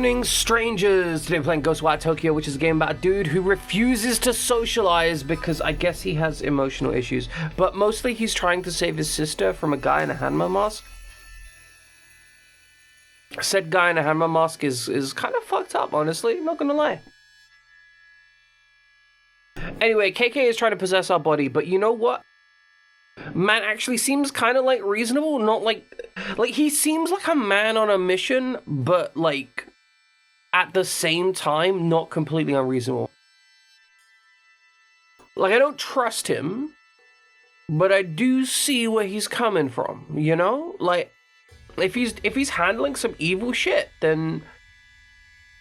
evening, strangers! Today we're playing Ghostwire Tokyo, which is a game about a dude who refuses to socialize because I guess he has emotional issues. But mostly he's trying to save his sister from a guy in a Hanma mask. Said guy in a Hanma mask is kind of fucked up, honestly, not gonna lie. Anyway, KK is trying to possess our body, but you know what? Man actually seems kind of like reasonable, not like he seems like a man on a mission, but like at the same time not completely unreasonable. Like I don't trust him, but I do see where he's coming from, you know? Like if he's handling some evil shit, then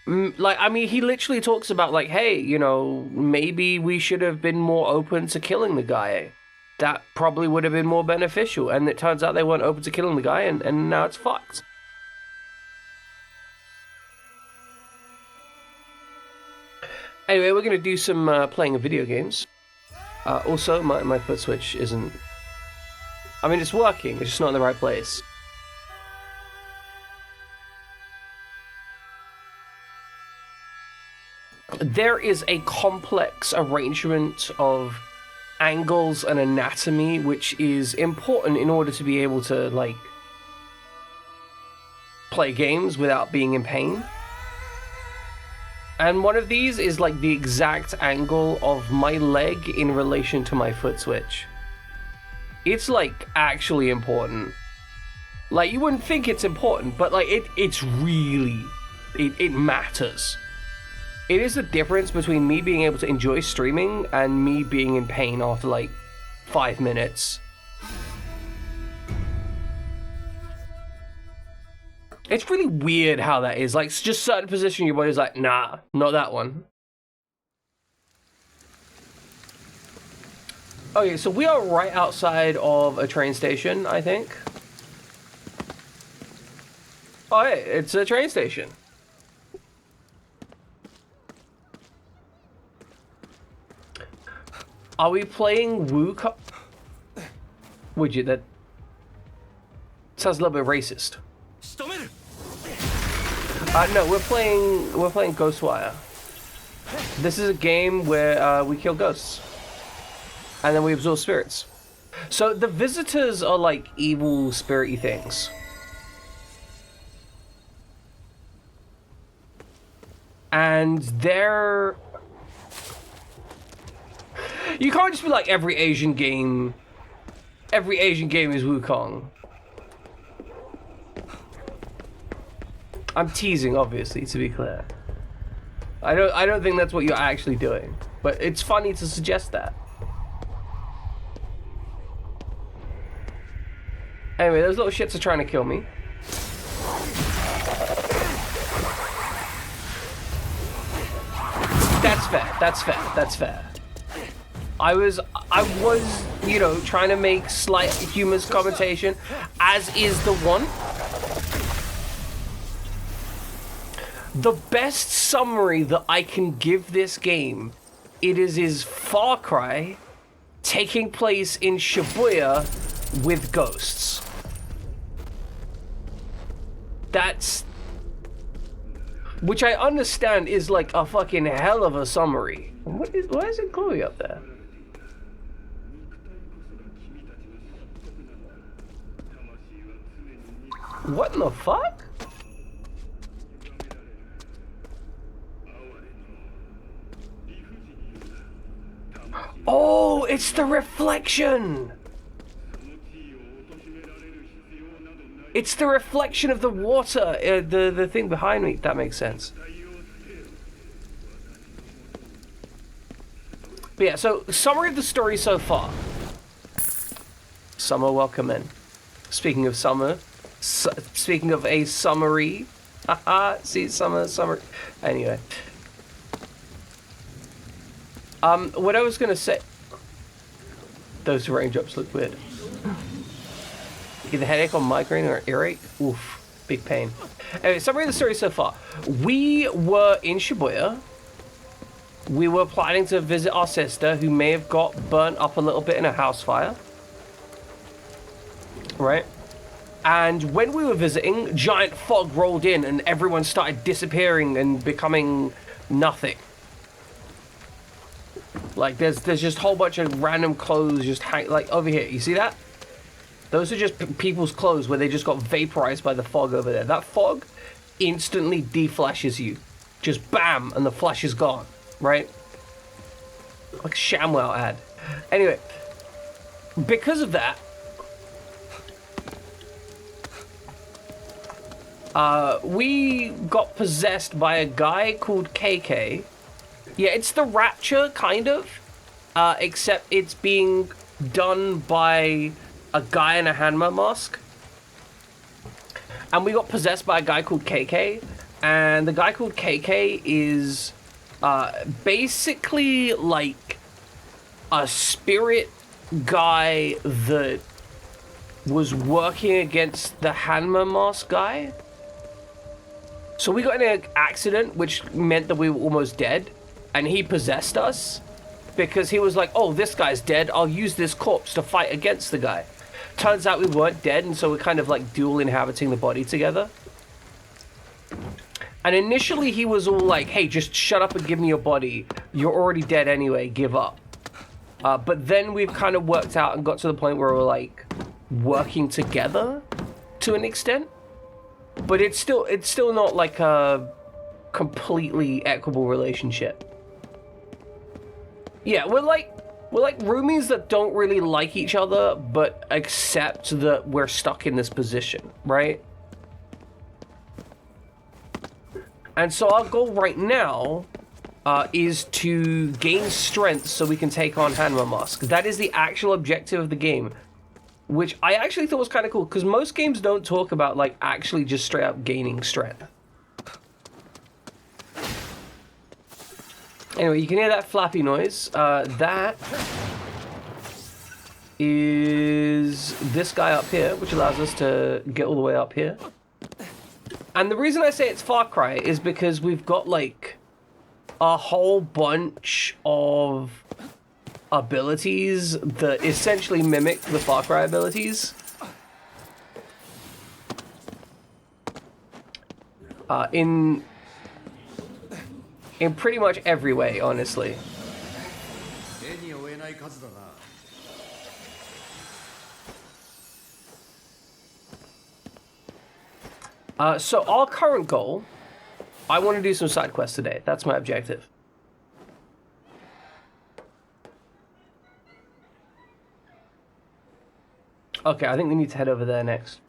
like I mean he literally talks about like, hey, you know, maybe we should have been more open to killing the guy. That probably would have been more beneficial, and it turns out they weren't open to killing the guy, and now it's fucked. Anyway, we're gonna do some playing of video games. Also, my foot switch isn't... I mean, it's working, it's just not in the right place. There is a complex arrangement of angles and anatomy which is important in order to be able to like play games without being in pain, and one of these is like the exact angle of my leg in relation to my foot switch. It's like actually important. Like you wouldn't think it's important, but like it's really it matters. It is the difference between me being able to enjoy streaming and me being in pain after like 5 minutes. It's really weird how that is. Like, just certain position your body's like, nah, not that one. Okay, so we are right outside of a train station, I think. Oh, hey, it's a train station. Are we playing Wukong? Would you? That sounds a little bit racist. No, we're playing Ghostwire. This is a game where we kill ghosts, and then we absorb spirits. So the visitors are like evil, spirity things. And they're... You can't just be like every Asian game is Wukong. I'm teasing, obviously, to be clear. I don't think that's what you're actually doing, but it's funny to suggest that. Anyway, those little shits are trying to kill me. That's fair. That's fair. That's fair. I was, you know, trying to make slight humorous commentation, as is the one. The best summary that I can give this game, it is Far Cry taking place in Shibuya with ghosts. That's... Which I understand is like a fucking hell of a summary. Why is it Chloe up there? What in the fuck? Oh, it's the reflection! It's the reflection of the water, the thing behind me. That makes sense. But yeah, so summary of the story so far. Summer, welcome in. Speaking of summer, speaking of a summary, haha, see, summer. Anyway, what I was gonna say. Those raindrops look weird. You get a headache or migraine or earache? Oof, big pain. Anyway, summary of the story so far. We were in Shibuya. We were planning to visit our sister, who may have got burnt up a little bit in a house fire. Right? And when we were visiting, giant fog rolled in and everyone started disappearing and becoming nothing. Like there's just a whole bunch of random clothes just hang, like over here. You see that? Those are just people's clothes where they just got vaporized by the fog over there. That fog instantly deflashes you. Just bam, and the flash is gone, right? Like a ShamWow ad. Anyway, because of that, we got possessed by a guy called KK. Yeah, it's the Rapture, kind of. Except it's being done by a guy in a Hanma mask. And we got possessed by a guy called KK. And the guy called KK is basically like a spirit guy that was working against the Hanma mask guy. So we got in an accident, which meant that we were almost dead. And he possessed us because he was like, oh, this guy's dead. I'll use this corpse to fight against the guy. Turns out we weren't dead, and so we're kind of like dual inhabiting the body together. And initially he was all like, hey, just shut up and give me your body. You're already dead anyway, give up. But then we've kind of worked out and got to the point where we're like working together to an extent. But it's still not like a completely equitable relationship. Yeah, we're like roomies that don't really like each other, but accept that we're stuck in this position, right? And so our goal right now is to gain strength so we can take on Hanma Mask. That is the actual objective of the game, which I actually thought was kind of cool, because most games don't talk about like actually just straight up gaining strength. Anyway, you can hear that flappy noise. That is this guy up here, which allows us to get all the way up here. And the reason I say it's Far Cry is because we've got like a whole bunch of abilities that essentially mimic the Far Cry abilities. In pretty much every way, honestly. So our current goal, I want to do some side quests today. That's my objective. Okay, I think we need to head over there next.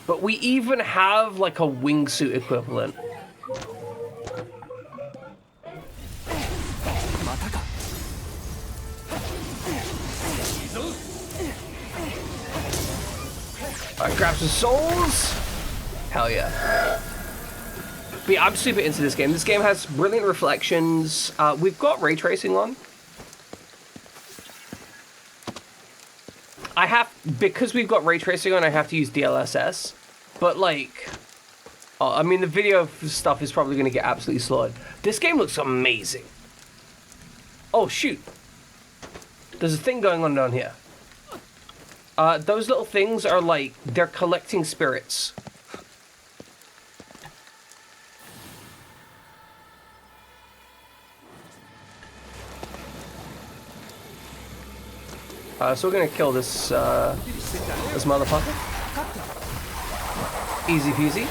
But we even have like a wingsuit equivalent. Alright, grab some souls. Hell yeah. But yeah, I'm super into this game. This game has brilliant reflections. We've got ray tracing on. Because we've got ray tracing on, I have to use DLSS. But like, I mean, the video stuff is probably going to get absolutely slaughtered. This game looks amazing. Oh, shoot. There's a thing going on down here. Those little things are like, they're collecting spirits. So we're gonna kill this, this motherfucker. Easy peasy.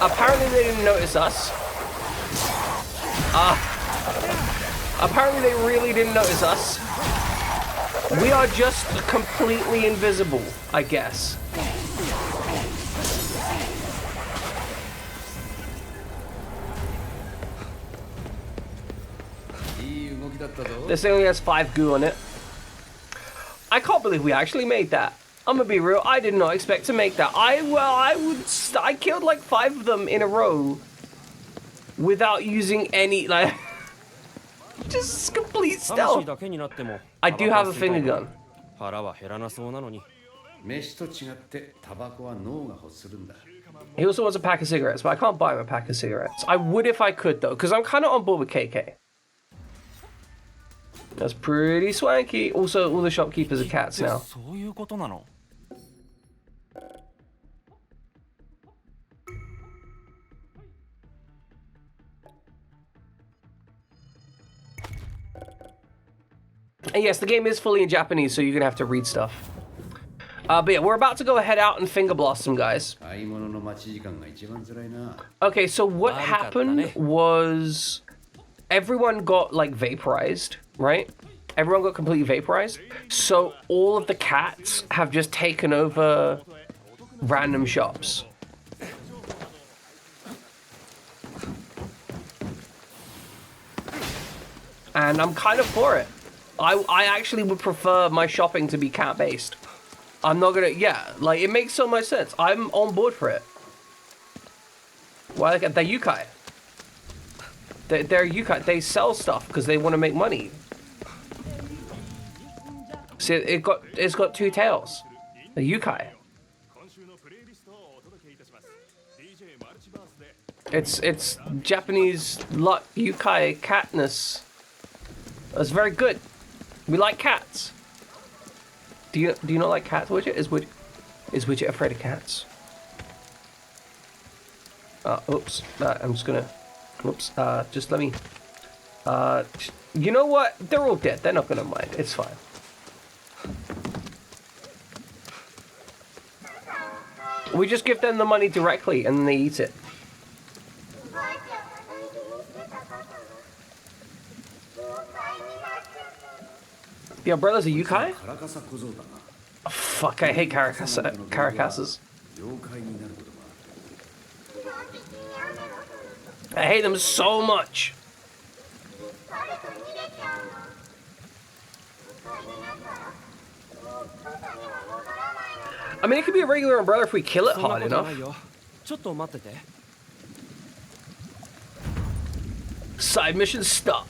Apparently they didn't notice us. Apparently they really didn't notice us. We are just completely invisible, I guess. This thing only has 5 goo on it. I can't believe we actually made that. I'm gonna be real, I did not expect to make that. I killed like 5 of them in a row without using any, like, just complete stealth. I do have a finger gun. He also wants a pack of cigarettes, but I can't buy him a pack of cigarettes. I would if I could though, because I'm kind of on board with KK. That's pretty swanky. Also, all the shopkeepers are cats now. And yes, the game is fully in Japanese, so you're gonna have to read stuff. But yeah, we're about to go head out and finger blast some guys. Okay, so what happened was everyone got like vaporized, right? Everyone got completely vaporized. So all of the cats have just taken over random shops. And I'm kind of for it. I actually would prefer my shopping to be cat-based. I'm not gonna, yeah, like, it makes so much sense. I'm on board for it. Why, like, they're yukai. They're yukai. They sell stuff because they want to make money. See, it's got two tails. The yukai. It's Japanese luck, yukai, catness. That's very good. We like cats. Do you not like cats, Widget? Is Widget afraid of cats? Oops. I'm just gonna. Oops. Just let me. You know what? They're all dead. They're not gonna mind. It's fine. We just give them the money directly, and then they eat it. The umbrella's a yukai? Oh, fuck, I hate Caracases. I hate them so much. I mean, it could be a regular umbrella if we kill it hard enough. Side mission stop.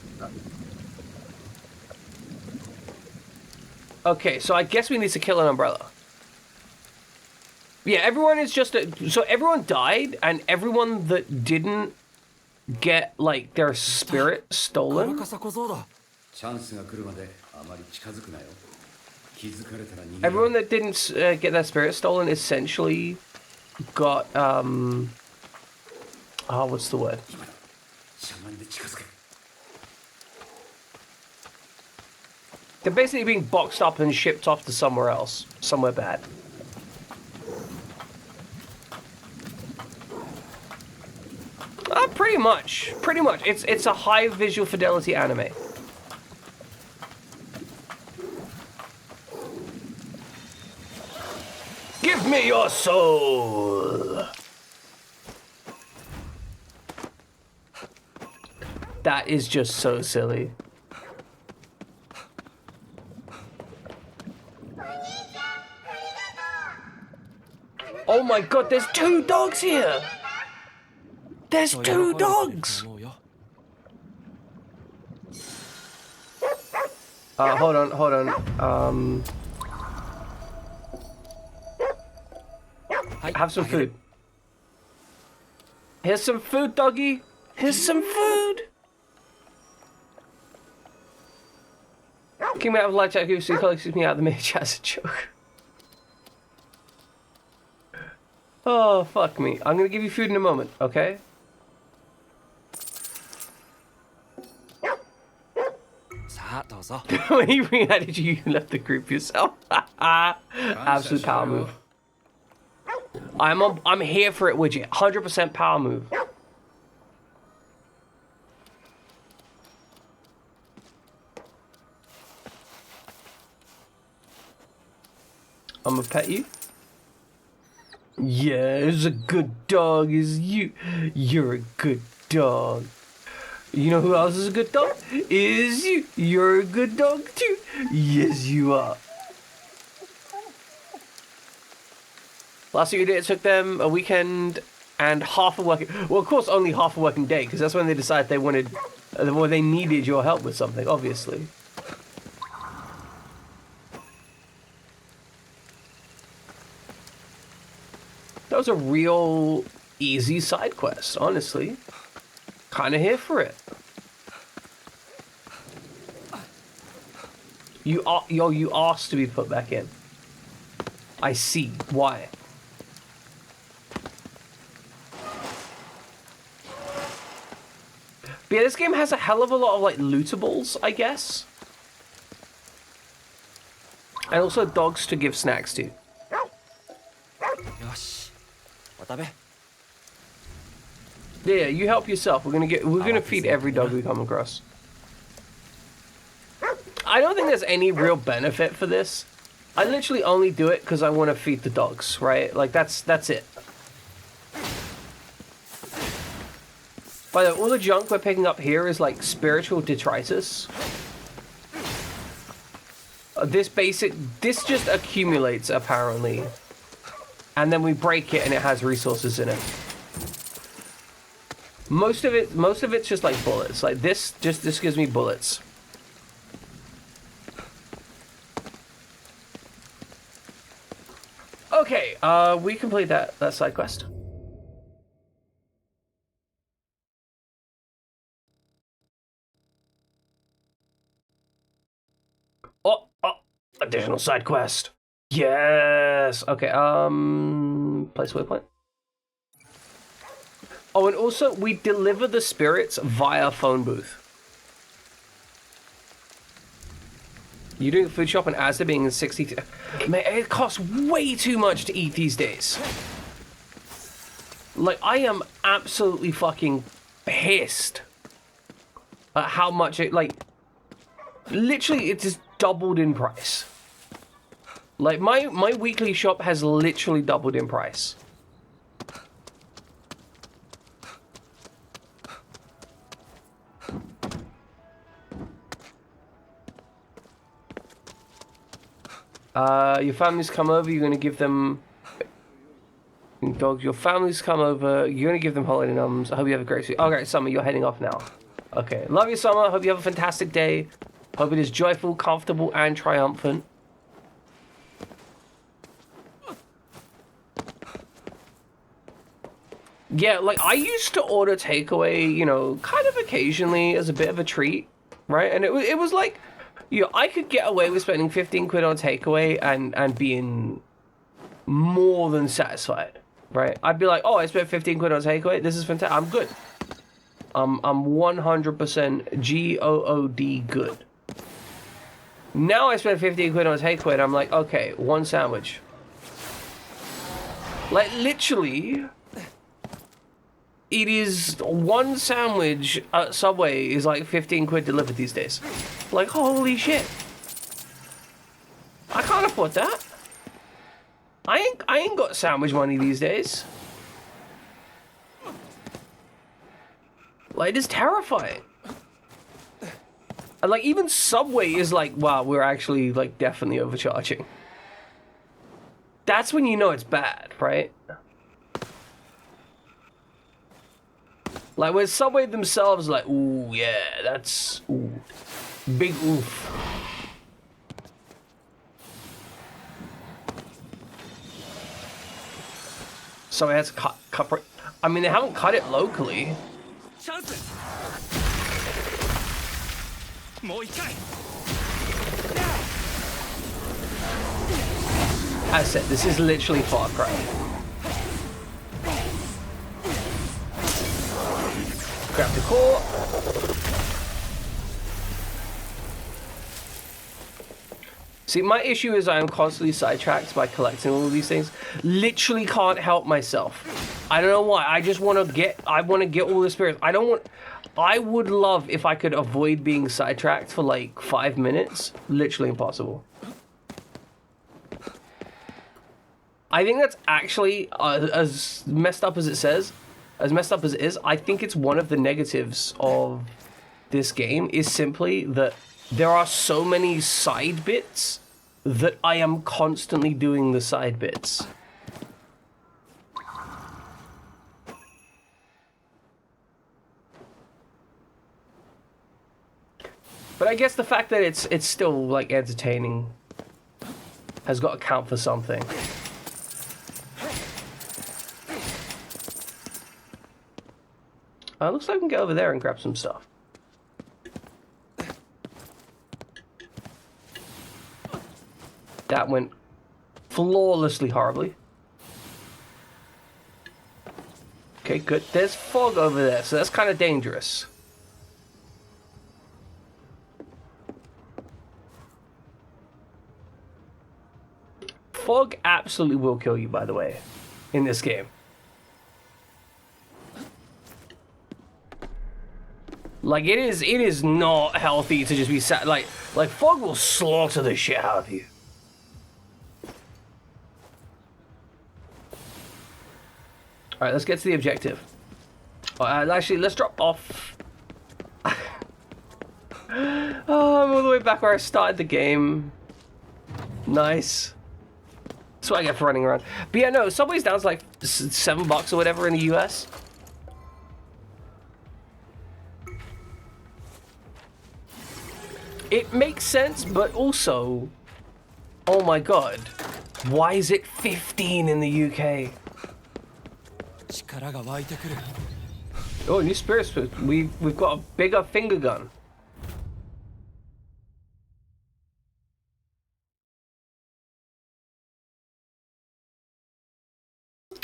Okay, so I guess we need to kill an umbrella. Yeah, everyone is just so everyone died, and everyone that didn't get like their spirit stolen. Everyone that didn't get their spirit stolen essentially got what's the word? They're basically being boxed up and shipped off to somewhere else, somewhere bad. Pretty much. It's a high visual fidelity anime. Give me your soul. That is just so silly. Oh my god, there's two dogs here! There's two dogs! Hold on. Have some food. Here's some food, doggy. Here's some food. King out of light chat, so excuse me out of the main chat as a joke. Oh, fuck me. I'm gonna give you food in a moment, okay? When he re-added you, you left the group yourself. Absolute power move. I'm here for it, Widget. 100% power move. I'm gonna pet you. Yeah, it's a good dog, is you. You're a good dog. You know who else is a good dog? Is you. You're a good dog too. Yes, you are. Last year it took them a weekend and half a working... Well, of course, only half a working day, because that's when they decided they wanted... Well, they needed your help with something, obviously. That was a real easy side quest, honestly. Kinda here for it. You asked to be put back in. I see. Why? But yeah, this game has a hell of a lot of, like, lootables, I guess. And also dogs to give snacks to. よし渡べ Yeah, you help yourself. We're gonna feed every dog we come across. I don't think there's any real benefit for this. I literally only do it because I want to feed the dogs, right? Like that's it. By the way, all the junk we're picking up here is like spiritual detritus. This just accumulates apparently, and then we break it and it has resources in it. Most of it's just like bullets. Like this gives me bullets. Okay, we complete that side quest. Oh, additional side quest. Yes. Okay. Place waypoint. Oh, and also we deliver the spirits via phone booth. You're doing a food shop and Asda being in 60. Man, it costs way too much to eat these days. Like, I am absolutely fucking pissed at how much it, like, literally it just doubled in price. Like, my weekly shop has literally doubled in price. Your families come over, you're gonna give them dogs. Your families come over, you're gonna give them holiday nums. I hope you have a great week. Okay, Summer, you're heading off now. Okay, love you, Summer. Hope you have a fantastic day. Hope it is joyful, comfortable, and triumphant. Yeah, like I used to order takeaway, you know, kind of occasionally as a bit of a treat, right? And it was like, you know, I could get away with spending 15 quid on takeaway and being more than satisfied, right? I'd be like, oh, I spent 15 quid on takeaway. This is fantastic. I'm good. I'm 100% GOOD good. Now I spend 15 quid on takeaway and I'm like, okay, one sandwich. Like literally, it is one sandwich at Subway is like 15 quid delivered these days. Like, holy shit. I can't afford that. I ain't got sandwich money these days. Like, it is terrifying. And like, even Subway is like, wow, we're actually like definitely overcharging. That's when you know it's bad, right? Like when Subway themselves like, ooh, yeah, that's, ooh, big oof. Subway has cut, I mean, they haven't cut it locally. As I said, this is literally Far Cry. Grab the core. See, my issue is I am constantly sidetracked by collecting all of these things. Literally can't help myself. I don't know why. I just want to get, all the spirits. I would love if I could avoid being sidetracked for like 5 minutes. Literally impossible. I think that's actually, as messed up as it says, as messed up as it is, I think it's one of the negatives of this game is simply that there are so many side bits that I am constantly doing the side bits. But I guess the fact that it's still like entertaining has got to count for something. Looks like we can get over there and grab some stuff. That went flawlessly horribly. Okay, good. There's fog over there, so that's kind of dangerous. fog absolutely will kill you, by the way, in this game. Like, it is not healthy to just be sat, like fog will slaughter the shit out of you. Alright, let's get to the objective. Actually, let's drop off. Oh, I'm all the way back where I started the game. Nice. That's what I get for running around. But yeah, no, Subway's down to like $7 or whatever in the US. It makes sense, but also, oh my god, why is it 15 in the UK? Oh, new spirit food. We've got a bigger finger gun.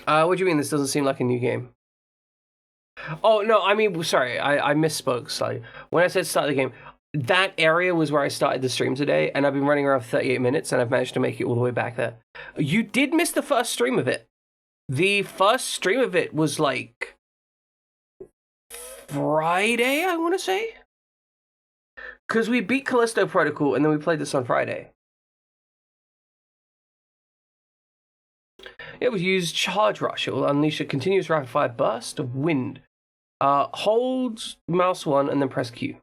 What do you mean this doesn't seem like a new game? Oh, no, I mean, sorry, I misspoke slightly. When I said start the game, that area was where I started the stream today, and I've been running around 38 minutes, and I've managed to make it all the way back there. You did miss the first stream of it. The first stream of it was like Friday, I want to say? Because we beat Callisto Protocol, and then we played this on Friday. It will use Charge Rush. It will unleash a continuous rapid fire burst of wind. Hold mouse 1 and then press Q.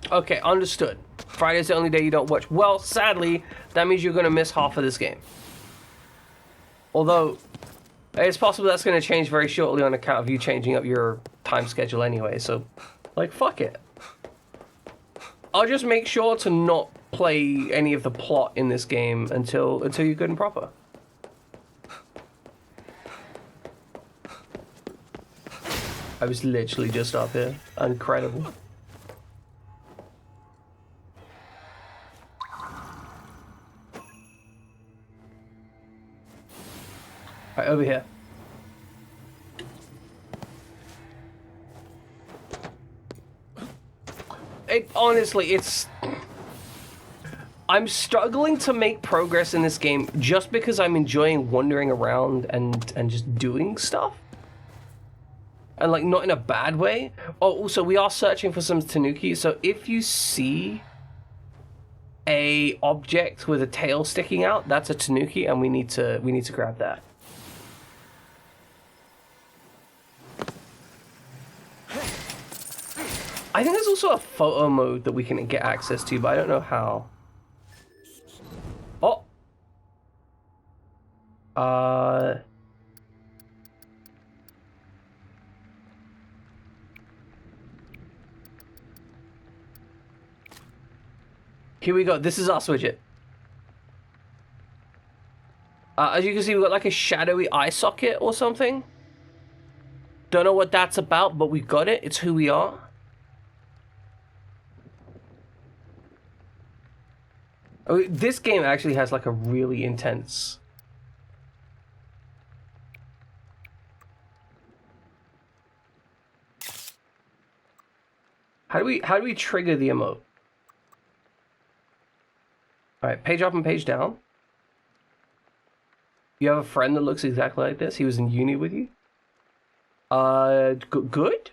Okay, understood. Friday's the only day you don't watch. Well, sadly, that means you're going to miss half of this game. Although, it's possible that's going to change very shortly on account of you changing up your time schedule anyway, so, like, fuck it. I'll just make sure to not play any of the plot in this game until you're good and proper. I was literally just up here. Incredible. Right, over here. Honestly, I'm struggling to make progress in this game just because I'm enjoying wandering around and just doing stuff. And, like, not in a bad way. Oh, also, we are searching for some Tanuki, so if you see a object with a tail sticking out, that's a Tanuki, and we need to grab that. I think there's also a photo mode that we can get access to, but I don't know how. Oh! Here we go. This is our widget. As you can see, we've got like a shadowy eye socket or something. Don't know what that's about, but we got it. It's who we are. Oh, this game actually has like a really intense... How do we trigger the emote? Alright, page up and page down. You have a friend that looks exactly like this? He was in uni with you? Good?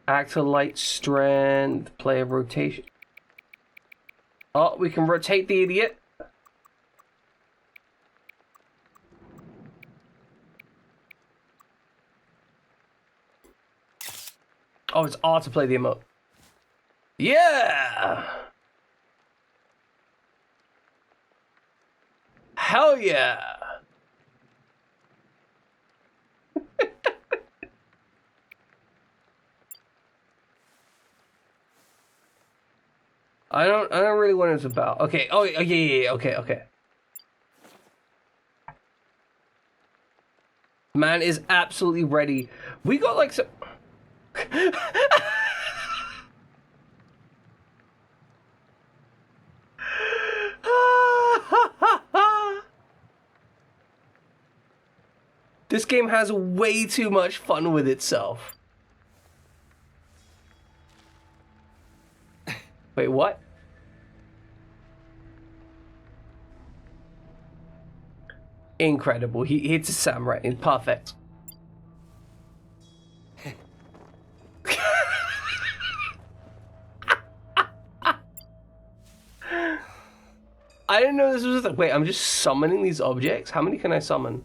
Actor light strength, player rotation. Oh, we can rotate the idiot. Oh, it's R to play the emote. Yeah! Hell yeah! I don't really know what it's about. Okay. Oh yeah. Okay. Man is absolutely ready. We got like some. This game has way too much fun with itself. Wait, what? Incredible. He hits a samurai. It's perfect. I didn't know this was a... Wait, I'm just summoning these objects? How many can I summon?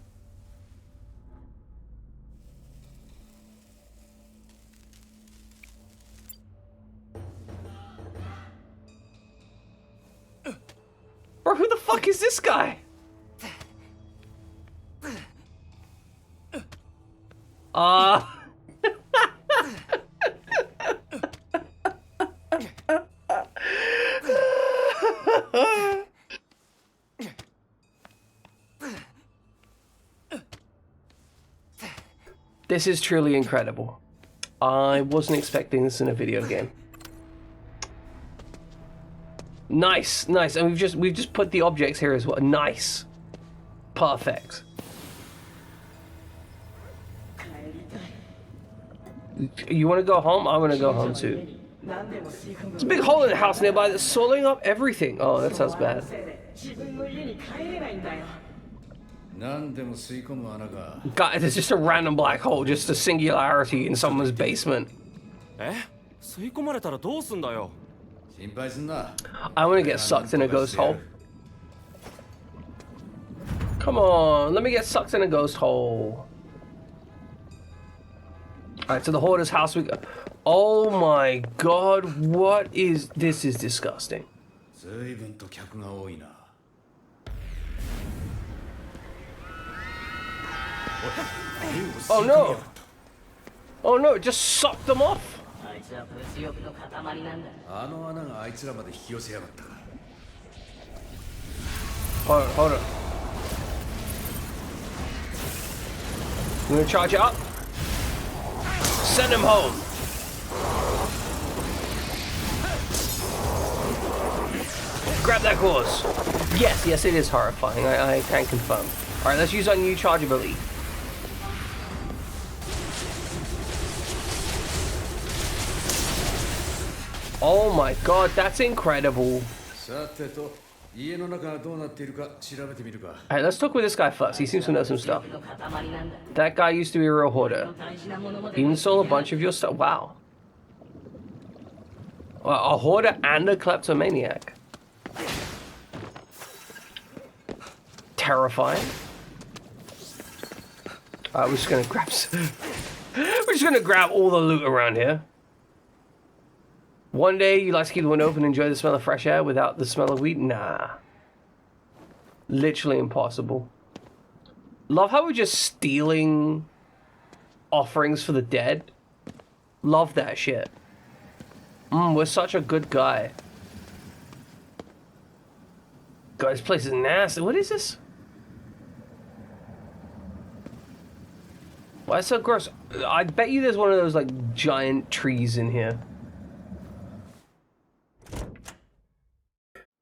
Bro, who the fuck is this guy? This is truly incredible. I wasn't expecting this in a video game. Nice, nice, and we've just put the objects here as well. Nice, perfect. You want to go home? I want to go home too. There's a big hole in the house nearby that's swallowing up everything. Oh, that sounds bad. God, there's just a random black hole, just a singularity in someone's basement. I want to get sucked in a ghost hole. Come on, let me get sucked in a ghost hole. Alright, to the hoarder's house we go. Oh my god, what is... This is disgusting. Oh no! Oh no, it just sucked them off! Hold on. I'm gonna charge it up. Send him home! Grab that course! Yes, yes, it is horrifying. I can confirm. Alright, let's use our new charge ability. Oh my god, that's incredible. Alright, let's talk with this guy first. He seems to know some stuff. That guy used to be a real hoarder. Even stole a bunch of your stuff. Wow. A hoarder and a kleptomaniac. Terrifying. We're just gonna grab we're just gonna grab all the loot around here. One day you like to keep the window open and enjoy the smell of fresh air without the smell of weed? Nah. Literally impossible. Love how we're just stealing offerings for the dead. Love that shit. We're such a good guy. God, this place is nasty. What is this? Why is it so gross? I bet you there's one of those like giant trees in here.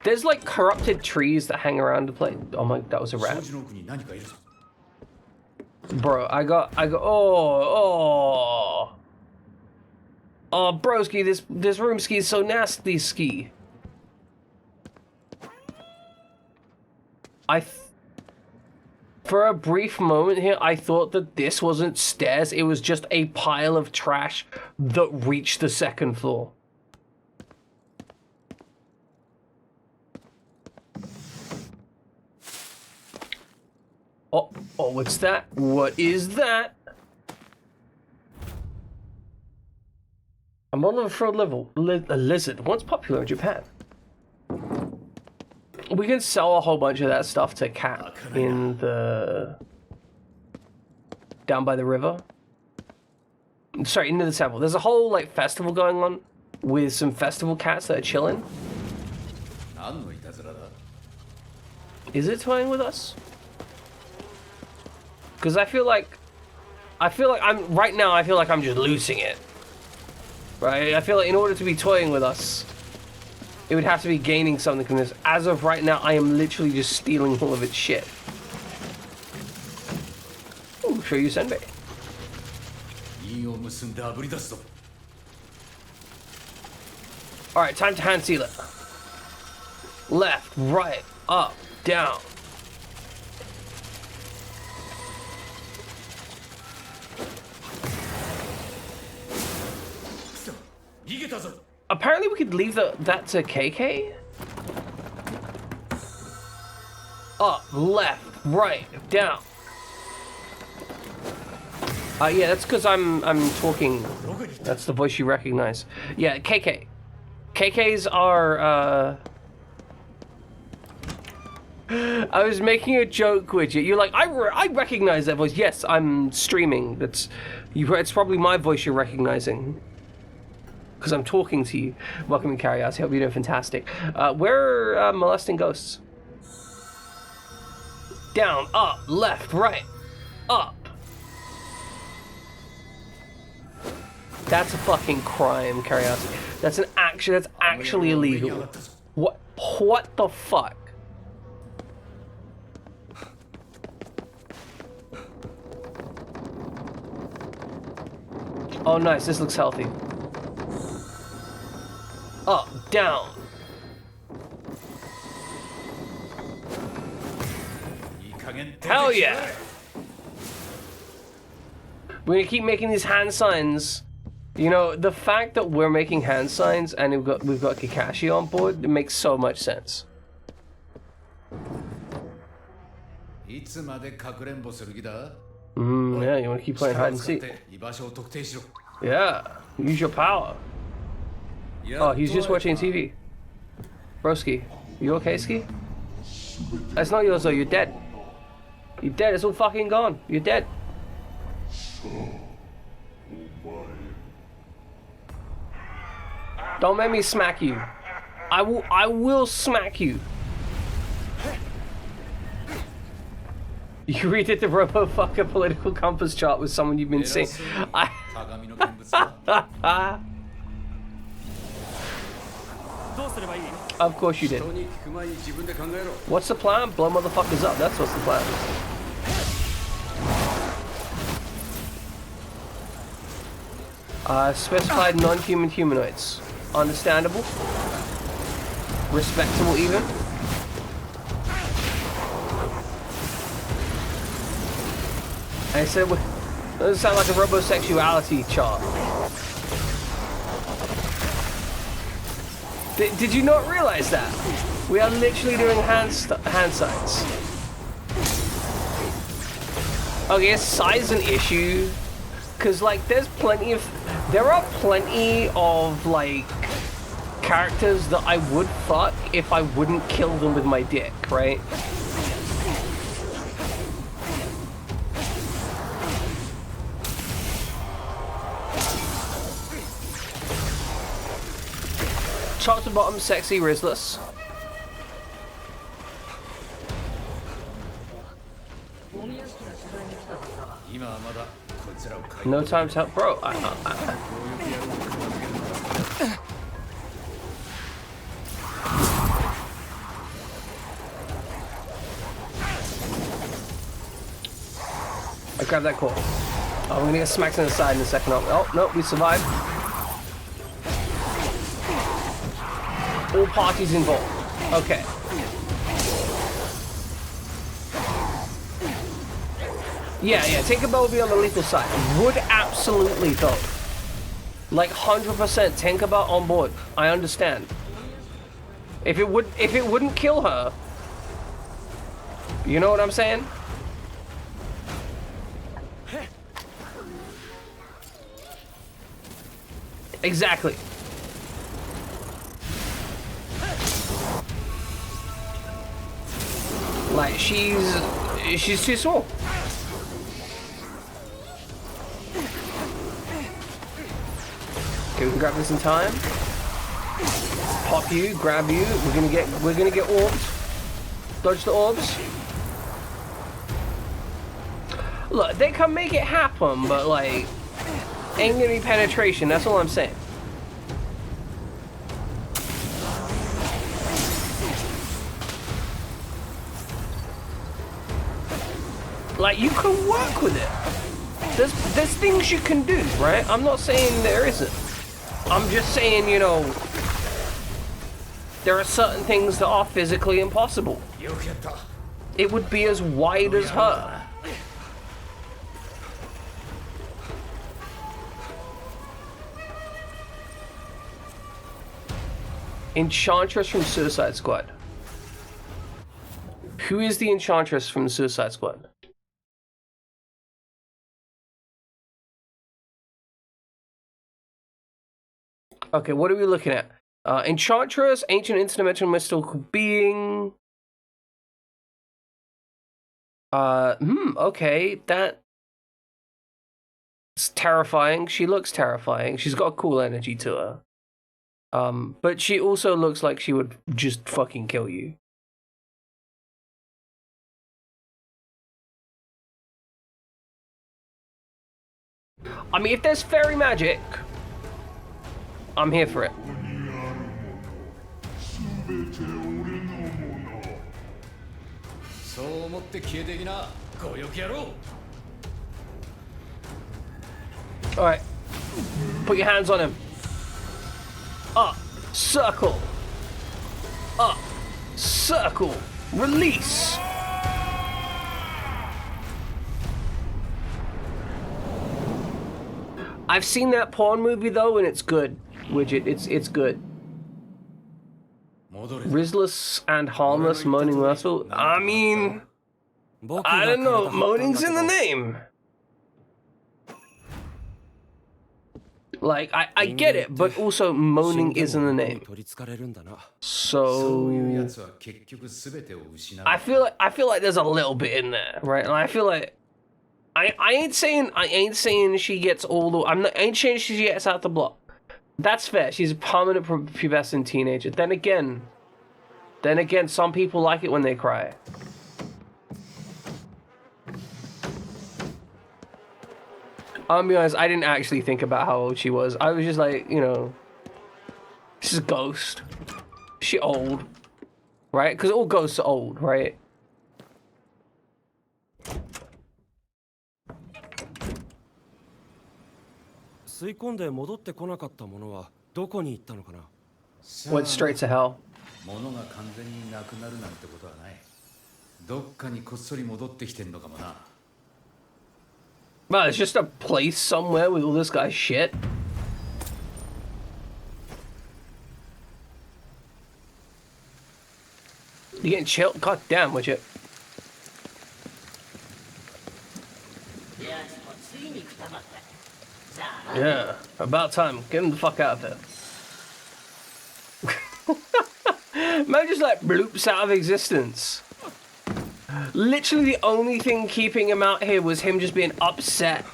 There's like corrupted trees that hang around the place. Oh my, that was a rat. Bro, I got, oh, broski, this room ski is so nasty ski. For a brief moment here, I thought that this wasn't stairs, it was just a pile of trash that reached the second floor. Oh, what's that? What is that? A model of a fraud level. A lizard. Once popular in Japan. We can sell a whole bunch of that stuff to Cat in the... down by the river. Sorry, into the temple. There's a whole, like, festival going on with some festival cats that are chilling. Is it toying with us? Because I feel like I'm right now. I feel like I'm just losing it. Right? I feel like in order to be toying with us, it would have to be gaining something from this. As of right now, I am literally just stealing all of its shit. Ooh, show you senbei. All right, time to hand seal it. Left, right, up, down. Apparently we could leave that to KK. Up, left, right, down. Yeah, that's because I'm talking. That's the voice you recognize. Yeah, KK. KK's are. I was making a joke, Widget. You're like, I recognize that voice. Yes, I'm streaming. That's you. It's probably my voice you're recognizing. Because I'm talking to you. Welcome to Carias. I hope you're doing fantastic. We're molesting ghosts. Down, up, left, right, up. That's a fucking crime, Carias. That's actually illegal. What the fuck? Oh, nice. This looks healthy. Up, down. Hell yeah! We're gonna keep making these hand signs. You know, the fact that we're making hand signs and we've got Kakashi on board, it makes so much sense. Yeah, you wanna keep playing hide and seek. Yeah, use your power. Oh, he's just watching TV. Broski, you okay, Ski? That's not yours though, you're dead. You're dead, it's all fucking gone. You're dead. Don't make me smack you. I will smack you. You redid the RoboFucker political compass chart with someone you've been seeing. Of course you did. What's the plan? Blow motherfuckers up. That's what's the plan. Specified non-human humanoids. Understandable. Respectable even. I said, doesn't sound like a robosexuality chart. Did you not realize that? We are literally doing hand signs. Okay, is size an issue? Cause like there are plenty of like characters that I would fuck if I wouldn't kill them with my dick, right? Top to bottom, sexy, Rizless. No time to help, bro. I grabbed that core. Oh, we're gonna get smacked in the side in a second. Oh, no, we survived. All parties involved. Okay. Yeah, Tinkerbell would be on the lethal side. Would absolutely though. Like 100% Tinkerbell on board. I understand. If it wouldn't kill her, you know what I'm saying? Exactly. Like she's too small. Okay, we can grab this in time. Pop you, grab you. We're gonna get orbs. Dodge the orbs. Look, they can make it happen, but like ain't gonna be penetration, that's all I'm saying. Like, you can work with it. There's things you can do, right? I'm not saying there isn't. I'm just saying, you know, There are certain things that are physically impossible. よくやった It would be as wide as her. Enchantress from Suicide Squad. Who is the Enchantress from Suicide Squad? Okay, what are we looking at? Enchantress, ancient interdimensional mystical being. Okay, that's terrifying. She looks terrifying. She's got a cool energy to her. But she also looks like she would just fucking kill you. I mean, if there's fairy magic, I'm here for it. そう思って消えていきな強欲野郎 Alright. Put your hands on him. Up. Circle. Up. Circle. Release. I've seen that porn movie though, and it's good. Widget, it's good. 戻れ Rizless and harmless, moaning muscle. I mean, 僕 I が don't know. 体張ったんだ Moaning's け in ど the name. Like, I get it, but also moaning is in the 死んでも name. 取り憑かれるんだなそういうや So つは結局全てを失う I feel like there's a little bit in there, right? And I feel like I ain't saying she gets all the I ain't saying she gets out the block. That's fair. She's a permanent pubescent teenager. Then again, some people like it when they cry. I'll be honest, I didn't actually think about how old she was. I was just like, you know, she's a ghost. She old, right? Because all ghosts are old, right?吸い込んで戻ってこなかったものはどこに行ったのかな Went straight to hell. 物が完全になくなるなんてことはないどっかにこっそり戻ってきてんのかもな Well, it's just a place somewhere with all this guy's shit. You getting chilled? God damn, would you? Yeah, about time. Get him the fuck out of there. Man just like bloops out of existence. Literally the only thing keeping him out here was him just being upset.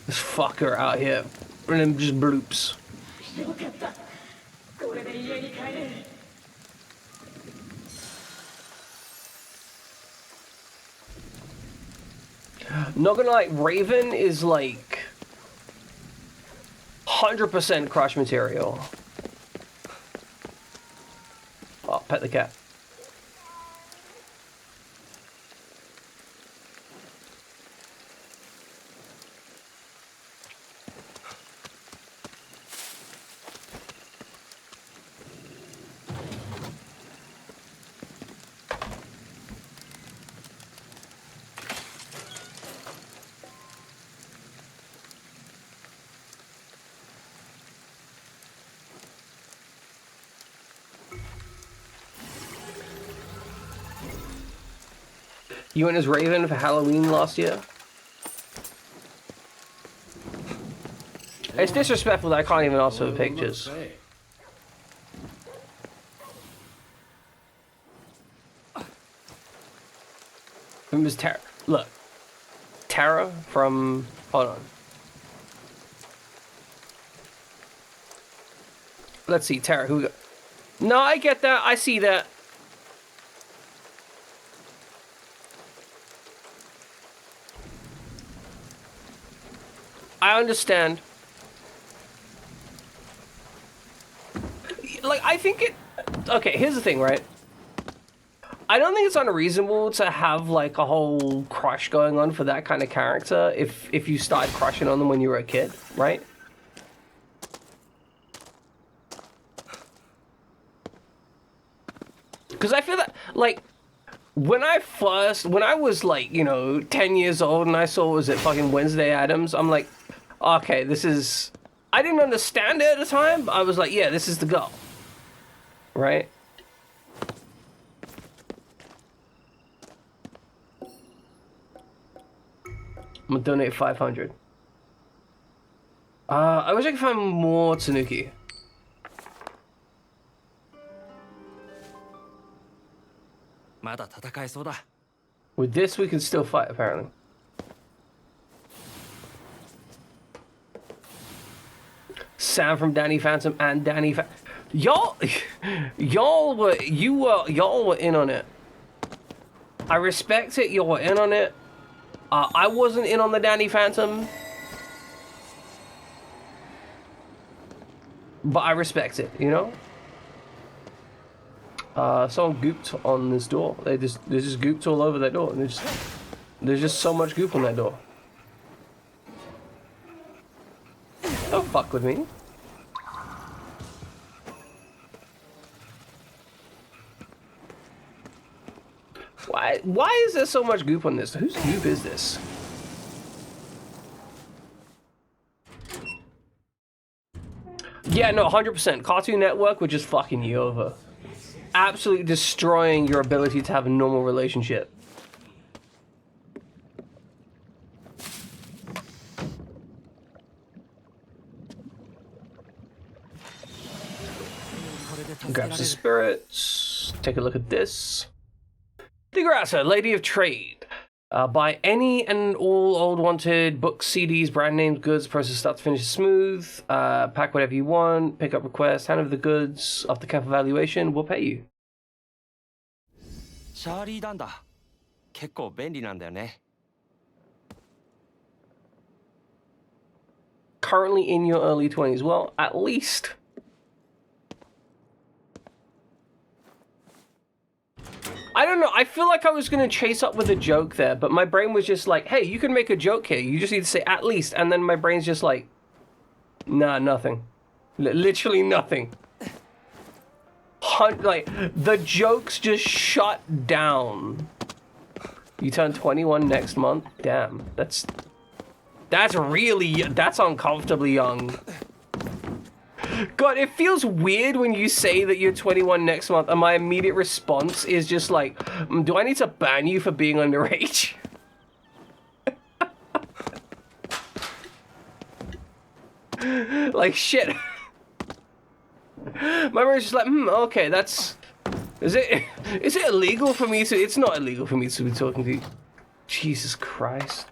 This fucker out here. And then just bloops. Not gonna lie, Raven is like 100% crush material. Oh, pet the cat. You went as Raven for Halloween last year? It's disrespectful that I can't even ask for the pictures. Remember Tara? Look. Tara from... Hold on. Let's see, Tara, who we got? No, I get that. I see that. I understand. Like, I think it... Okay, here's the thing, right? I don't think it's unreasonable to have, like, a whole crush going on for that kind of character if you started crushing on them when you were a kid, right? Because I feel that, like, when I was like, you know, 10 years old and I saw, was it fucking Wednesday Addams, I'm like, okay, this is, I didn't understand it at the time, but I was like, yeah, this is the goal. Right? I'm gonna donate 500. I wish I could find more Tanuki. With this, we can still fight, apparently. Sam from Danny Phantom and Danny y'all were in on it. I respect it. Y'all were in on it. I wasn't in on the Danny Phantom, but I respect it. You know. Someone gooped on this door. They just gooped all over that door. And there's just so much goop on that door. Don't fuck with me. Why is there so much goop on this? Whose goop is this? Yeah, no, 100%. Cartoon Network would just fucking you over. Absolutely destroying your ability to have a normal relationship. Grab some spirits. Take a look at this. Tigrassa, Lady of Trade. Buy any and all old wanted books, CDs, brand names, goods. Process start to finish is smooth. Pack whatever you want. Pick up requests. Hand over the goods. After careful evaluation, we'll pay you. Currently in your early 20s. Well, at least. I don't know, I feel like I was gonna chase up with a joke there, but my brain was just like, hey, you can make a joke here, you just need to say at least, and then my brain's just like, nah, nothing. Literally nothing. Like, the jokes just shut down. You turn 21 next month? Damn, that's uncomfortably young. God, it feels weird when you say that you're 21 next month, and my immediate response is just like, do I need to ban you for being underage? Like, shit. My brain's just like, okay, that's... Is it illegal for me to... It's not illegal for me to be talking to you. Jesus Christ.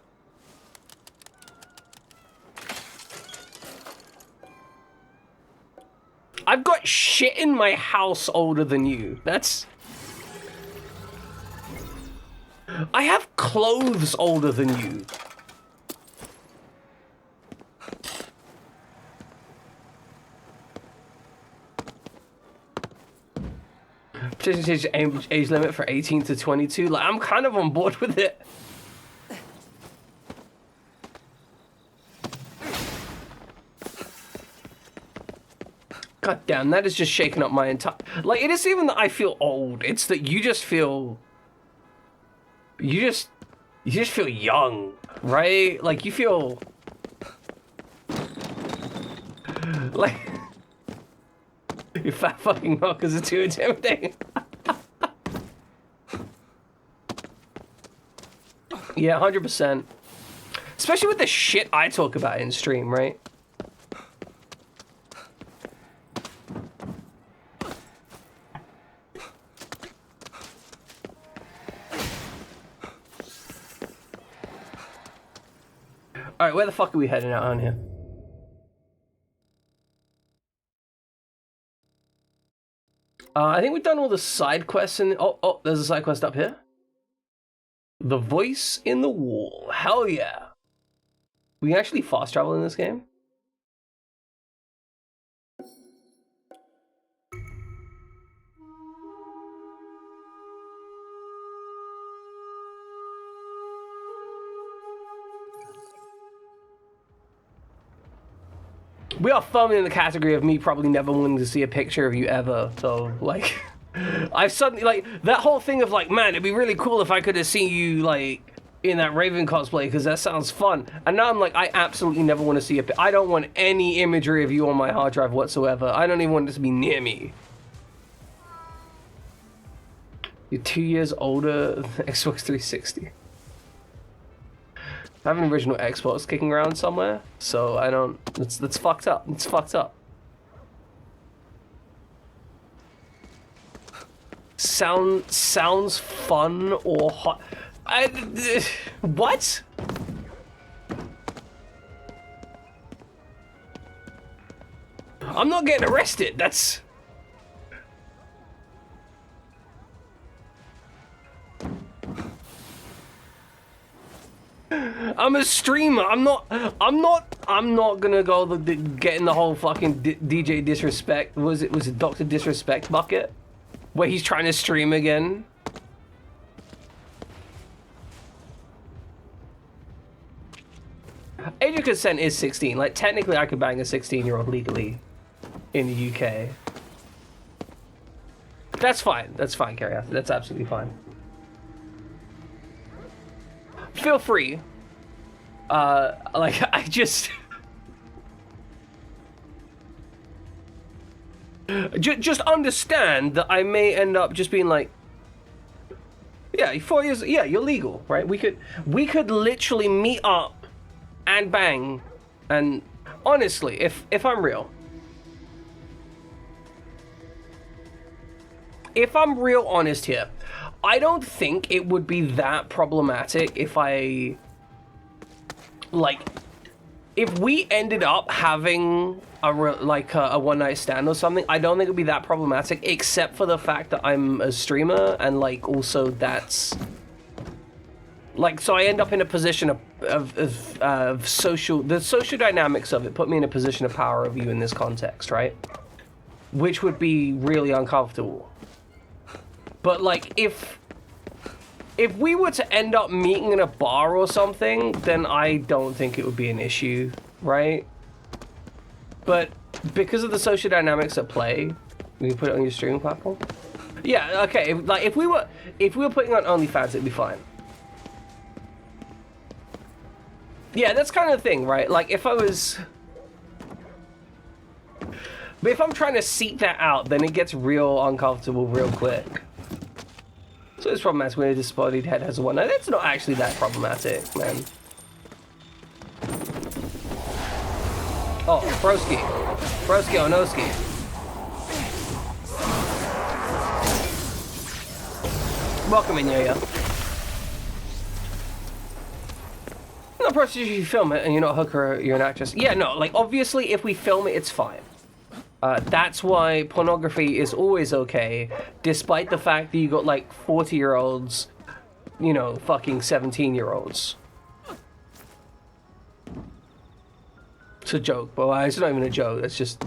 I've got shit in my house older than you. That's... I have clothes older than you. Change age limit for 18 to 22. Like, I'm kind of on board with it. God damn, that is just shaking up my entire... Like, it isn't even that I feel old. It's that you just feel... You just feel young, right? Like, you feel... Like... You fat fucking knockers are too intimidating. Yeah, 100%. Especially with the shit I talk about in stream, right? Alright, where the fuck are we heading out on here? I think we've done all the side quests and... Oh, there's a side quest up here. The Voice in the Wall. Hell yeah. We can actually fast travel in this game. We are firmly in the category of me probably never wanting to see a picture of you ever, so, like, I've suddenly, like, that whole thing of, like, man, it'd be really cool if I could have seen you, like, in that Raven cosplay, because that sounds fun. And now I'm like, I absolutely never want to see it. I don't want any imagery of you on my hard drive whatsoever. I don't even want it to be near me. You're 2 years older than Xbox 360. I have an original Xbox kicking around somewhere, so I don't... That's fucked up. It's fucked up. Sounds fun or hot... what? I'm not getting arrested. That's... I'm a streamer. I'm not gonna go getting the whole fucking DJ disrespect. Was it Dr. Disrespect bucket? Where he's trying to stream again? Age of consent is 16. Like, technically I could bang a 16-year-old legally in the UK. That's fine. That's fine, Carrie. That's absolutely fine. Feel free. Like, I just... just understand that I may end up just being like, yeah, 4 years, yeah, you're legal, right? We could literally meet up and bang, and honestly, if I'm real honest here, I don't think it would be that problematic if if we ended up having a one-night stand or something. I don't think it would be that problematic, except for the fact that I'm a streamer, and like also that's like, so I end up in a position of social dynamics of it put me in a position of power over you in this context, right? Which would be really uncomfortable. But like, if we were to end up meeting in a bar or something, then I don't think it would be an issue, right? But because of the social dynamics at play, we can put it on your streaming platform. Yeah, okay. If we were putting on OnlyFans, it'd be fine. Yeah, that's kind of the thing, right? Like, if I'm trying to seek that out, then it gets real uncomfortable real quick. So it's problematic when a disembodied head has a one. Now, that's not actually that problematic, man. Oh, broski. Broski Onoski. Welcome in, Yaya. No, prostitution, you film it and you're not a hooker, you're an actress. Yeah, no, like, obviously, if we film it, it's fine. That's why pornography is always okay, despite the fact that you got, like, 40-year-olds, you know, fucking 17-year-olds. It's a joke, but it's not even a joke, it's just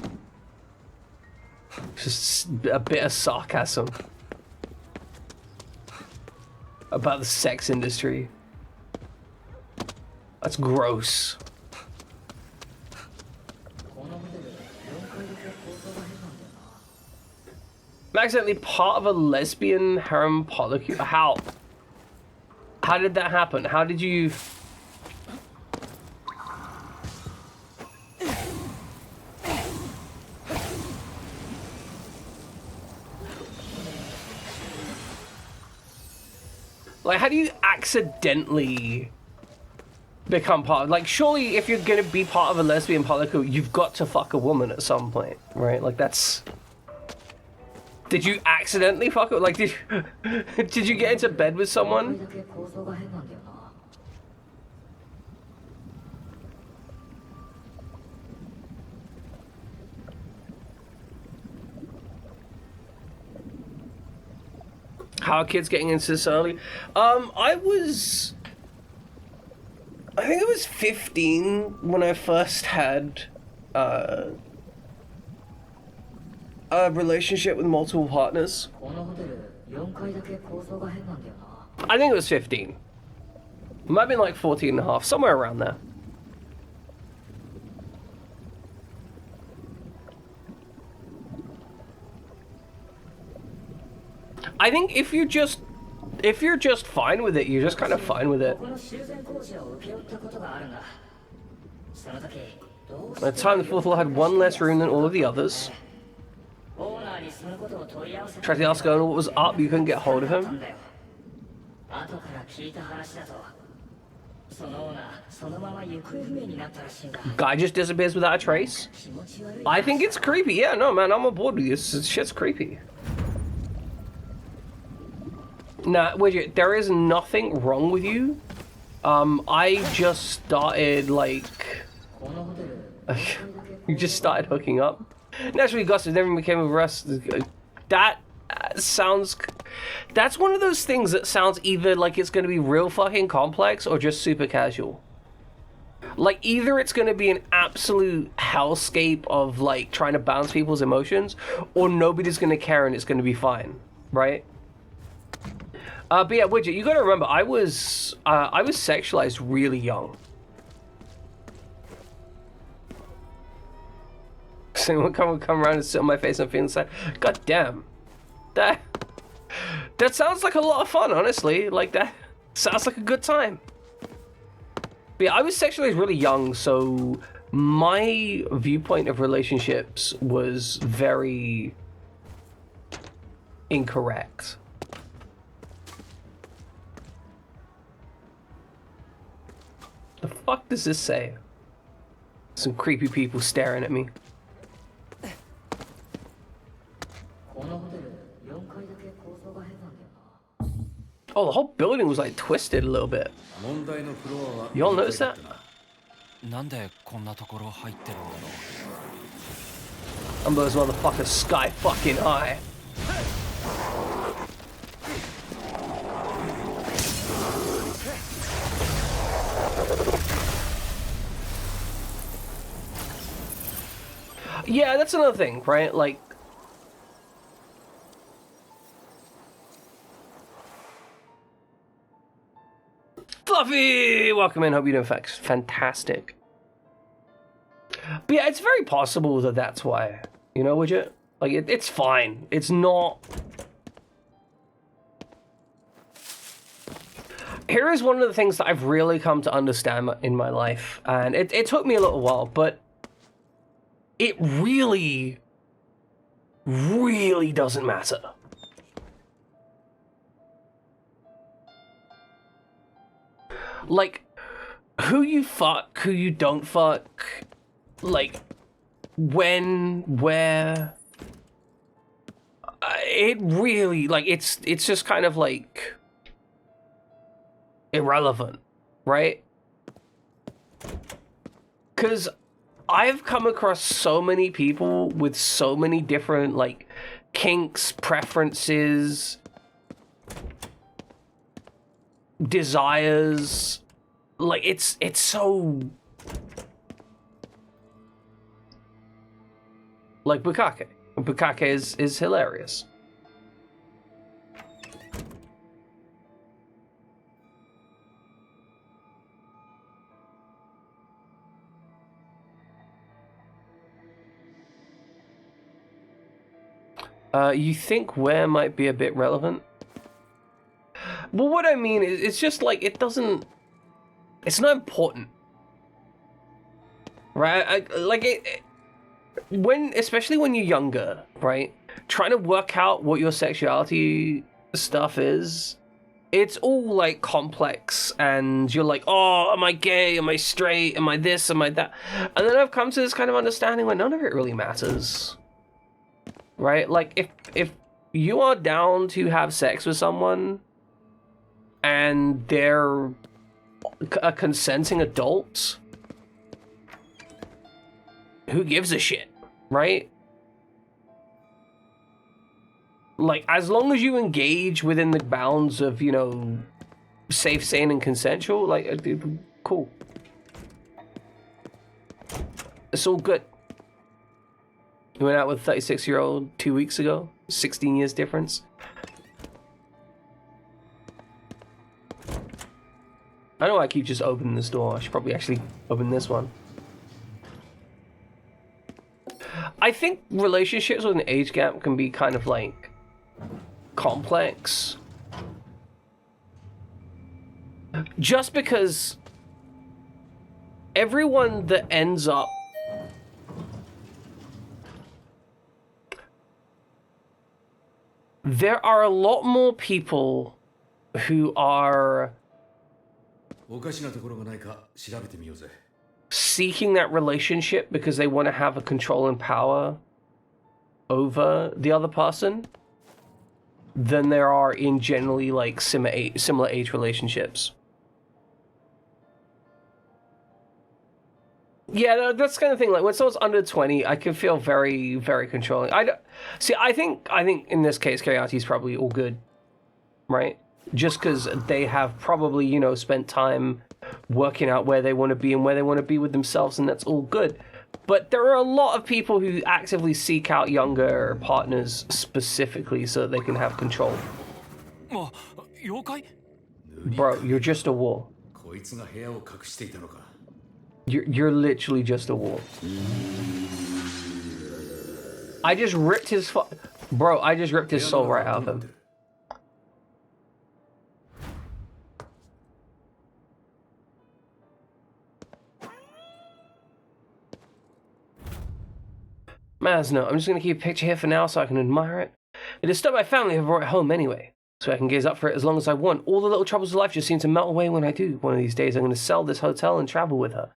a bit of sarcasm about the sex industry. That's gross. I'm accidentally part of a lesbian harem polycule. How? How did that happen? How did you... Like, how do you accidentally become part of... Like, surely if you're gonna be part of a lesbian polycule, you've got to fuck a woman at some point, right? Like, that's... Did you accidentally fuck it? Like, did you get into bed with someone? How are kids getting into this early? I think I was 15 when I first had a relationship with multiple partners. I think it was 15. It might have been like 14 and a half, somewhere around there. I think if you're just fine with it, you're just kind of fine with it. この修繕工事を請け負ったことがあるんだ。その時どうし At the time, the fourth floor had one less room than all of the others. オーナーにそのことを問い合わせ Tried to ask owner what was up, but you couldn't get hold of たん him. だよ。後から聞いた話だと、そのオーナーそのまま行方不明になったらしいんだ。 Guy just disappears without a trace. 気持ち悪い。 I think it's creepy. Yeah, no, man, I'm on board with you. This shit's creepy. Nah, Widget, there is nothing wrong with you. I just started, like... このホテル you just started hooking up. Naturally, Gustav never became arrested. That sounds... That's one of those things that sounds either like it's going to be real fucking complex or just super casual. Like, either it's going to be an absolute hellscape of, like, trying to balance people's emotions, or nobody's going to care and it's going to be fine, right? But yeah, Widget, you gotta remember, I was sexualized really young. Someone come around and sit on my face and feeling sad. God damn. That sounds like a lot of fun, honestly. Like, that sounds like a good time. But yeah, I was sexualized really young, so my viewpoint of relationships was very incorrect. The fuck does this say? Some creepy people staring at me. このホテル4階だけ構造が変なんだよな。 Oh, the whole building was like twisted a little bit. 問題のフロアは You all notice that? なんでこんなところ入ってるんだろう。 I'm those motherfuckers sky fucking high. Yeah, that's another thing, right? Like, Fluffy! Welcome in, hope you're doing fantastic. But yeah, it's very possible that that's why. You know, Widget? Like, it's fine. It's not... Here is one of the things that I've really come to understand in my life, and it took me a little while, but it really, really doesn't matter. Like, who you fuck, who you don't fuck, like, when, where, it really, like, it's just kind of like irrelevant, right? Because I've come across so many people with so many different, like, kinks, preferences, desires. Like, it's so... Like Bukake. Bukake is hilarious. You think where might be a bit relevant? Well, what I mean is, it's just like, it doesn't... It's not important. Right? Especially when you're younger, right? Trying to work out what your sexuality stuff is, it's all like complex, and you're like, oh, am I gay? Am I straight? Am I this? Am I that? And then I've come to this kind of understanding where none of it really matters. Right? Like, if you are down to have sex with someone and they're a consenting adult, who gives a shit, right? Like, as long as you engage within the bounds of, you know, safe, sane, and consensual, like, cool. It's all good. You went out with a 36-year-old 2 weeks ago, 16 years difference. I know I keep just opening this door. I should probably actually open this one. I think relationships with an age gap can be kind of like complex. Just because everyone that ends up there are a lot more people who are おかしなところがないか調べてみようぜ。 seeking that relationship because they want to have a control and power over the other person than there are in generally like similar age relationships. Yeah, no, that's the kind of thing. Like when someone's under 20, I can feel very, very controlling. I think in this case, Kayati's probably all good, right? Just because they have probably, you know, spent time working out where they want to be and where they want to be with themselves, and that's all good. But there are a lot of people who actively seek out younger partners specifically so that they can have control. あ、妖怪？ Bro, you're just a wall. こいつが部屋を隠していたのか。 You're literally just a wall. I just ripped his Bro, I just ripped his soul right out of him. Masno, I'm just gonna keep a picture here for now so I can admire it. It is still my family who brought it home anyway, so I can gaze up for it as long as I want. All the little troubles of life just seem to melt away when I do. One of these days I'm gonna sell this hotel and travel with her.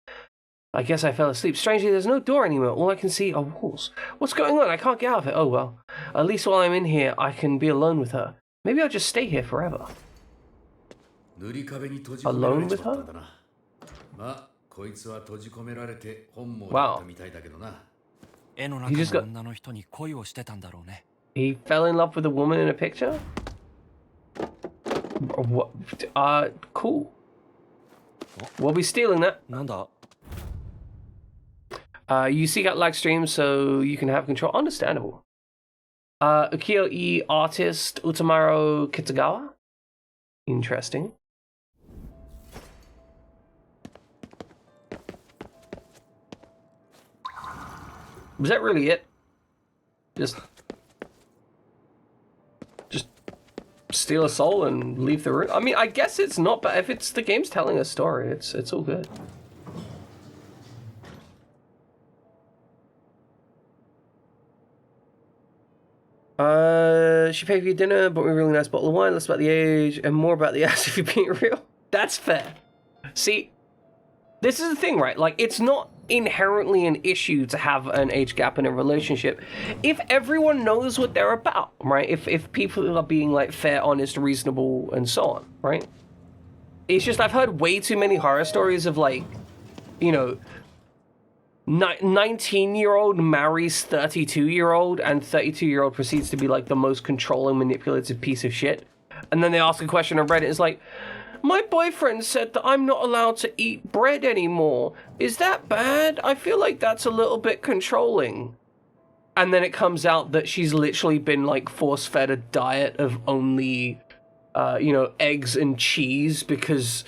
I guess I fell asleep. Strangely, there's no door anymore. All I can see are walls. What's going on? I can't get out of it. Oh well. At least while I'm in here, I can be alone with her. Maybe I'll just stay here forever. Alone with her? Wow. He just got... He fell in love with a woman in a picture? What? Cool. We'll be stealing that. なんだ? You seek out live streams so you can have control. Understandable. Ukiyo-e artist Utamaro Kitagawa. Interesting. Was that really it? Just steal a soul and leave the room? I mean, I guess it's not, but if it's the game's telling a story, it's all good. She paid for your dinner, bought me a really nice bottle of wine, less about the age, and more about the ass if you're being real. That's fair. See, this is the thing, right? Like, it's not inherently an issue to have an age gap in a relationship if everyone knows what they're about, right? If people are being, like, fair, honest, reasonable, and so on, right? It's just I've heard way too many horror stories of, like, you know, 19-year-old marries 32-year-old, and 32-year-old proceeds to be like the most controlling, manipulative piece of shit. And then they ask a question on Reddit, it's like, my boyfriend said that I'm not allowed to eat bread anymore. Is that bad? I feel like that's a little bit controlling. And then it comes out that she's literally been like force-fed a diet of only, you know, eggs and cheese because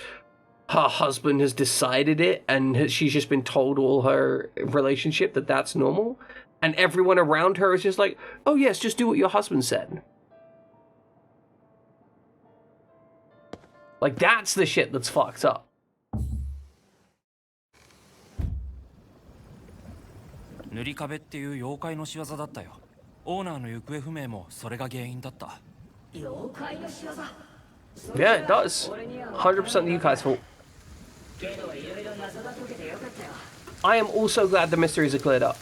her husband has decided it, and she's just been told all her relationship that that's normal, and everyone around her is just like, oh yes, just do what your husband said. Like, that's the shit that's fucked up. 塗り壁っていう妖怪の仕業だったよ。オーナーの行方不明もそれが原因だった。妖怪の仕業? Yeah, it does. 100% the Yukai's fault. I am also glad the mysteries are cleared up.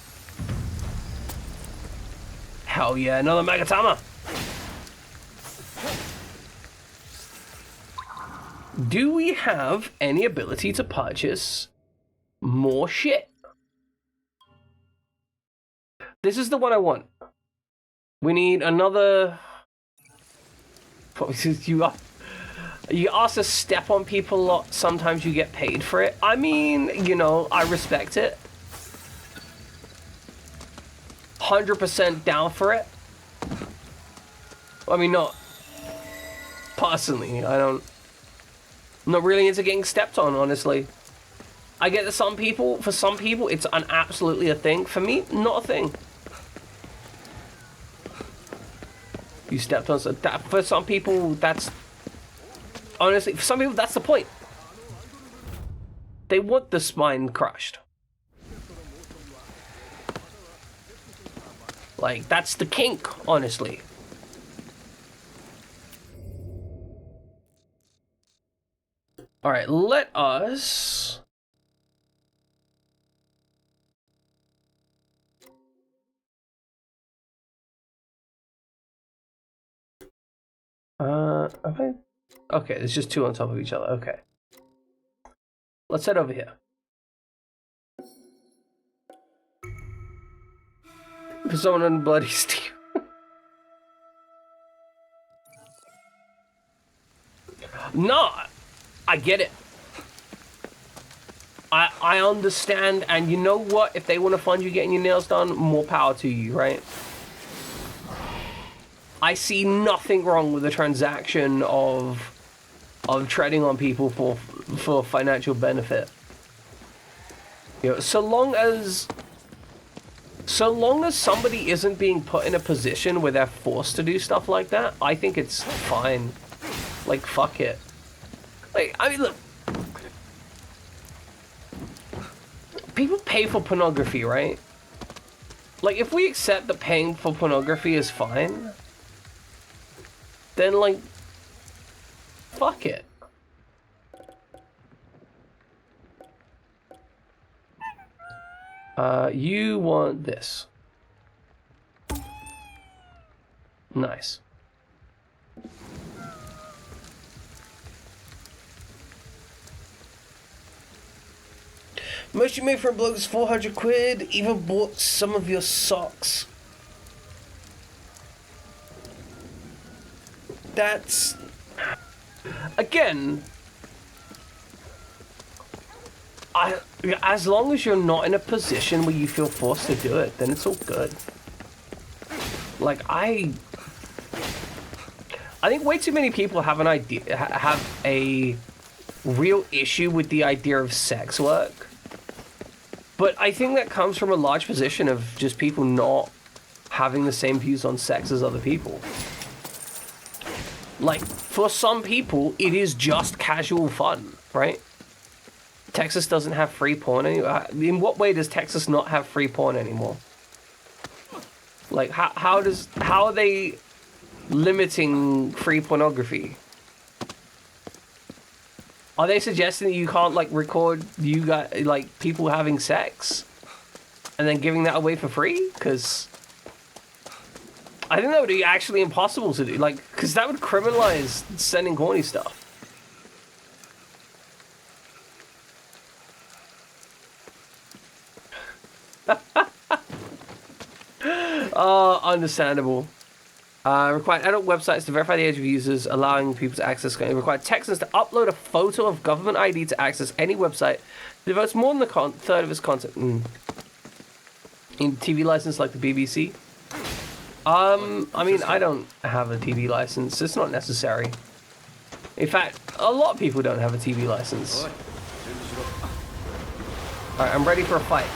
Hell yeah, another Magatama! Do we have any ability to purchase more shit? This is the one I want. We need another... You ask to step on people a lot, sometimes you get paid for it. I mean, you know, I respect it. 100% down for it. I mean, not personally, I'm not really into getting stepped on, honestly. I get that for some people, it's absolutely a thing. For me, not a thing. You stepped on that. For some people, that's honestly, for some people, that's the point. They want the spine crushed. Like, that's the kink, honestly. Alright, let us... Okay. Okay, there's just two on top of each other. Okay. Let's head over here. For someone on bloody steel. No, I get it. I understand, and you know what? If they want to fund you getting your nails done, more power to you, right? I see nothing wrong with the transaction of treading on people for financial benefit. You know, so long as somebody isn't being put in a position where they're forced to do stuff like that, I think it's fine. Like, fuck it. Like, I mean, look. People pay for pornography, right? Like, if we accept that paying for pornography is fine, then, like, fuck it. You want this. Nice. Most you made for a blog is 400 quid. Even bought some of your socks. That's... Again... as long as you're not in a position where you feel forced to do it, then it's all good. Like, I think way too many people have an idea, have a real issue with the idea of sex work. But I think that comes from a large position of just people not having the same views on sex as other people. Like, for some people, it is just casual fun, right? Texas doesn't have free porn anymore. In what way does Texas not have free porn anymore? Like, how are they limiting free pornography? Are they suggesting that you can't, like, record you got, like, people having sex and then giving that away for free? Because I think that would be actually impossible to do. Like, because that would criminalize sending corny stuff. Understandable. Require adult websites to verify the age of users, allowing people to access. Require Texans to upload a photo of government ID to access any website. Devotes more than a third of its content. In TV license like the BBC. I mean, I don't have a TV license. It's not necessary. In fact, a lot of people don't have a TV license. Alright, I'm ready for a fight.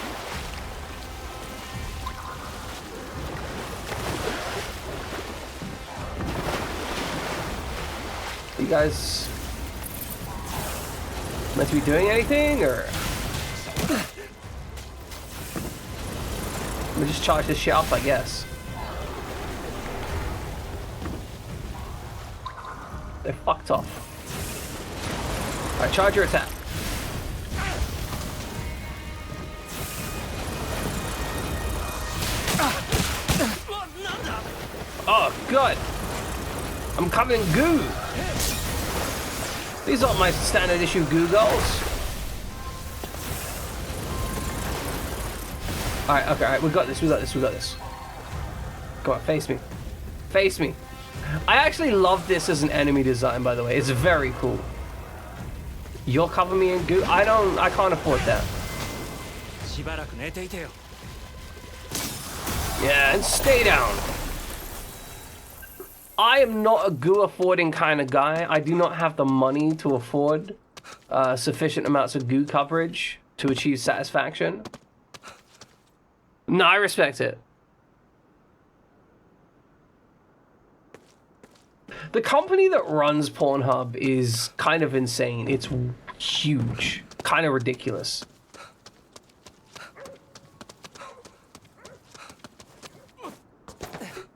You guys meant to be doing anything, or? Let me just charge this shit up, I guess. They're fucked off. Alright, charge your attack. Oh, good. I'm covered in goo. These aren't my standard issue goo goals. Alright, okay, alright, we got this, we got this, we got this. Come on, face me. Face me. I actually love this as an enemy design, by the way. It's very cool. You'll cover me in goo? I can't afford that. Yeah, and stay down. I am not a goo affording kind of guy. I do not have the money to afford sufficient amounts of goo coverage to achieve satisfaction. No, I respect it. The company that runs Pornhub is kind of insane. It's huge, kind of ridiculous.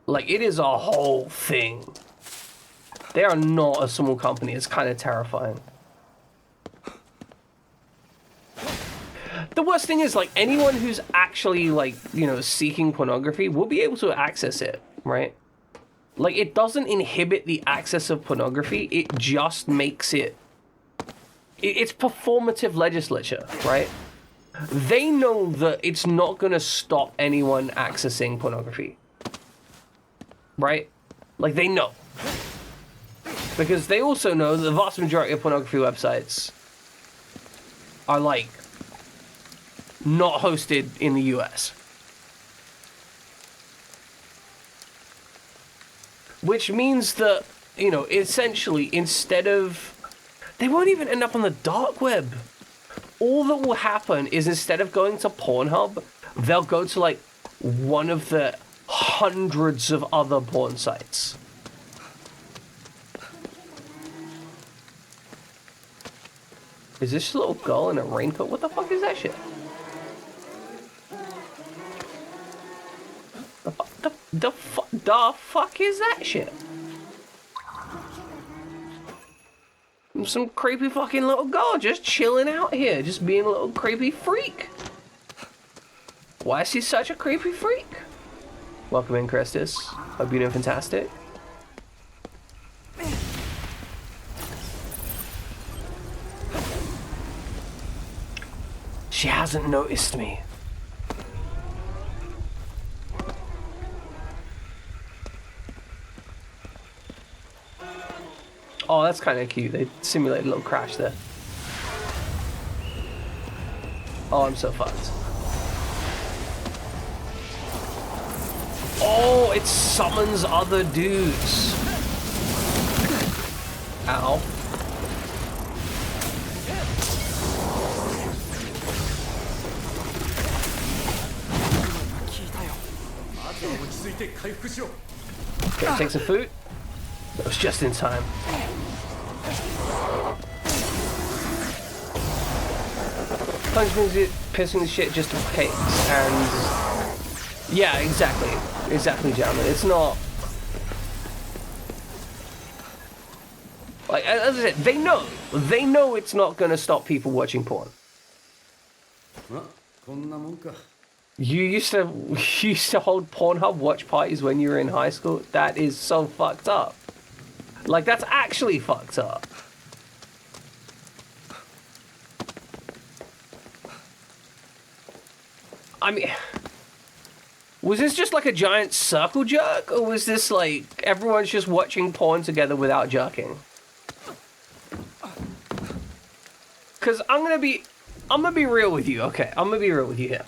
Like, it is a whole thing. They are not a small company. It's kind of terrifying. The worst thing is, like, anyone who's actually, like, you know, seeking pornography will be able to access it, right? Like, it doesn't inhibit the access of pornography. It just makes it... It's performative legislature, right? They know that it's not going to stop anyone accessing pornography. Right? Like, they know. Because they also know that the vast majority of pornography websites are, like, not hosted in the US. Which means that, you know, essentially, instead of... They won't even end up on the dark web. All that will happen is instead of going to Pornhub, they'll go to, like, one of the hundreds of other porn sites. Is this little girl in a raincoat? What the fuck is that shit? The fuck is that shit? Some creepy fucking little girl just chilling out here, just being a little creepy freak. Why is she such a creepy freak? Welcome in, Christus. Hope you're doing fantastic. She hasn't noticed me. Oh, that's kind of cute. They simulated a little crash there. Oh, I'm so fucked. Oh, it summons other dudes. Ow. Okay, take some food. That was just in time. Punch means pissing the shit just in case, and yeah, exactly, gentlemen. It's not like, as I said, they know it's not gonna stop people watching porn. You used to hold Pornhub watch parties when you were in high school. That is so fucked up. Like, that's actually fucked up. I mean, was this just like a giant circle jerk, or was this like everyone's just watching porn together without jerking? Cause I'm gonna be real with you. Okay, I'm gonna be real with you here.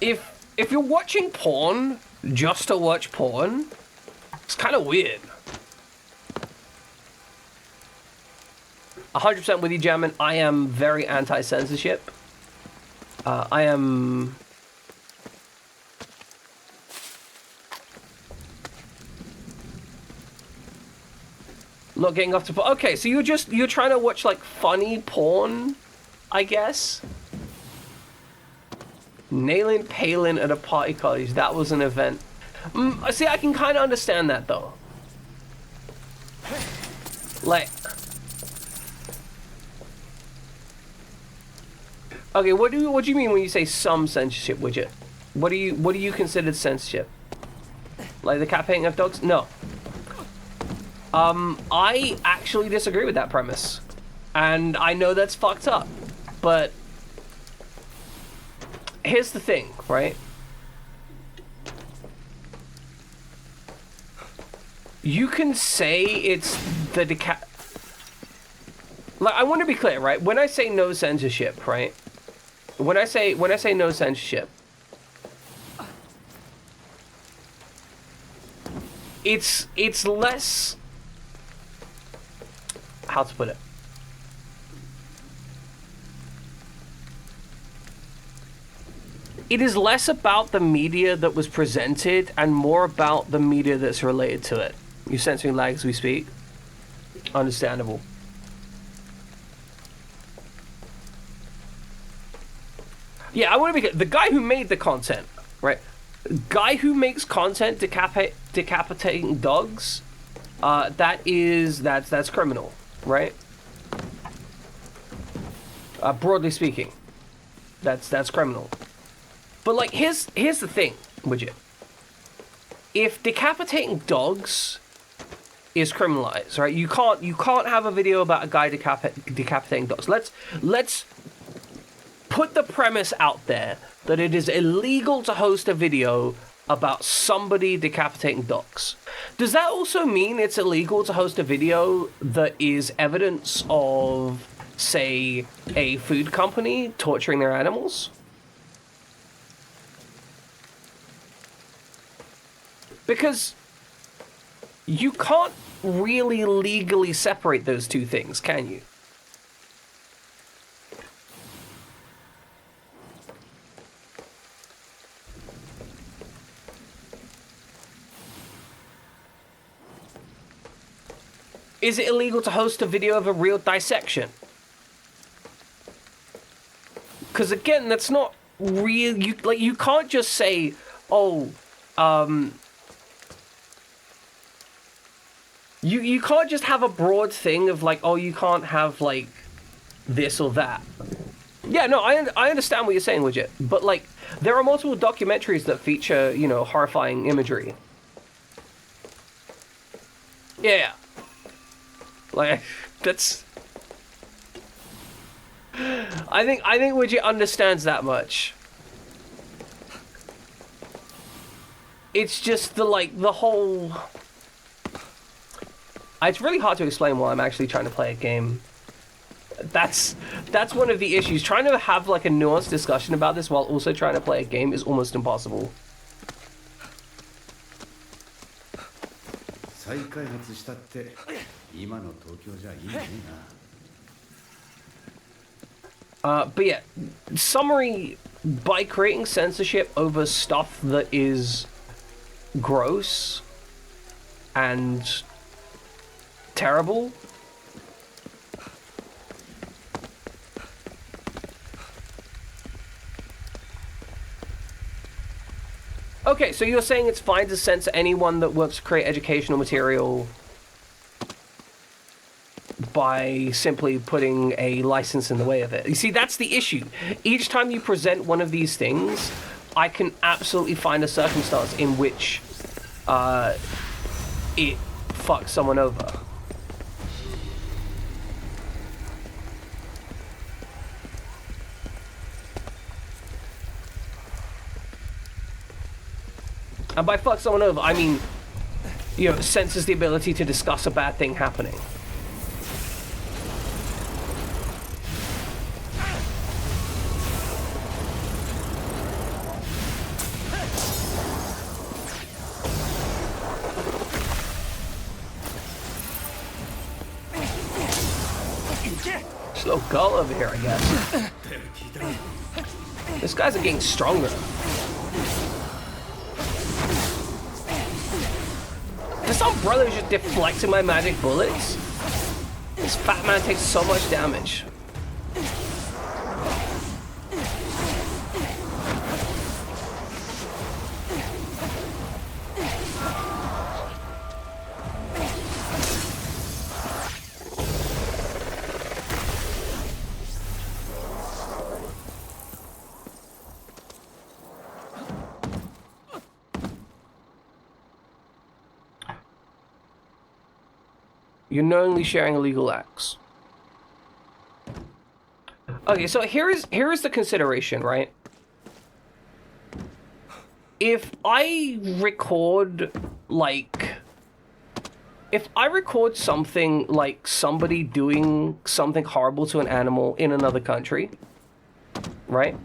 If you're watching porn just to watch porn, it's kind of weird. 100% with you, Jammin. I am very anti-censorship. I am... Not getting off to... Okay, so you're trying to watch, like, funny porn, I guess? Nailing Palin at a party college. That was an event. See, I can kind of understand that, though. Like... Okay, what do you mean when you say some censorship, Widget? What do you consider censorship? Like the cat painting of dogs? No. I actually disagree with that premise. And I know that's fucked up. But here's the thing, right? You can say it's the like, I want to be clear, right? When I say no censorship, right? When I say no censorship, it's less, how to put it? it is less about the media that was presented and more about the media that's related to it. You're sensing lag as we speak? Understandable. Yeah, I want to be the guy who made the content, right? Guy who makes content decapitating dogs, that's criminal, right? Broadly speaking, that's criminal. But like, here's the thing, would you? If decapitating dogs is criminalized, right? You can't have a video about a guy decapitating dogs. Let's put the premise out there that it is illegal to host a video about somebody decapitating dogs. Does that also mean it's illegal to host a video that is evidence of, say, a food company torturing their animals? Because you can't really legally separate those two things, can you? Is it illegal to host a video of a real dissection? Because again, that's not real. You can't just say, oh, you can't just have a broad thing of like, oh, you can't have like this or that. Yeah, no, I understand what you're saying, Widget, but like, there are multiple documentaries that feature, you know, horrifying imagery. Yeah. Like, that's... I think Widget understands that much. It's just the whole... It's really hard to explain while I'm actually trying to play a game. That's one of the issues. Trying to have like a nuanced discussion about this while also trying to play a game is almost impossible. But yeah, summary, by creating censorship over stuff that is gross and terrible, okay, so you're saying it's fine to censor anyone that works to create educational material by simply putting a license in the way of it. You see, that's the issue. Each time you present one of these things, I can absolutely find a circumstance in which it fucks someone over. And by fuck someone over, I mean, you know, censors the ability to discuss a bad thing happening. Slow gull over here, I guess. This guy's getting stronger. This umbrella's just deflecting my magic bullets. This fat man takes so much damage. You're knowingly sharing illegal acts. Okay, so here is the consideration, right? If I record something like somebody doing something horrible to an animal in another country, right?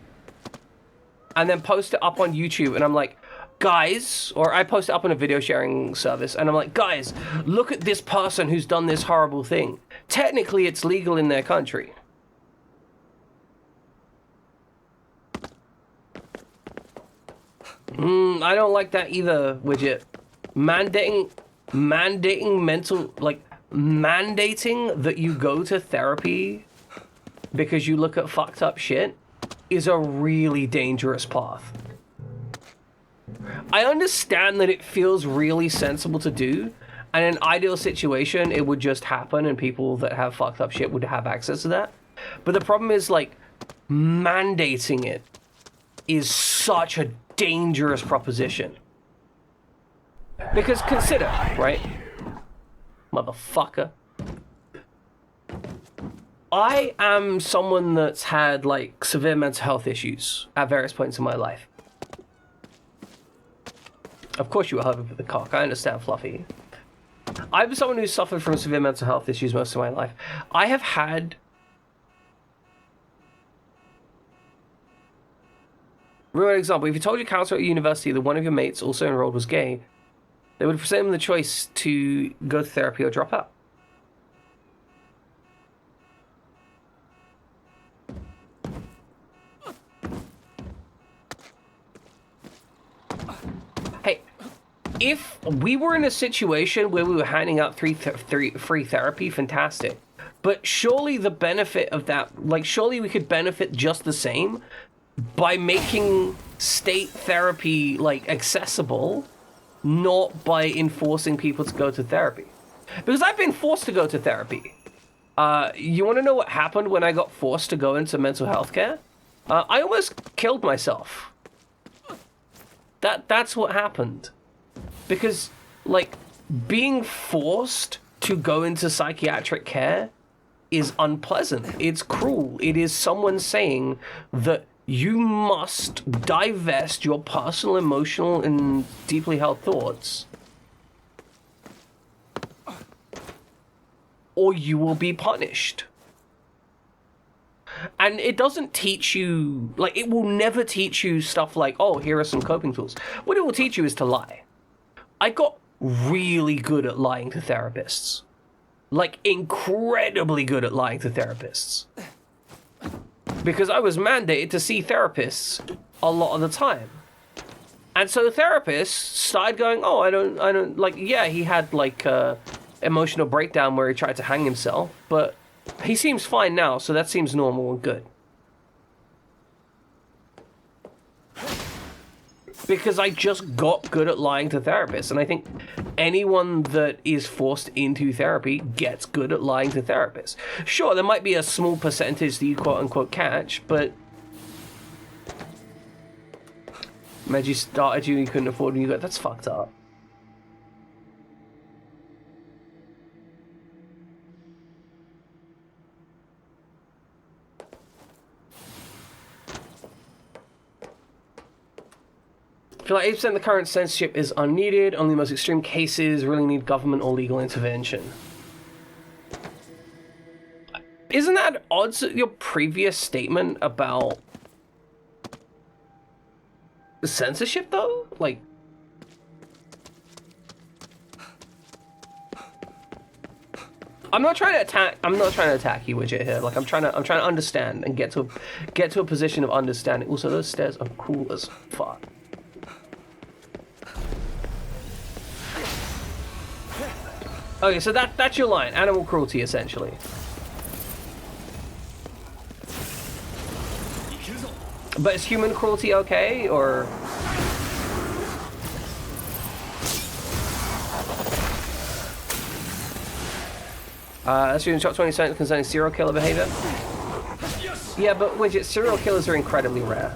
And then post it up on YouTube, and I'm like, guys, or I post it up on a video sharing service, and I'm like, guys, look at this person who's done this horrible thing. Technically, it's legal in their country. I don't like that either, Widget. Mandating that you go to therapy because you look at fucked up shit is a really dangerous path. I understand that it feels really sensible to do, and in an ideal situation, it would just happen and people that have fucked up shit would have access to that. But the problem is, like, mandating it is such a dangerous proposition. Because consider, right? Motherfucker. I am someone that's had, like, severe mental health issues at various points in my life. Of course you were having with the cock, I understand, Fluffy. I'm someone who's suffered from severe mental health issues most of my life. I have had... Real example, if you told your counselor at university that one of your mates also enrolled was gay, they would present them the choice to go to therapy or drop out. Hey, if we were in a situation where we were handing out free therapy, fantastic. But surely the benefit of that, like, surely we could benefit just the same by making state therapy, like, accessible, not by enforcing people to go to therapy. Because I've been forced to go to therapy. You want to know what happened when I got forced to go into mental health care? I almost killed myself. That's what happened. Because, like, being forced to go into psychiatric care is unpleasant. It's cruel. It is someone saying that you must divest your personal, emotional, and deeply held thoughts, or you will be punished. And it doesn't teach you, like, it will never teach you stuff like, oh, here are some coping tools. What it will teach you is to lie. I got really good at lying to therapists. Like, incredibly good at lying to therapists. Because I was mandated to see therapists a lot of the time. And so therapists started going, oh, I don't, like, yeah, he had, like, emotional breakdown where he tried to hang himself, but he seems fine now, so that seems normal and good. Because I just got good at lying to therapists, and I think anyone that is forced into therapy gets good at lying to therapists. Sure, there might be a small percentage that you quote-unquote catch, but imagine you started you couldn't afford, and you go, that's fucked up. I feel like 8% of the current censorship is unneeded. Only the most extreme cases really need government or legal intervention. Isn't that at odds with your previous statement about the censorship, though? Like, I'm not trying to attack you, Widget, here. Like, I'm trying to understand and get to a position of understanding. Also, those stairs are cool as fuck. Okay, so that's your line. Animal cruelty, essentially. But is human cruelty okay, or... Let's do shot 20 seconds concerning serial killer behavior. Yeah, but Widget, serial killers are incredibly rare.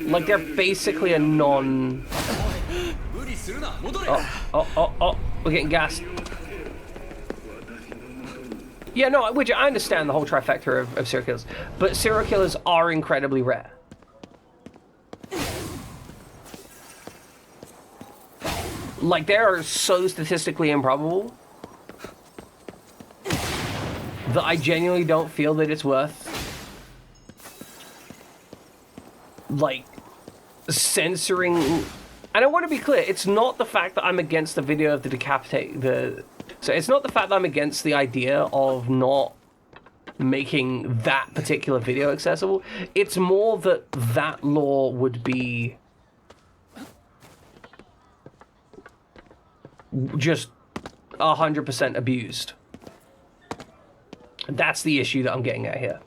Like, they're basically a non... Oh, we're getting gassed. Yeah, no, Widget, I understand the whole trifecta of serial killers, but serial killers are incredibly rare. Like, they are so statistically improbable that I genuinely don't feel that it's worth, like, censoring. And I want to be clear, it's not the fact that I'm against the video of the so it's not the fact that I'm against the idea of not making that particular video accessible. It's more that that law would be just 100% abused. That's the issue that I'm getting at here.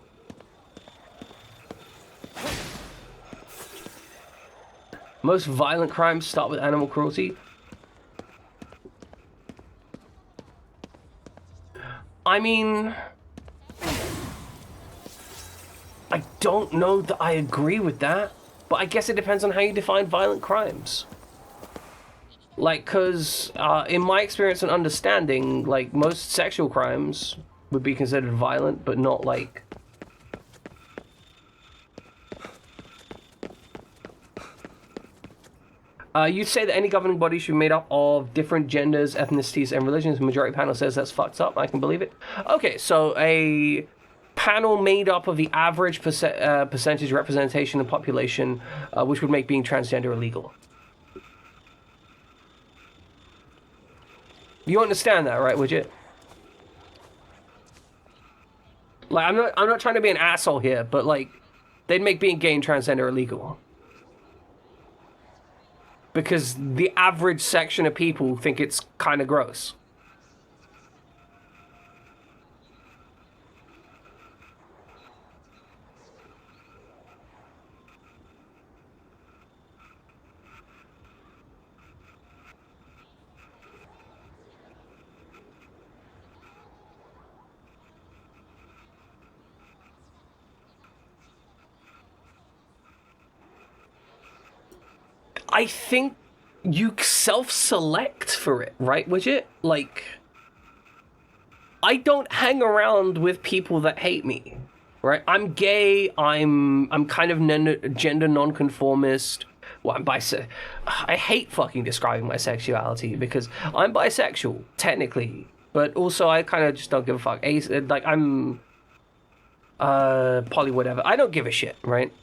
Most violent crimes start with animal cruelty. I mean, I don't know that I agree with that, but I guess it depends on how you define violent crimes. Like, cause in my experience and understanding, like, most sexual crimes would be considered violent, but not like... you'd say that any governing body should be made up of different genders, ethnicities, and religions. The majority panel says that's fucked up. I can believe it. Okay, so a panel made up of the average percentage representation of population, which would make being transgender illegal. You understand that, right, would you? Like, I'm not trying to be an asshole here, but like, they'd make being gay and transgender illegal. Because the average section of people think it's kind of gross. I think you self-select for it, right, Widget? Like, I don't hang around with people that hate me, right? I'm gay, I'm kind of gender non-conformist. Well, I'm bisexual. I hate fucking describing my sexuality because I'm bisexual, technically. But also, I kind of just don't give a fuck. Like, I'm poly whatever. I don't give a shit, right?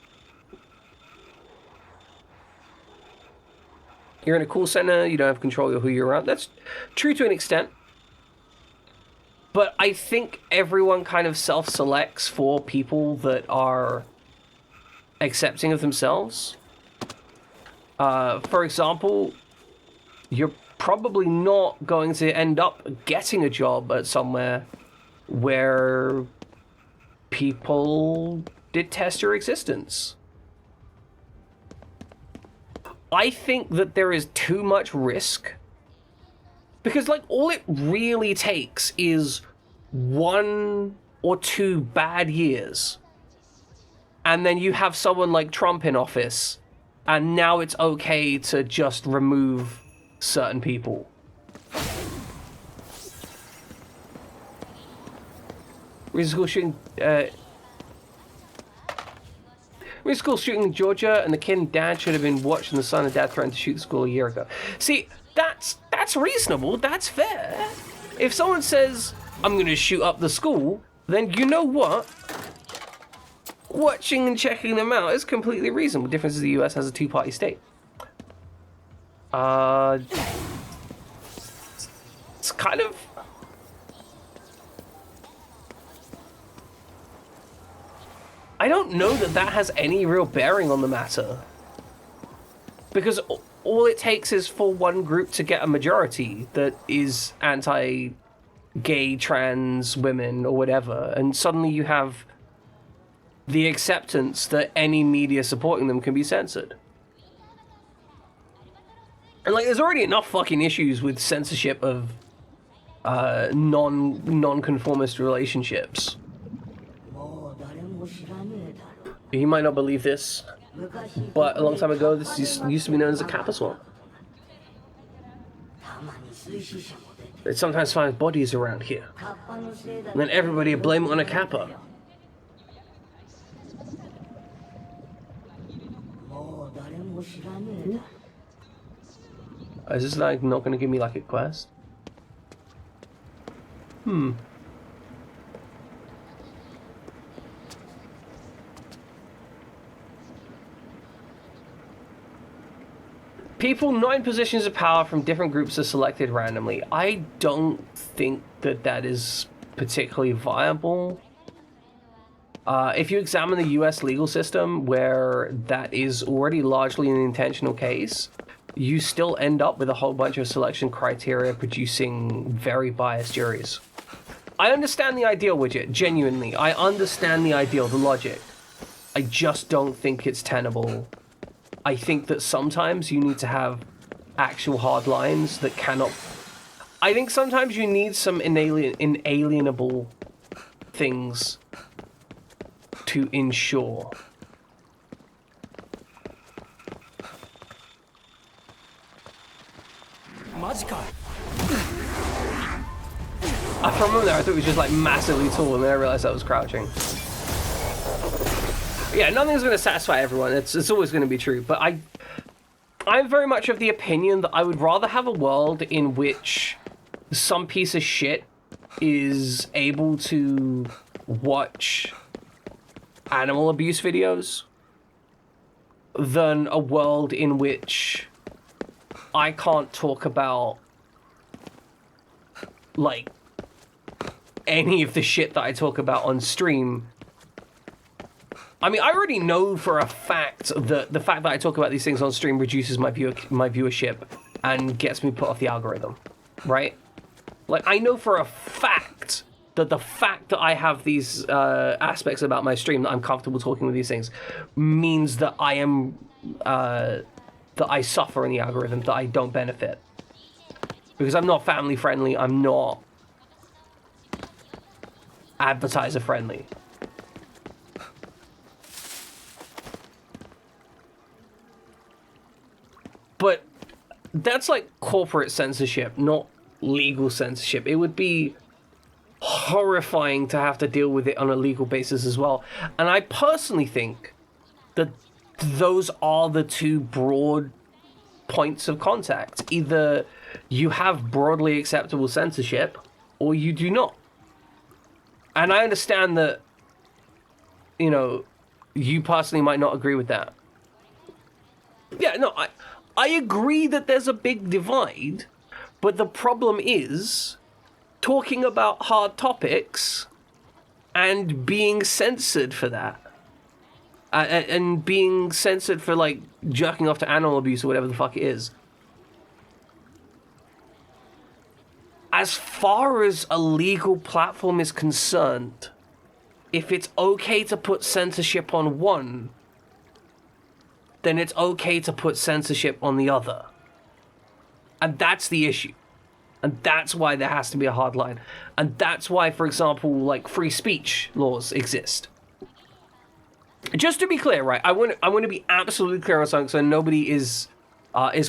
You're in a call center, you don't have control of who you're around. That's true to an extent. But I think everyone kind of self-selects for people that are accepting of themselves. For example, you're probably not going to end up getting a job at somewhere where people detest your existence. I think that there is too much risk. Because, like, all it really takes is 1 or 2 bad years. And then you have someone like Trump in office, and now it's okay to just remove certain people. Recent school shooting, recent school shooting in Georgia, and the kid and dad should have been watching the son and dad threatened to shoot the school a year ago. See, that's reasonable, that's fair. If someone says, I'm gonna shoot up the school, then you know what? Watching and checking them out is completely reasonable. The difference is the US has a 2-party state. It's kind of... I don't know that that has any real bearing on the matter. Because all it takes is for one group to get a majority that is anti-gay, trans, women, or whatever, and suddenly you have the acceptance that any media supporting them can be censored. And, like, there's already enough fucking issues with censorship of non-conformist relationships. You might not believe this, but a long time ago, this used to be known as the Kappa Swamp. It sometimes finds bodies around here, and then everybody would blame it on a Kappa. Is this like not going to give me like a quest? People not in positions of power from different groups are selected randomly. I don't think that that is particularly viable. If you examine the US legal system, where that is already largely an intentional case, you still end up with a whole bunch of selection criteria producing very biased juries. I understand the ideal, Widget, genuinely. I understand the ideal, the logic. I just don't think it's tenable. I think that sometimes you need to have actual hard lines that cannot... I think sometimes you need some inalienable things to ensure. From there, I thought it was just like massively tall, and then I realized I was crouching. Yeah, nothing's going to satisfy everyone. It's always going to be true. But I'm very much of the opinion that I would rather have a world in which some piece of shit is able to watch animal abuse videos than a world in which I can't talk about, like, any of the shit that I talk about on stream. I mean, I already know for a fact that the fact that I talk about these things on stream reduces my viewership and gets me put off the algorithm, right? Like, I know for a fact that the fact that I have these aspects about my stream, that I'm comfortable talking with these things, means that I am, that I suffer in the algorithm, that I don't benefit. Because I'm not family friendly, I'm not advertiser friendly. But that's like corporate censorship, not legal censorship. It would be horrifying to have to deal with it on a legal basis as well. And I personally think that those are the two broad points of contact. Either you have broadly acceptable censorship, or you do not. And I understand that, you know, you personally might not agree with that. Yeah, no, I agree that there's a big divide, but the problem is talking about hard topics and being censored for that. And being censored for, like, jerking off to animal abuse or whatever the fuck it is. As far as a legal platform is concerned, if it's okay to put censorship on one, then it's okay to put censorship on the other. And that's the issue. And that's why there has to be a hard line. And that's why, for example, like, free speech laws exist. Just to be clear, right? I want to be absolutely clear on something so nobody is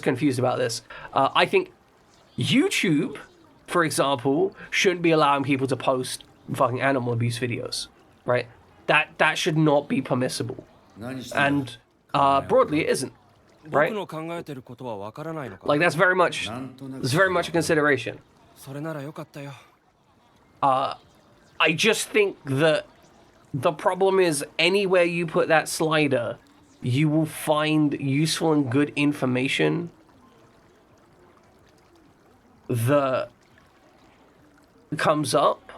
confused about this. I think YouTube, for example, shouldn't be allowing people to post fucking animal abuse videos, right? That should not be permissible. And broadly, it isn't, right? Like, that's very much a consideration. I just think that the problem is, anywhere you put that slider, you will find useful and good information that comes up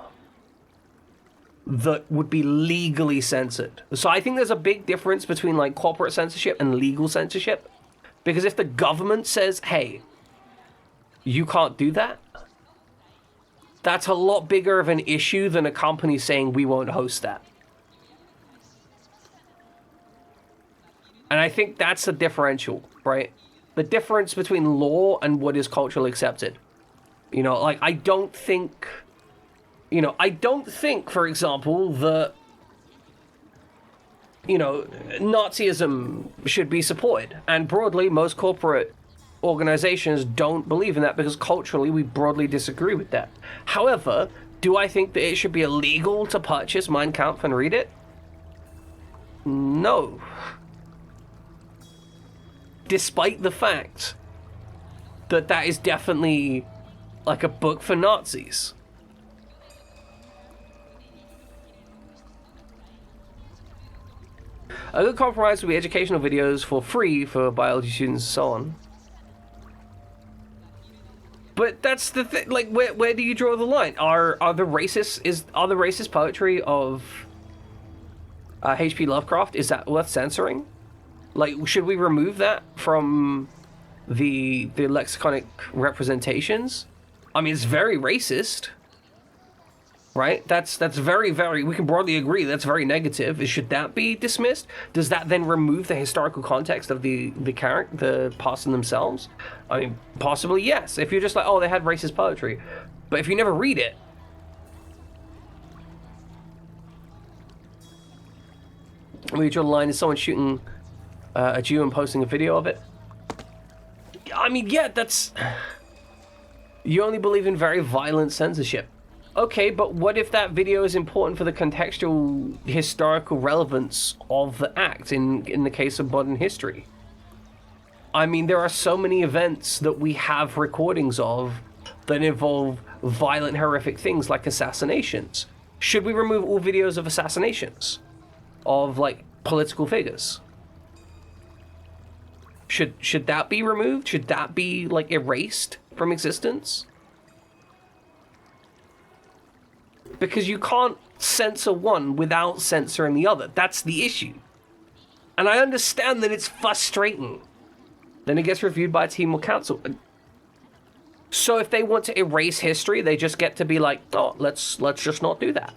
that would be legally censored. So I think there's a big difference between, like, corporate censorship and legal censorship. Because if the government says, hey, you can't do that, that's a lot bigger of an issue than a company saying we won't host that. And I think that's the differential, right? The difference between law and what is culturally accepted. You know, like, I don't think, for example, that, you know, Nazism should be supported. And broadly, most corporate organizations don't believe in that because culturally we broadly disagree with that. However, do I think that it should be illegal to purchase Mein Kampf and read it? No. Despite the fact that that is definitely like a book for Nazis. A good compromise would be educational videos for free for biology students and so on. But that's the thing, like, where do you draw the line? Are the racist poetry of H.P. Lovecraft, is that worth censoring? Like, should we remove that from the lexiconic representations? I mean, it's very racist, right? That's very, very, we can broadly agree that's very negative. Should that be dismissed? Does that then remove the historical context of the character, the person themselves? I mean, possibly yes. If you're just like, oh, they had racist poetry. But if you never read it, where you draw the line is someone shooting a Jew and posting a video of it. I mean, yeah, that's... You only believe in very violent censorship. Okay, but what if that video is important for the contextual historical relevance of the act in the case of modern history? I mean, there are so many events that we have recordings of that involve violent, horrific things like assassinations. Should we remove all videos of assassinations of, like, political figures? Should that be removed? Should that be, like, erased from existence? Because you can't censor one without censoring the other. That's the issue. And I understand that it's frustrating. Then it gets reviewed by a team or council. So if they want to erase history, they just get to be like, oh, let's just not do that.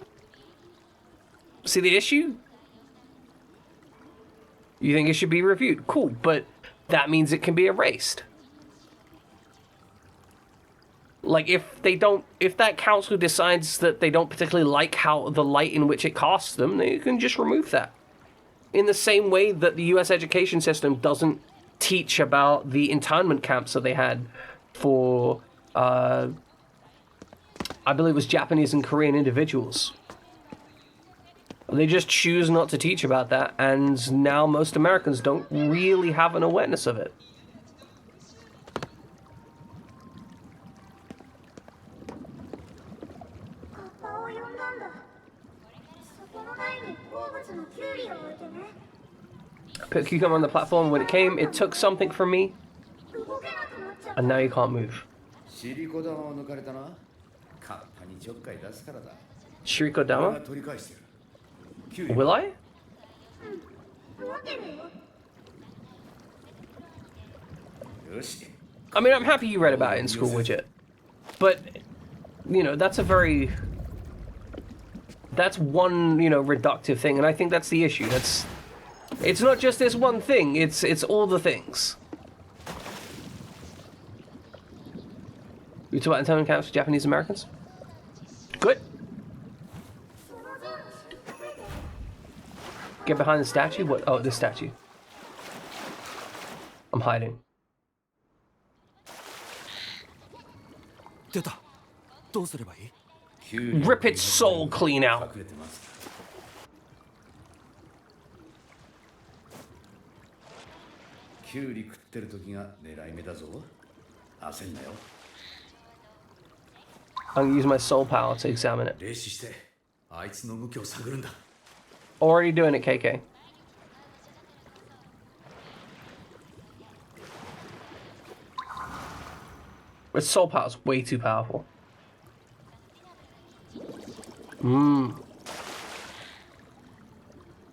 See the issue? You think it should be reviewed? Cool, but that means it can be erased. Like, if that council decides that they don't particularly like how the light in which it casts them, they can just remove that. In the same way that the US education system doesn't teach about the internment camps that they had for, I believe it was Japanese and Korean individuals. They just choose not to teach about that, and now most Americans don't really have an awareness of it. Put a cucumber on the platform. When it came, it took something from me, and now you can't move. Shirikodama? Will I? I mean, I'm happy you read about it in school, Widget. But, you know, that's one, you know, reductive thing, and I think that's the issue. It's not just this one thing, it's all the things. You talk about internment camps for Japanese Americans? Good. Get behind the statue? What? Oh, this statue. I'm hiding. 出た。どうすればいい？ Rip its soul clean out. キュウリ食ってる時が狙い目だぞ。焦んなよ。 I'm gonna use my soul power to examine it. 霊視してあいつの動きを探るんだ。 Already doing it, KK. Its soul power is way too powerful.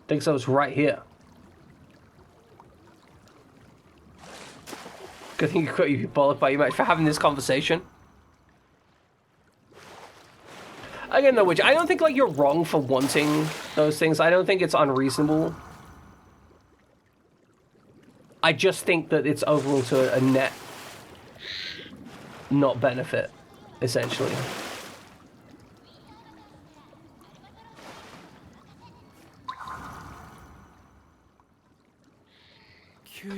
Think so, it's right here. Good thing you bothered by you much for having this conversation. Again, though, which I don't think, like, you're wrong for wanting those things. I don't think it's unreasonable. I just think that it's overall to a net not benefit, essentially.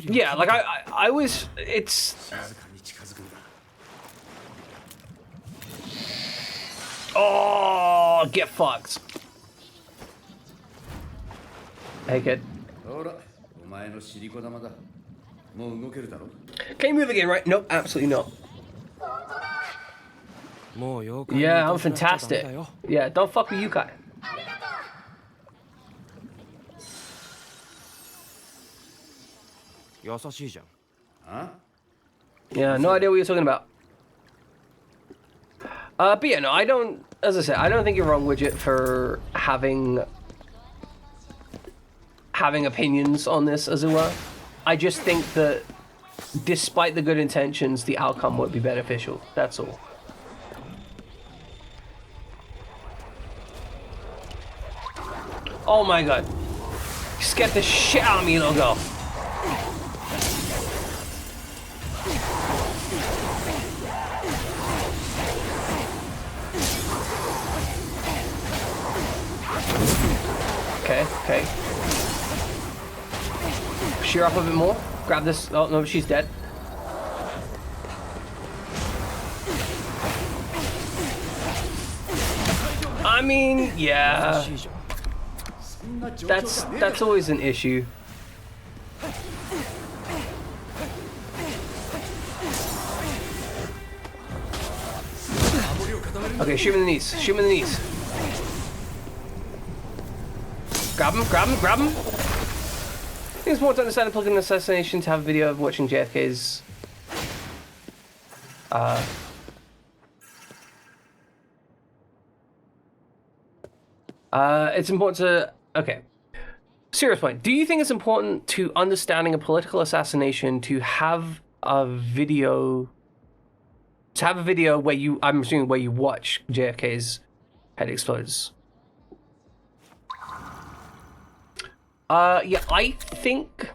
Yeah, like, I was, it's... Oh, get fucked. Hey, kid. Can you move again, right? Nope, absolutely not. Yeah, I'm fantastic. Yeah, don't fuck with Yukai. Yeah, no idea what you're talking about. But yeah, no, I don't, as I said, I don't think you're wrong, Widget, for having having opinions on this, as it were. I just think that despite the good intentions, the outcome won't be beneficial. That's all. Oh my god. You scared the shit out of me, logo. Okay. Shear up a bit more. Grab this. Oh, no, she's dead. I mean, yeah. That's always an issue. Okay, shoot him in the knees. Shoot him in the knees. Grab him. I think it's more to understand the plug-in assassination to have a video of watching JFK's it's important to... Okay. Serious point. Do you think it's important to understanding a political assassination to have a video... To have a video where you... I'm assuming where you watch JFK's head explodes? Yeah, I think...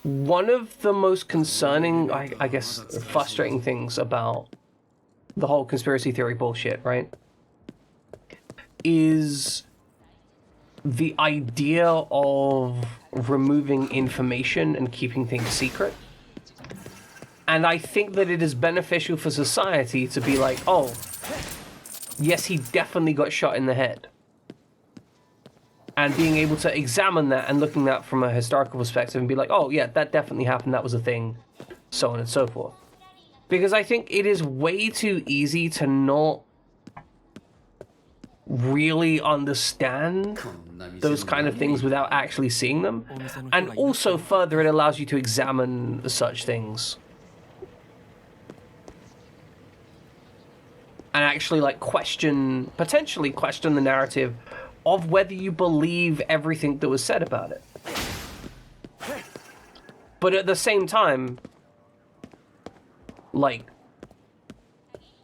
One of the most concerning, I guess, frustrating things about the whole conspiracy theory bullshit, right? Is the idea of removing information and keeping things secret. And I think that it is beneficial for society to be like, oh, yes, he definitely got shot in the head. And being able to examine that and looking at that from a historical perspective and be like, oh, yeah, that definitely happened, that was a thing, so on and so forth. Because I think it is way too easy to not really understand those kind of things without actually seeing them. And also further, it allows you to examine such things. And actually like potentially question the narrative of whether you believe everything that was said about it. But at the same time, like,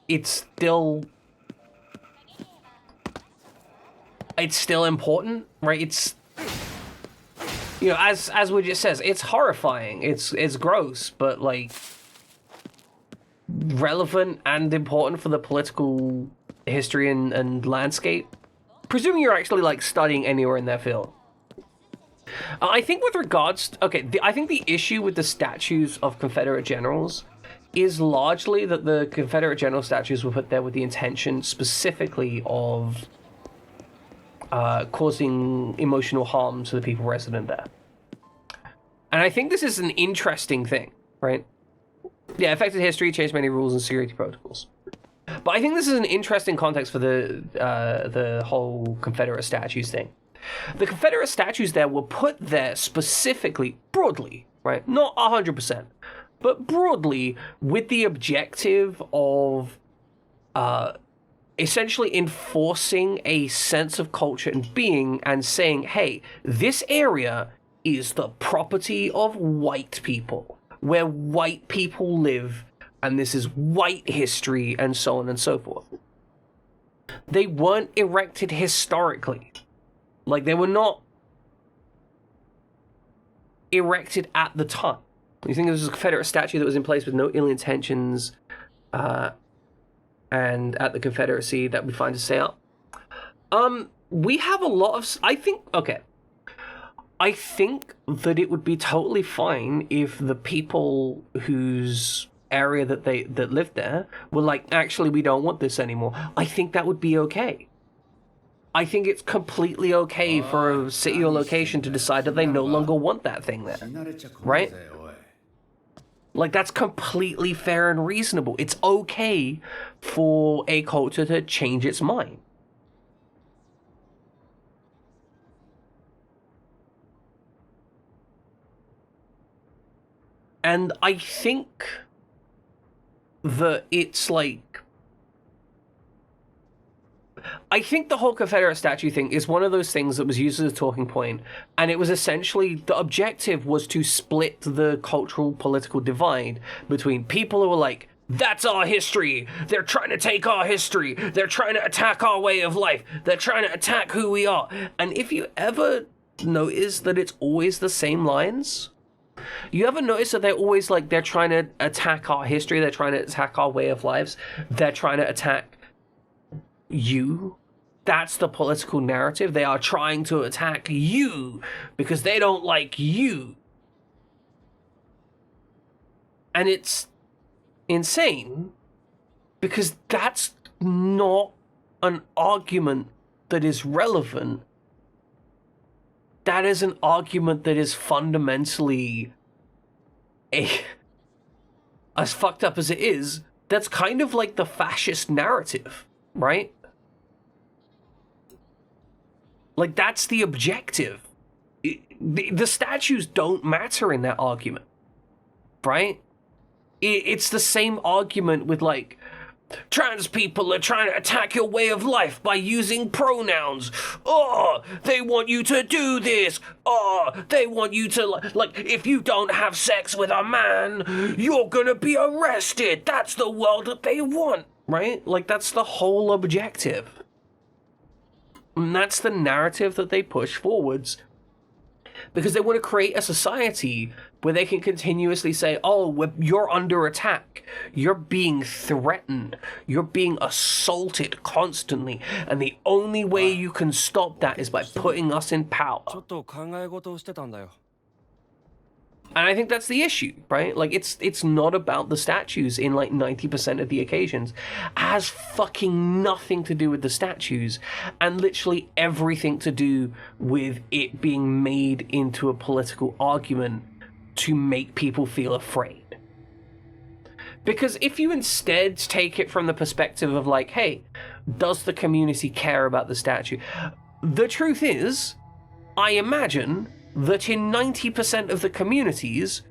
it's still important, right? It's, you know, as Widget says, it's horrifying, it's gross, but like relevant and important for the political history and landscape. Presuming you're actually like studying anywhere in that field. I think with regards, I think the issue with the statues of Confederate generals is largely that the Confederate general statues were put there with the intention specifically of causing emotional harm to the people resident there. And I think this is an interesting thing, right? Yeah, affected history, changed many rules and security protocols. But I think this is an interesting context for the whole Confederate statues thing. The Confederate statues there were put there specifically, broadly, right? Not 100%, but broadly with the objective of essentially enforcing a sense of culture and being and saying, hey, this area is the property of white people, where white people live, and this is white history, and so on and so forth. They weren't erected historically. Like, they were not erected at the time. You think it was a Confederate statue that was in place with no ill intentions, and at the Confederacy that we find to stay up? We have a lot of... I think that it would be totally fine if the people whose area that lived there were like, actually, we don't want this anymore. I think that would be okay. I think it's completely okay for a city or location to decide that they no longer want that thing there, right? Like, that's completely fair and reasonable. It's okay for a culture to change its mind. And I think that it's like... I think the whole Confederate statue thing is one of those things that was used as a talking point, and it was essentially, the objective was to split the cultural political divide between people who were like, that's our history, they're trying to take our history, they're trying to attack our way of life, they're trying to attack who we are. And if you ever notice that it's always the same lines, you ever notice that they're always like, they're trying to attack our history, they're trying to attack our way of lives, they're trying to attack you? That's the political narrative. They are trying to attack you because they don't like you. And it's insane because that's not an argument that is relevant. That is an argument that is fundamentally as fucked up as it is, that's kind of like the fascist narrative, right? Like, that's the objective. The statues don't matter in that argument, right? It's the same argument with, like, trans people are trying to attack your way of life by using pronouns. Oh, they want you to do this. Oh, they want you to, like, if you don't have sex with a man, you're gonna be arrested. That's the world that they want, right? Like, that's the whole objective. And that's the narrative that they push forwards because they want to create a society where they can continuously say, oh, you're under attack, you're being threatened, you're being assaulted constantly, and the only way you can stop that is by putting us in power. ちょっと考え事をしてたんだよ。 And I think that's the issue, right? Like, it's not about the statues in, like, 90% of the occasions. It has fucking nothing to do with the statues, and literally everything to do with it being made into a political argument to make people feel afraid. Because if you instead take it from the perspective of, like, hey, does the community care about the statue? The truth is, I imagine that in 90% of the communities,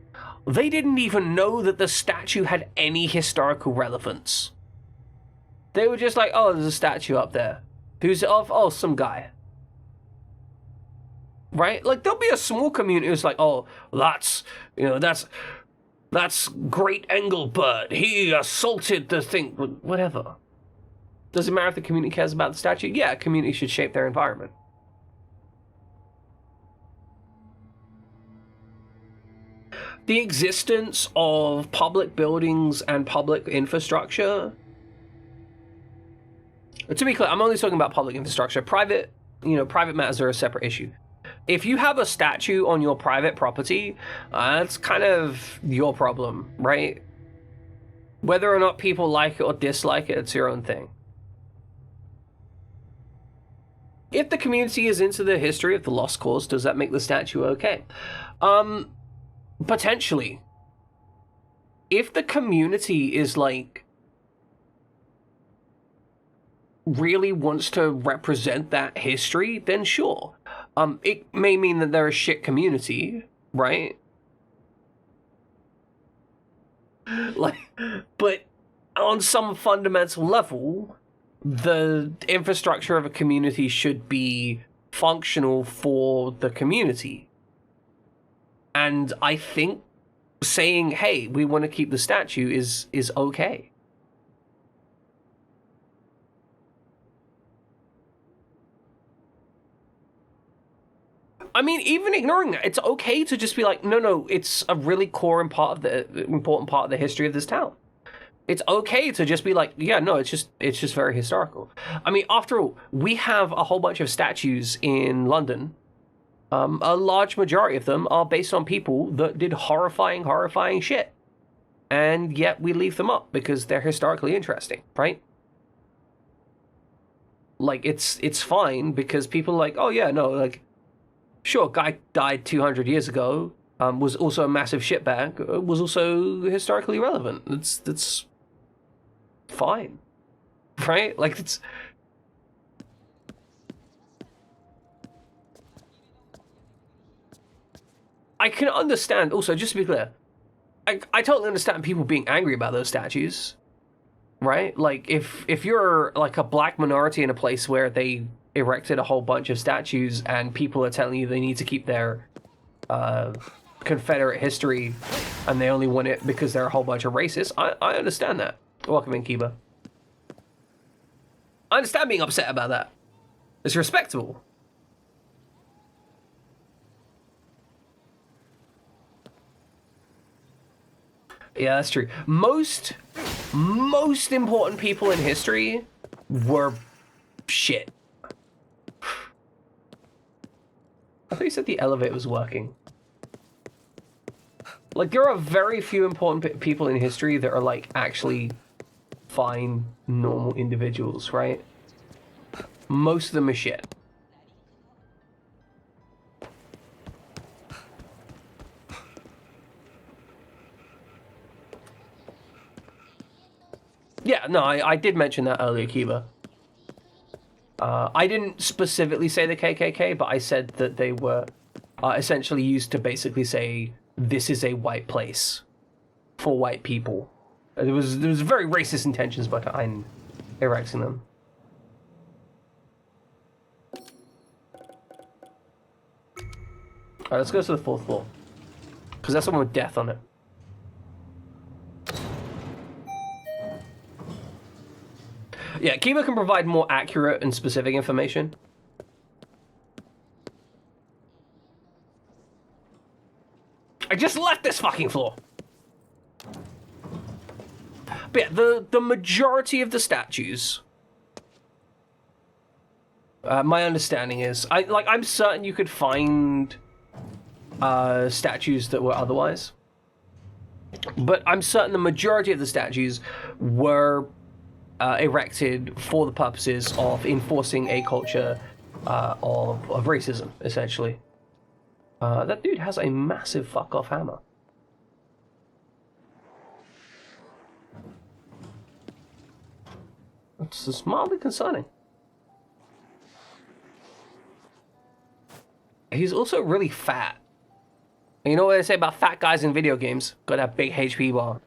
they didn't even know that the statue had any historical relevance. They were just like, oh, there's a statue up there. Who's it of? Oh, some guy. Right? Like, there'll be a small community who's like, oh, that's Great Engelbert. He assaulted the thing. Whatever. Does it matter if the community cares about the statue? Yeah, community should shape their environment. The existence of public buildings and public infrastructure. To be clear, I'm only talking about public infrastructure. Private matters are a separate issue. If you have a statue on your private property, that's kind of your problem, right? Whether or not people like it or dislike it, it's your own thing. If the community is into the history of the lost cause, does that make the statue okay? Potentially. If the community is, like, really wants to represent that history, then sure. It may mean that they're a shit community, right? Like, but on some fundamental level, the infrastructure of a community should be functional for the community. And I think saying, hey, we want to keep the statue is okay. I mean, even ignoring that, it's okay to just be like, no, it's a really core and important part of the history of this town. It's okay to just be like, yeah, no, it's just very historical. I mean, after all, we have a whole bunch of statues in London. A large majority of them are based on people that did horrifying shit. And yet we leave them up because they're historically interesting, right? Like, it's fine because people are like, oh yeah, no, like, sure, guy died 200 years ago, was also a massive shitbag, was also historically relevant. That's fine, right? Like, it's... I can understand, also, just to be clear, I totally understand people being angry about those statues. right? Like, if you're like a black minority in a place where they erected a whole bunch of statues and people are telling you they need to keep their Confederate history and they only want it because they're a whole bunch of racists, I understand that. Welcome in, Kiba. I understand being upset about that. It's respectable. Yeah, that's true. Most important people in history were shit. I thought you said the elevator was working. Like, there are very few important people in history that are, like, actually fine, normal individuals, right? Most of them are shit. Yeah, no, I did mention that earlier, Kiba. I didn't specifically say the KKK, but I said that they were essentially used to basically say this is a white place for white people. There was very racist intentions behind erecting them. Alright, let's go to the 4th floor. Because that's the one with death on it. Yeah, Kiba can provide more accurate and specific information. I just left this fucking floor! But yeah, the majority of the statues... my understanding is... I'm certain you could find statues that were otherwise. But I'm certain the majority of the statues were... erected for the purposes of enforcing a culture of racism, essentially. That dude has a massive fuck-off hammer. It's mildly concerning. He's also really fat. And you know what they say about fat guys in video games? Got that big HP bar.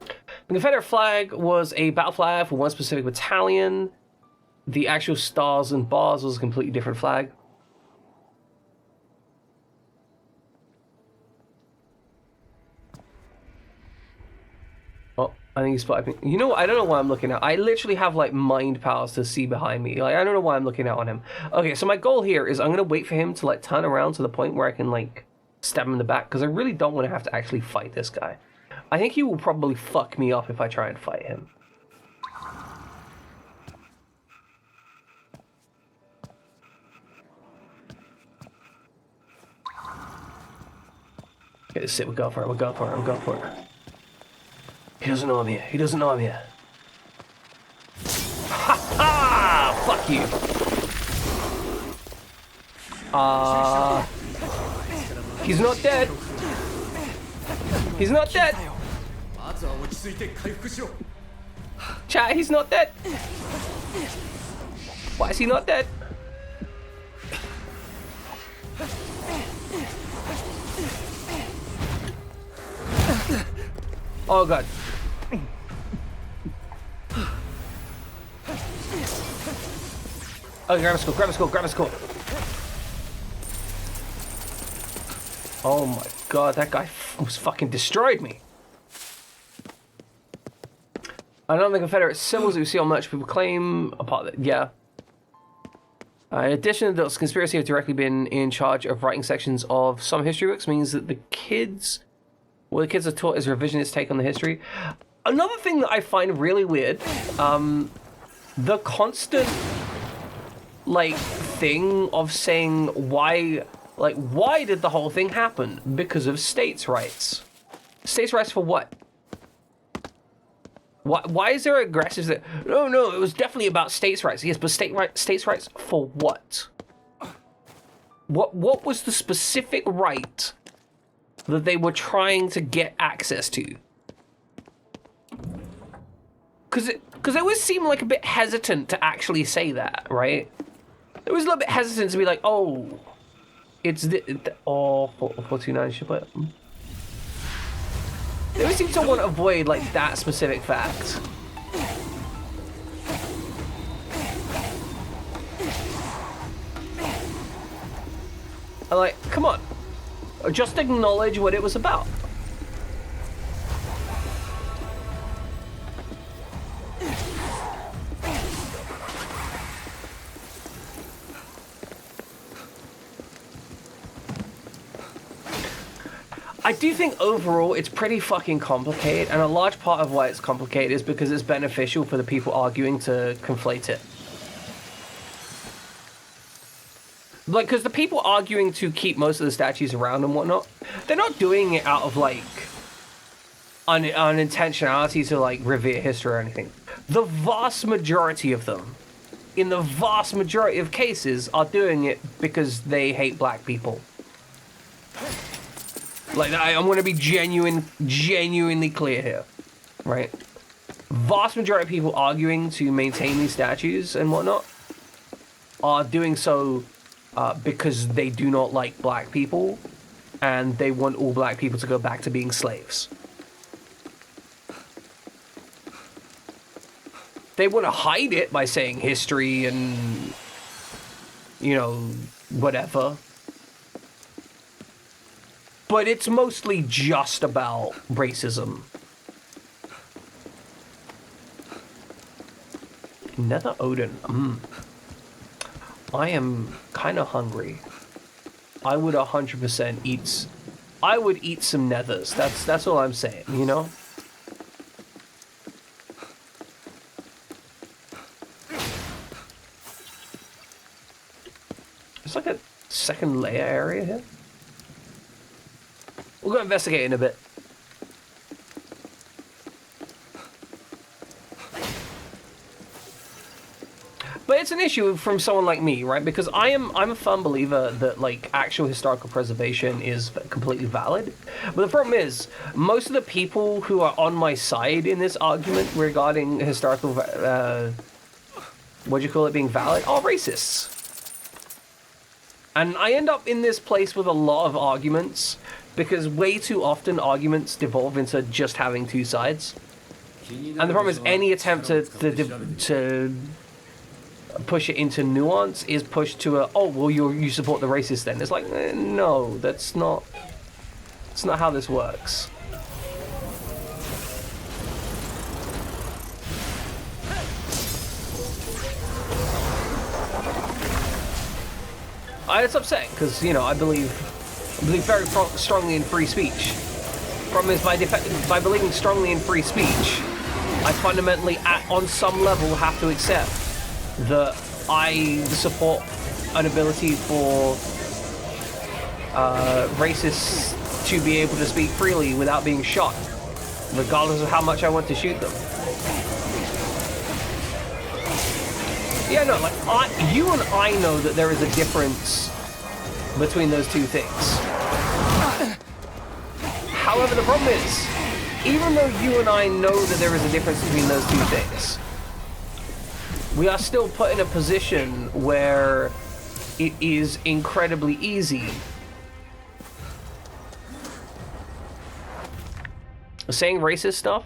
The Confederate flag was a battle flag for one specific battalion. The actual stars and bars was a completely different flag. Oh, I think he's spotted me. You know what? I don't know why I'm looking at. I literally have like mind powers to see behind me. Like, I don't know why I'm looking out on him. Okay, so my goal here is I'm gonna wait for him to like turn around to the point where I can like stab him in the back, because I really don't want to have to actually fight this guy. I think he will probably fuck me up if I try and fight him. Okay, this is it. We're going for it. We're going for it. I'm going for it. He doesn't know I'm here. He doesn't know I'm here. Ha ha! Fuck you. He's not dead. He's not dead. Chat, he's not dead. Why is he not dead? Oh god. Oh, grab a skull, grab a skull, grab a skull. Oh my god, that guy almost fucking destroyed me. I don't think Confederate symbols that we see on much people claim apart. Yeah. In addition, the conspiracy have directly been in charge of writing sections of some history books, means that the kids are taught is a revisionist take on the history. Another thing that I find really weird, the constant like thing of saying why did the whole thing happen? Because of states' rights. States' rights for what? Why is there aggressive that? No, it was definitely about states' rights. Yes, but states' rights for what? What was the specific right that they were trying to get access to? Because it always seemed like a bit hesitant to actually say that, right? It was a little bit hesitant to be like, oh, it's the 429 ship. They always seem to want to avoid like that specific fact. I'm like, come on, just acknowledge what it was about. I do think overall it's pretty fucking complicated, and a large part of why it's complicated is because it's beneficial for the people arguing to conflate it. Like, because the people arguing to keep most of the statues around and whatnot, they're not doing it out of, like, unintentionality to, like, revere history or anything. The vast majority of them, in the vast majority of cases, are doing it because they hate black people. Like, I'm going to be genuinely clear here, right? Vast majority of people arguing to maintain these statues and whatnot are doing so because they do not like black people, and they want all black people to go back to being slaves. They want to hide it by saying history and, you know, whatever. But it's mostly just about racism. Nether Odin. I am kind of hungry. I would 100% eat. I would eat some nethers. That's all I'm saying. You know. There's like a second layer area here. We'll go investigate in a bit. But it's an issue from someone like me, right? Because I'm a firm believer that like actual historical preservation is completely valid. But the problem is, most of the people who are on my side in this argument regarding historical, what do you call it, being valid, are racists. And I end up in this place with a lot of arguments because way too often arguments devolve into just having two sides. And the problem is any attempt to push it into nuance is pushed to a, oh, well, you support the racist then. It's like, no, that's not how this works. It's upsetting because, you know, I believe very strongly in free speech. Problem is, by believing strongly in free speech, I fundamentally, on some level, have to accept that I support an ability for racists to be able to speak freely without being shot, regardless of how much I want to shoot them. Yeah, no, like, you and I know that there is a difference between those two things. However, the problem is, even though you and I know that there is a difference between those two things, we are still put in a position where it is incredibly easy. Saying racist stuff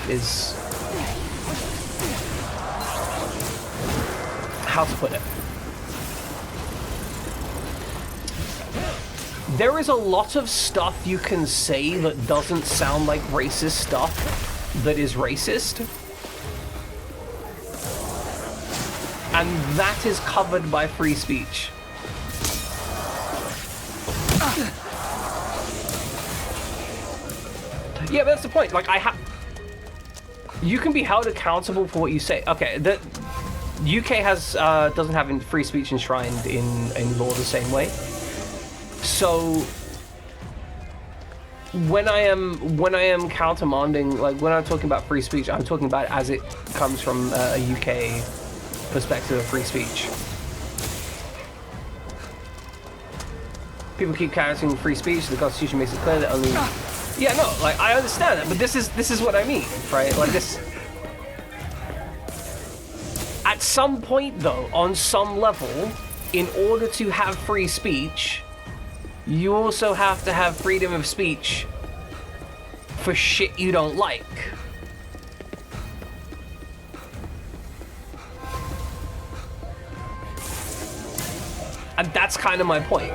is, how to put it? There is a lot of stuff you can say that doesn't sound like racist stuff that is racist. And that is covered by free speech. Yeah, but that's the point. Like, you can be held accountable for what you say. Okay, the UK doesn't have free speech enshrined in law the same way. So when I am countermanding, like when I'm talking about free speech, I'm talking about it as it comes from a UK perspective of free speech. People keep counting free speech. The Constitution makes it clear that only. Yeah, no, like I understand that, but this is what I mean, right? Like this. At some point, though, on some level, in order to have free speech, you also have to have freedom of speech for shit you don't like. And that's kind of my point.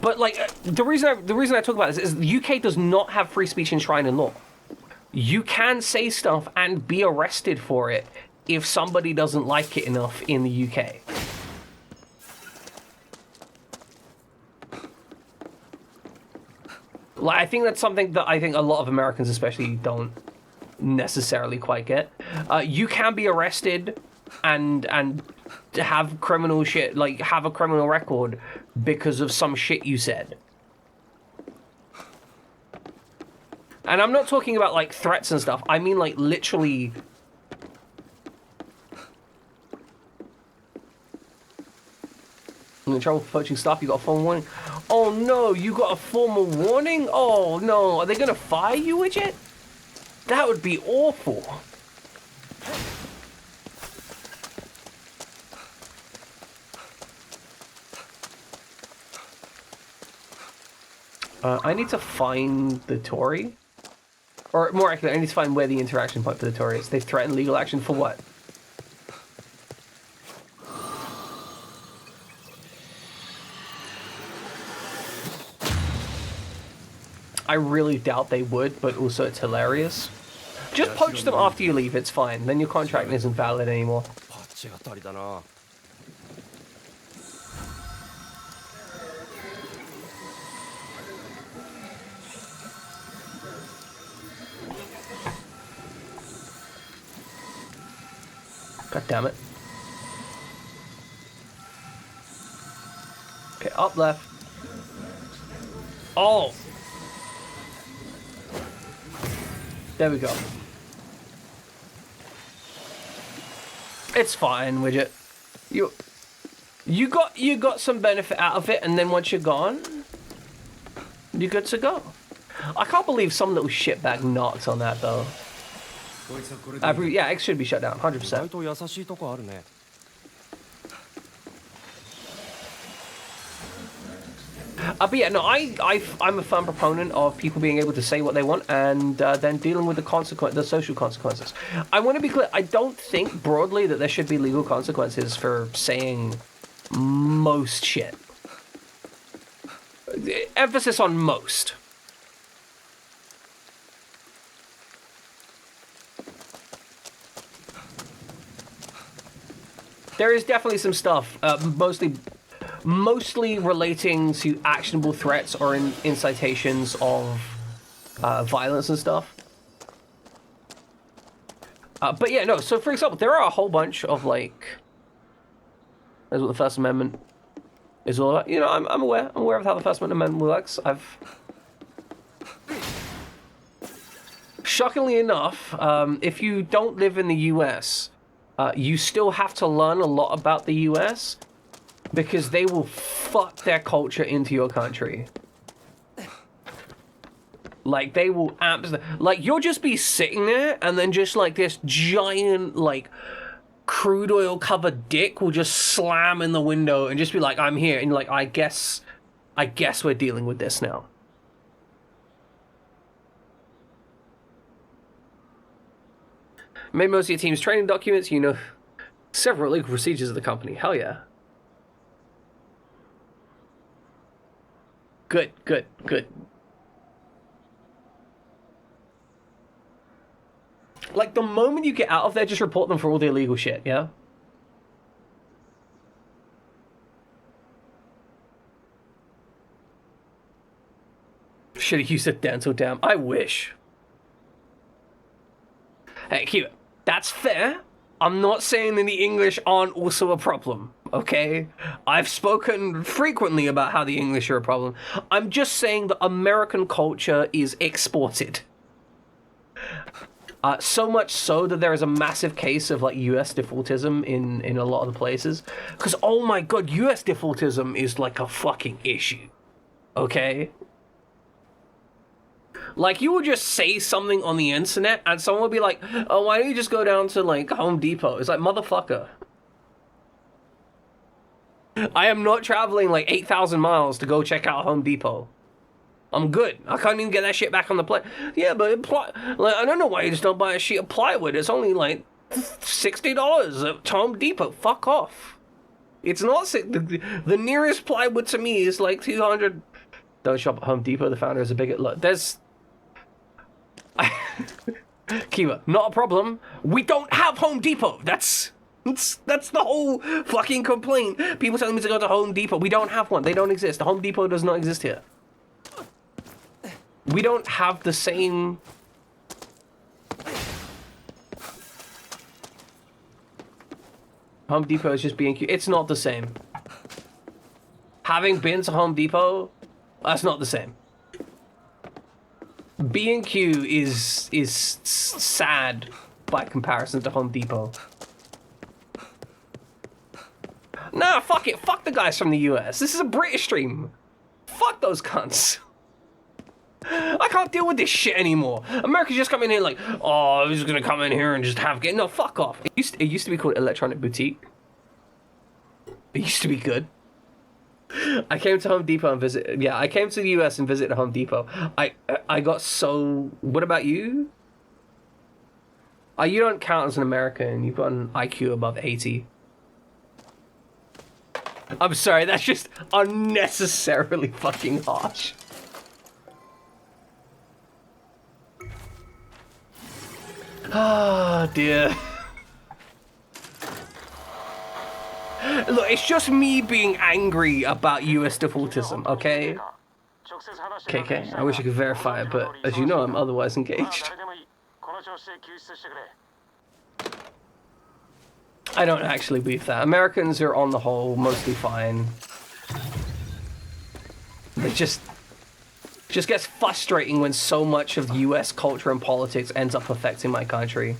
But like the reason I talk about this is the UK does not have free speech enshrined in law. You can say stuff and be arrested for it if somebody doesn't like it enough in the UK. Like, I think that's something that I think a lot of Americans especially don't necessarily quite get. You can be arrested and have criminal shit, like have a criminal record because of some shit you said. And I'm not talking about like threats and stuff. I mean like literally. In trouble for poaching stuff, you got a formal warning. Oh no, you got a formal warning? Oh no, are they gonna fire you, Widget? That would be awful. I need to find the Tory. Or more accurately, I need to find where the interaction point for the Tory is. They've threatened legal action for what? I really doubt they would, but also it's hilarious. Just poach them after you leave, it's fine. Then your contract isn't valid anymore. パッチが足りだな。God damn it. Okay, up left. Oh! There we go. It's fine, Widget. You got some benefit out of it, and then once you're gone, you're good to go. I can't believe some little shitbag knocked on that though. Yeah, X should be shut down, 100%. 意外と優しいとこあるね。But yeah, no, I'm a firm proponent of people being able to say what they want and then dealing with the social consequences. I want to be clear, I don't think broadly that there should be legal consequences for saying most shit. Emphasis on most. There is definitely some stuff, mostly relating to actionable threats or incitations of violence and stuff. But yeah, no, so for example, there are a whole bunch of like, that's what the First Amendment is all about. You know, I'm aware of how the First Amendment works. Shockingly enough, if you don't live in the US, you still have to learn a lot about the US because they will fuck their culture into your country. Like, they will absolutely... Like, you'll just be sitting there, and then just, like, this giant, like, crude oil-covered dick will just slam in the window and just be like, I'm here. And you're like, I guess we're dealing with this now. Made most of your team's training documents, you know several legal procedures of the company. Hell yeah. Good. Like, the moment you get out of there, just report them for all the illegal shit, yeah? Should've used a dental dam. I wish. Hey, keep it. That's fair. I'm not saying that the English aren't also a problem, okay? I've spoken frequently about how the English are a problem. I'm just saying that American culture is exported. So much so that there is a massive case of like US defaultism in a lot of the places. Because, oh my god, US defaultism is like a fucking issue. Okay? Like, you will just say something on the internet and someone will be like, oh, why don't you just go down to, like, Home Depot? It's like, motherfucker. I am not traveling, like, 8,000 miles to go check out Home Depot. I'm good. I can't even get that shit back on the plane. Yeah, but like, I don't know why you just don't buy a sheet of plywood. It's only, like, $60 at Home Depot. Fuck off. It's not... The nearest plywood to me is, like, 200... Don't shop at Home Depot. The founder is a bigot. Look, there's... Kiba, not a problem. We don't have Home Depot. That's the whole fucking complaint. People telling me to go to Home Depot. We don't have one. They don't exist. The Home Depot does not exist here. We don't have the same... Home Depot is just B&Q. It's not the same. Having been to Home Depot, that's not the same. B&Q is sad by comparison to Home Depot. Nah, fuck it. Fuck the guys from the US. This is a British stream. Fuck those cunts. I can't deal with this shit anymore. America's just coming in here like, oh, I'm just gonna come in here and just have... No, fuck off. It used to be called Electronic Boutique. It used to be good. I came to Home Depot and visited... Yeah, I came to the US and visited Home Depot. I got so... What about you? You don't count as an American. You've got an IQ above 80. I'm sorry, that's just unnecessarily fucking harsh. Ah, dear. Look, it's just me being angry about US defaultism, okay? KK, I wish I could verify it, but as you know, I'm otherwise engaged. I don't actually believe that. Americans are, on the whole, mostly fine. It just gets frustrating when so much of US culture and politics ends up affecting my country.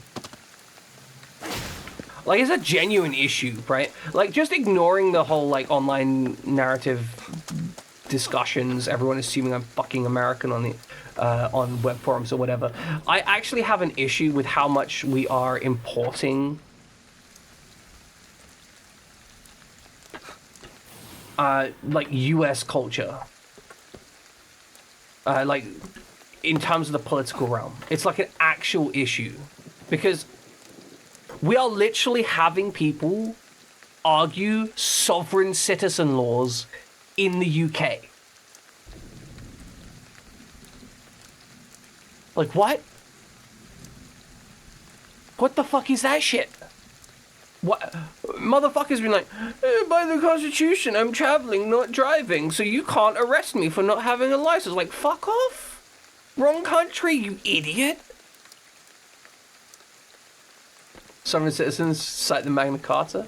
Like, it's a genuine issue, right? Like, just ignoring the whole, like, online narrative discussions, everyone assuming I'm fucking American on the on web forums or whatever. I actually have an issue with how much we are importing like US culture. Like, in terms of the political realm. It's like an actual issue. Because we are literally having people argue sovereign citizen laws in the UK. Like, what? What the fuck is that shit? What? Motherfuckers been like, by the Constitution, I'm traveling, not driving, so you can't arrest me for not having a license. Like, fuck off. Wrong country, you idiot. Sovereign citizens cite the Magna Carta.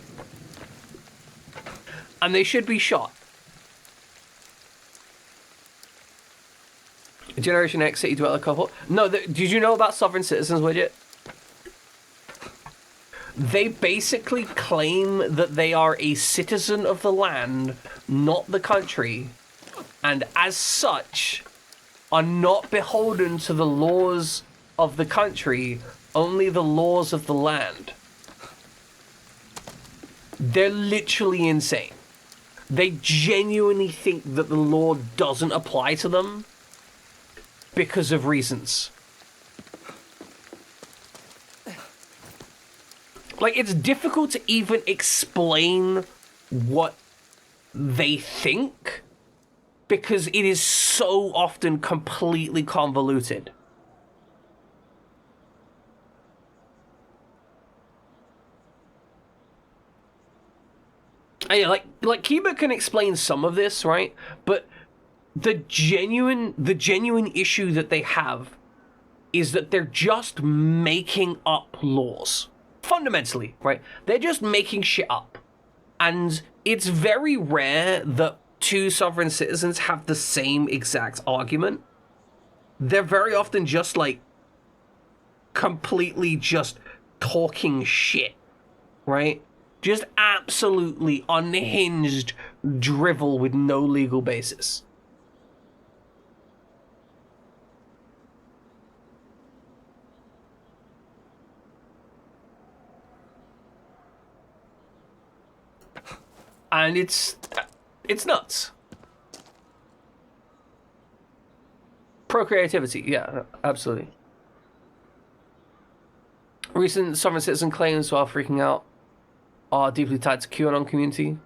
And they should be shot. Generation X City Dweller couple. No, did you know about sovereign citizens, Widget? They basically claim that they are a citizen of the land, not the country, and as such, are not beholden to the laws of the country, only the laws of the land. They're literally insane. They genuinely think that the law doesn't apply to them because of reasons. Like, it's difficult to even explain what they think because it is so often completely convoluted. Yeah, like Kiba can explain some of this, right? But the genuine issue that they have is that they're just making up laws. Fundamentally, right? They're just making shit up. And it's very rare that two sovereign citizens have the same exact argument. They're very often just, like, completely just talking shit, right? Just absolutely unhinged drivel with no legal basis. And it's nuts. Procreativity, yeah, absolutely. Recent sovereign citizen claims while freaking out are deeply tied to QAnon community.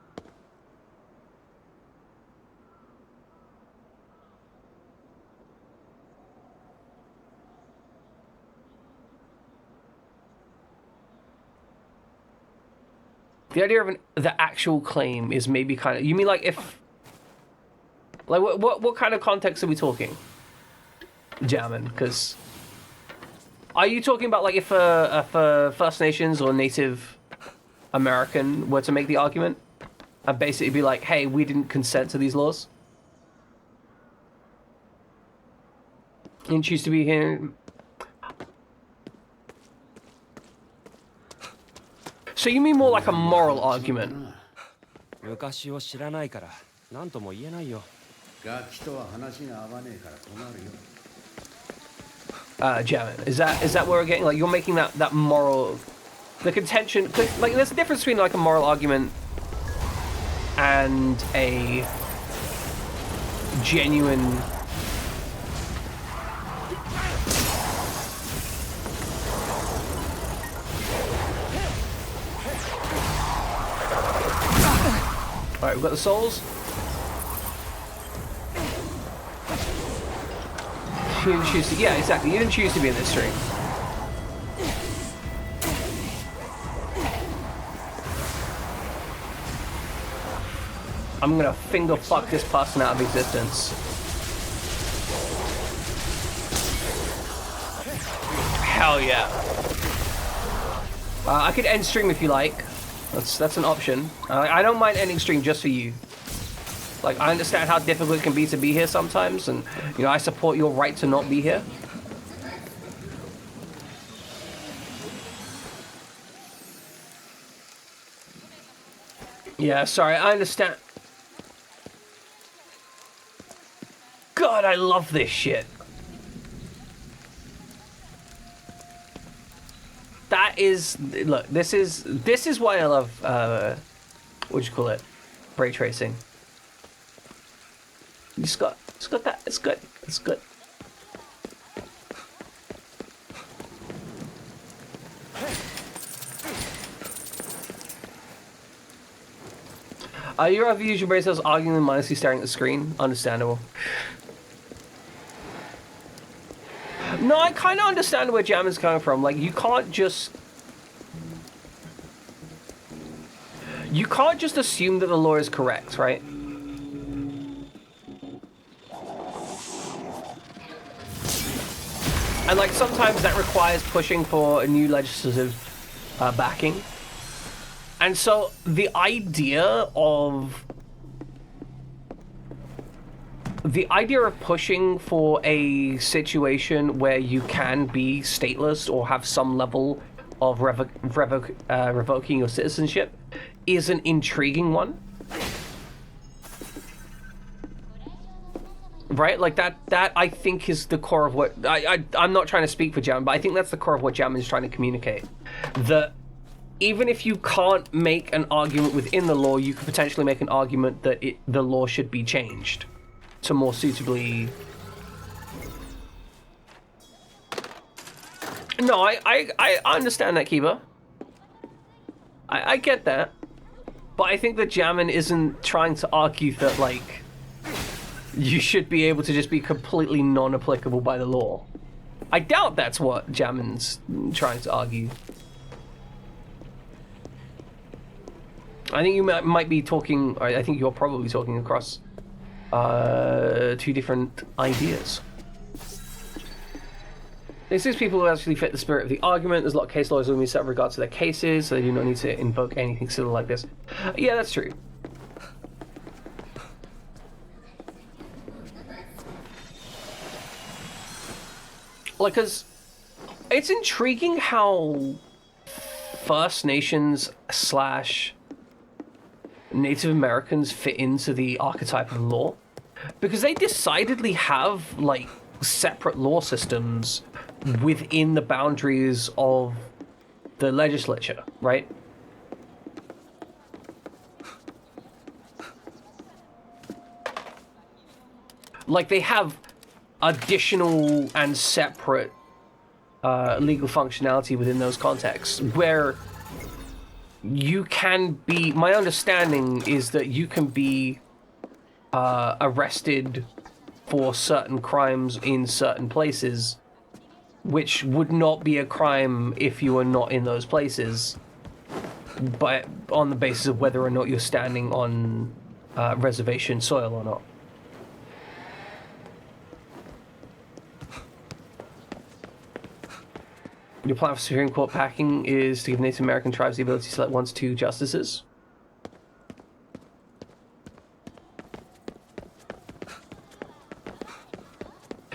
The idea of the actual claim is maybe kind of... You mean like if... Like what kind of context are we talking? Jamming, because... Are you talking about like if First Nations or Native American were to make the argument and basically be like, hey, we didn't consent to these laws? You didn't choose to be here... So you mean more like a moral argument? 昔を知らないから何とも言えないよ。ガキとは話が合わねえから困るよ。Jamin, is that where we're getting? Like, you're making that moral, the contention. Like, there's a difference between like a moral argument and a genuine. All right, we've got the souls. You didn't choose to, yeah, exactly. You didn't choose to be in this stream. I'm gonna finger fuck this person out of existence. Hell yeah. I could end stream if you like. That's an option. I don't mind ending stream just for you. Like, I understand how difficult it can be to be here sometimes, and, you know, I support your right to not be here. Yeah, sorry, I understand. God, I love this shit. That is, look, this is why I love, what do you call it? Ray tracing. You just got that. It's good. It's good. Your other usual brace is arguing and mindlessly staring at the screen. Understandable. No, I kind of understand where Jam is coming from. Like, you can't just assume that the law is correct, right? And like sometimes that requires pushing for a new legislative backing. And so the idea of pushing for a situation where you can be stateless or have some level of revoking your citizenship is an intriguing one. Right, like that I think is the core of what I'm not trying to speak for Jam, but I think that's the core of what Jam is trying to communicate. That even if you can't make an argument within the law, you could potentially make an argument that the law should be changed to more suitably. No, I understand that, Kiba. I get that, but I think that Jammin isn't trying to argue that like you should be able to just be completely non-applicable by the law. I doubt that's what Jammin's trying to argue. I think you might be talking, I think you're probably talking across two different ideas. There's 6 people who actually fit the spirit of the argument. There's a lot of case lawyers who set with regard to their cases, so they do not need to invoke anything silly like this. Yeah, that's true. Like, cause it's intriguing how First Nations / Native Americans fit into the archetype of law, because they decidedly have like separate law systems within the boundaries of the legislature, right? Like, they have additional and separate legal functionality within those contexts, where you can be... My understanding is that you can be arrested for certain crimes in certain places, which would not be a crime if you were not in those places, but on the basis of whether or not you're standing on reservation soil or not. Your plan for Supreme Court packing is to give Native American tribes the ability to select 1 to 2 justices.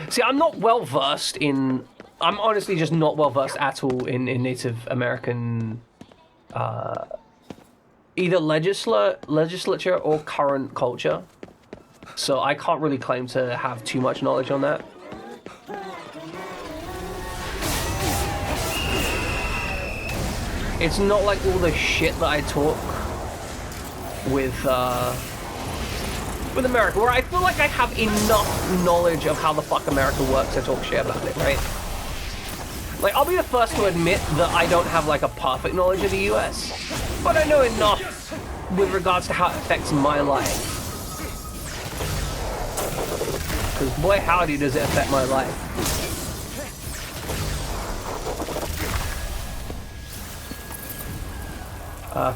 See, I'm not well versed in... I'm honestly just not well versed at all in Native American either legislature or current culture. So I can't really claim to have too much knowledge on that. It's not like all the shit that I talk with America, where I feel like I have enough knowledge of how the fuck America works to talk shit about it, right? Like, I'll be the first to admit that I don't have, like, a perfect knowledge of the US, but I know enough with regards to how it affects my life. Because boy howdy does it affect my life.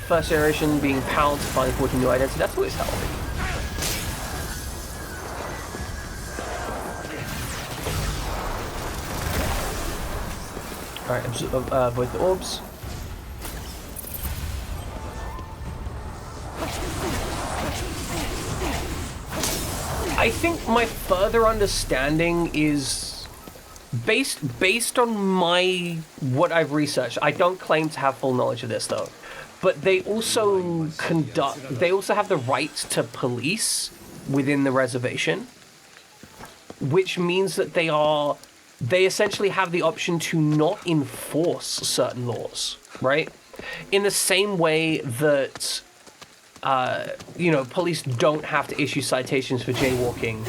First generation being pound to find forging new identity, that's always helpful. Alright, avoid the orbs. I think my further understanding is based on what I've researched. I don't claim to have full knowledge of this though. But they also have the right to police within the reservation, which means that they essentially have the option to not enforce certain laws, right? In the same way that, police don't have to issue citations for jaywalking,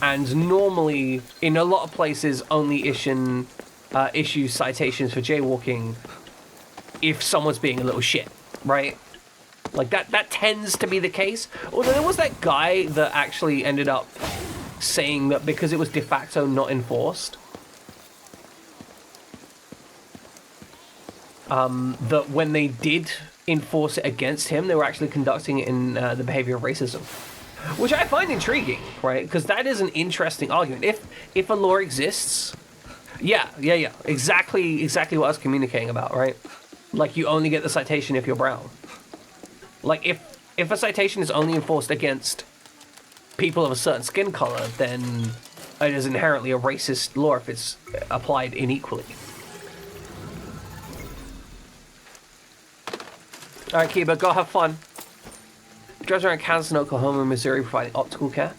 and normally, in a lot of places, only issue citations for jaywalking if someone's being a little shit, right? Like, that tends to be the case. Although there was that guy that actually ended up saying that because it was de facto not enforced, that when they did enforce it against him, they were actually conducting it in the behavior of racism, which I find intriguing, right? Because that is an interesting argument. If a law exists, yeah, exactly what I was communicating about, right? Like, you only get the citation if you're brown. Like, if a citation is only enforced against people of a certain skin color, then it is inherently a racist law if it's applied unequally. Alright, Kiba, go have fun. Drives around Kansas and Oklahoma and Missouri providing optical care.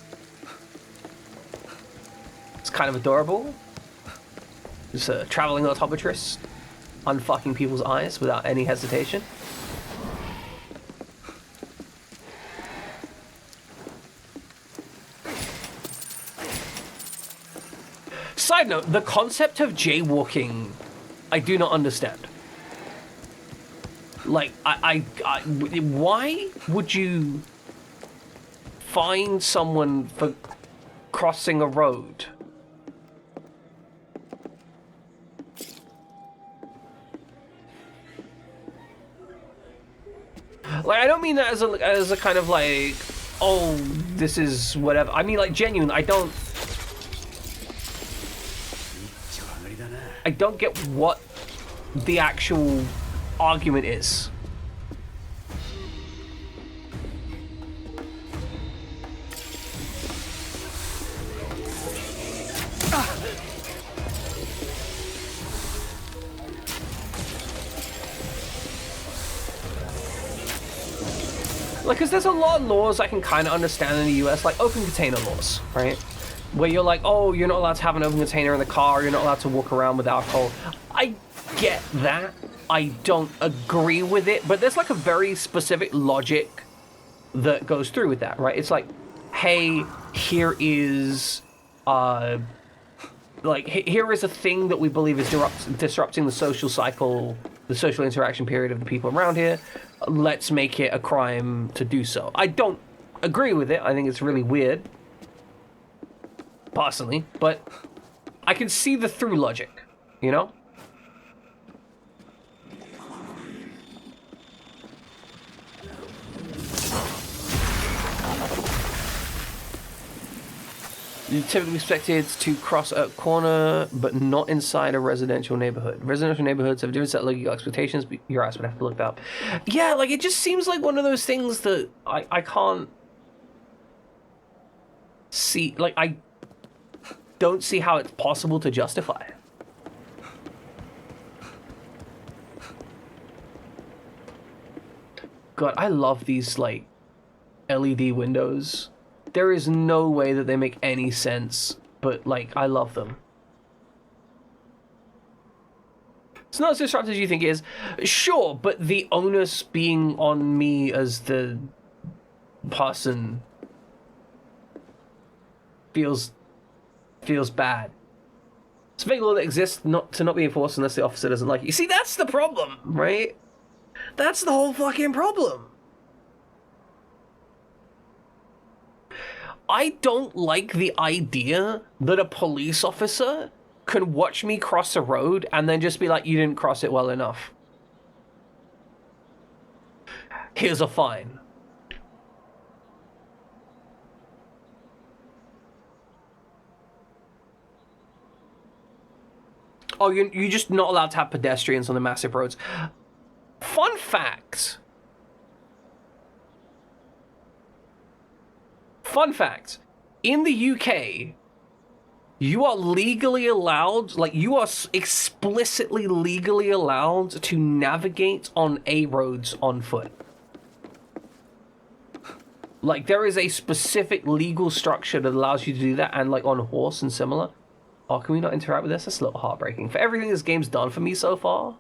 It's kind of adorable. Just a traveling optometrist unfucking people's eyes without any hesitation. Side note, the concept of jaywalking, I do not understand. Like, why would you fine someone for crossing a road? Like, I don't mean that as a kind of like, oh, this is whatever. I mean, like, genuine. I don't get what the actual argument is. Like, because there's a lot of laws I can kind of understand in the US, like open container laws, right? Where you're like, oh, you're not allowed to have an open container in the car, you're not allowed to walk around with alcohol. I get that. I don't agree with it, but there's like a very specific logic that goes through with that, right? It's like, hey, here is here is a thing that we believe is disrupting the social cycle, the social interaction period of the people around here. Let's make it a crime to do so. I don't agree with it. I think it's really weird, personally, but I can see the through logic, you know? You're typically expected to cross a corner, but not inside a residential neighborhood. Residential neighborhoods have a different set of legal expectations, but your ass would have to look that up. Yeah, like, it just seems like one of those things that I can't see. Like, I don't see how it's possible to justify. God, I love these, like, LED windows. There is no way that they make any sense, but, like, I love them. It's not as disruptive as you think it is. Sure, but the onus being on me as the person feels bad. It's a big law that exists not to not be enforced unless the officer doesn't like it. You see, that's the problem, right? That's the whole fucking problem. I don't like the idea that a police officer can watch me cross a road and then just be like, you didn't cross it well enough. Here's a fine. Oh, you're just not allowed to have pedestrians on the massive roads. Fun fact. Fun fact, in the UK, you are legally allowed, like, you are explicitly legally allowed to navigate on A roads on foot. Like, there is a specific legal structure that allows you to do that, and, like, on horse and similar. Oh, can we not interact with this? That's a little heartbreaking. For everything this game's done for me so far.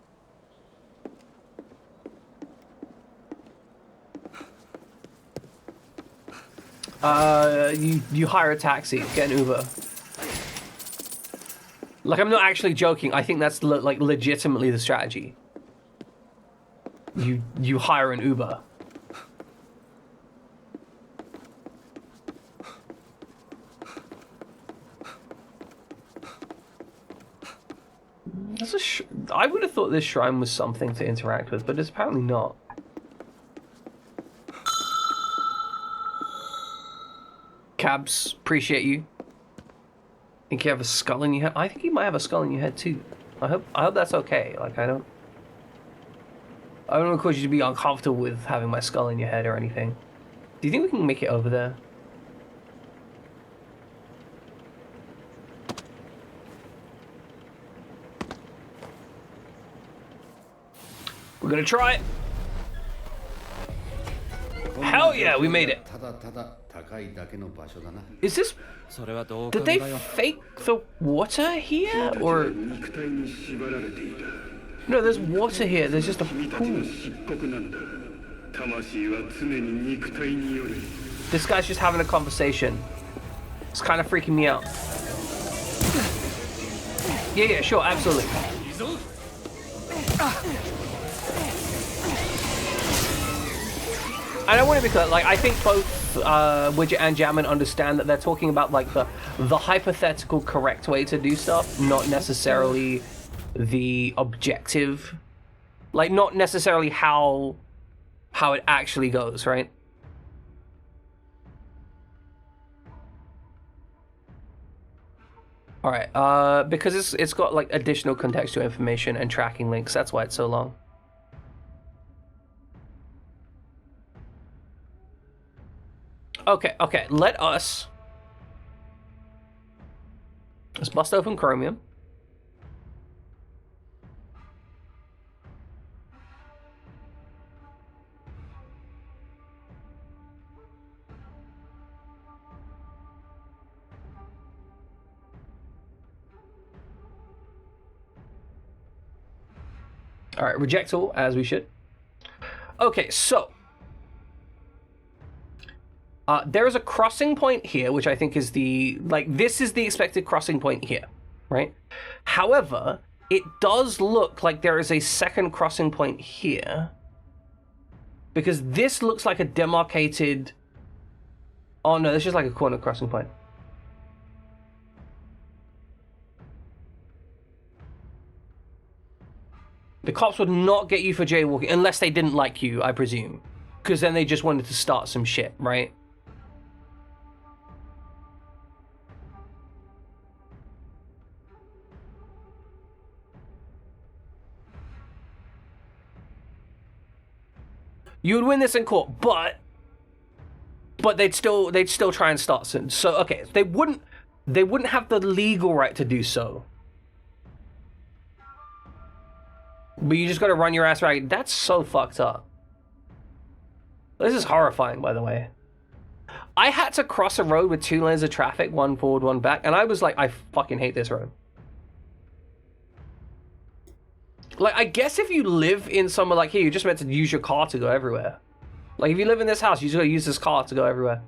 You hire a taxi, get an Uber. Like, I'm not actually joking. I think that's like legitimately the strategy. You hire an Uber. I would have thought this shrine was something to interact with, but it's apparently not. Cabs, appreciate you. Think you have a skull in your head? I think you might have a skull in your head too. I hope that's okay. Like, I don't want to cause you to be uncomfortable with having my skull in your head or anything. Do you think we can make it over there? We're gonna try it. Hell yeah, we made it. Is this... Did they fake the water here? Or... No, there's water here. There's just a pool. This guy's just having a conversation. It's kind of freaking me out. Yeah, sure, absolutely. And I want to be clear, like, I think both Widget and Jammin understand that they're talking about, like, the hypothetical correct way to do stuff, not necessarily the objective. Like, not necessarily how it actually goes, right? Alright, because it's got, like, additional contextual information and tracking links, that's why it's so long. Okay, let's bust open Chromium. Alright, reject all, as we should. Okay, so... There is a crossing point here, which I think is this is the expected crossing point here, right? However, it does look like there is a second crossing point here, because this looks like a demarcated... Oh no, this is like a corner crossing point. The cops would not get you for jaywalking unless they didn't like you, I presume. Because then they just wanted to start some shit, right? You would win this in court, but they'd still try and start some. So okay, they wouldn't have the legal right to do so. But you just gotta run your ass ragged. That's so fucked up. This is horrifying, by the way. I had to cross a road with 2 lanes of traffic, one forward, one back, and I was like, I fucking hate this road. Like, I guess if you live in somewhere like here, you're just meant to use your car to go everywhere. Like, if you live in this house, you just gotta use this car to go everywhere.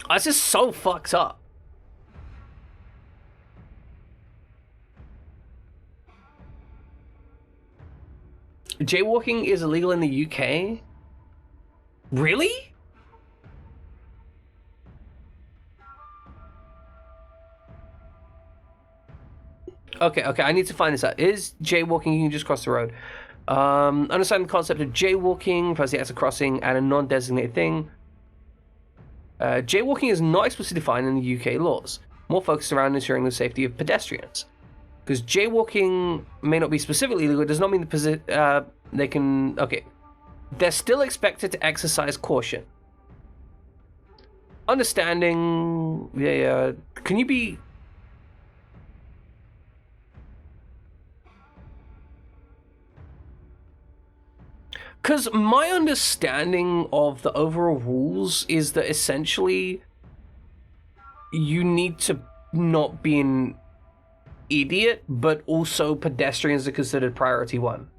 This is so fucked up. Jaywalking is illegal in the UK? Really? Okay, I need to find this out. Is jaywalking, you can just cross the road. Understand the concept of jaywalking, first the acts of crossing and a non-designated thing. Jaywalking is not explicitly defined in the UK laws, more focused around ensuring the safety of pedestrians. Because jaywalking may not be specifically legal, it does not mean they can... Okay. They're still expected to exercise caution. Understanding... Yeah. Can you be... Because my understanding of the overall rules is that essentially you need to not be an idiot, but also pedestrians are considered priority 1.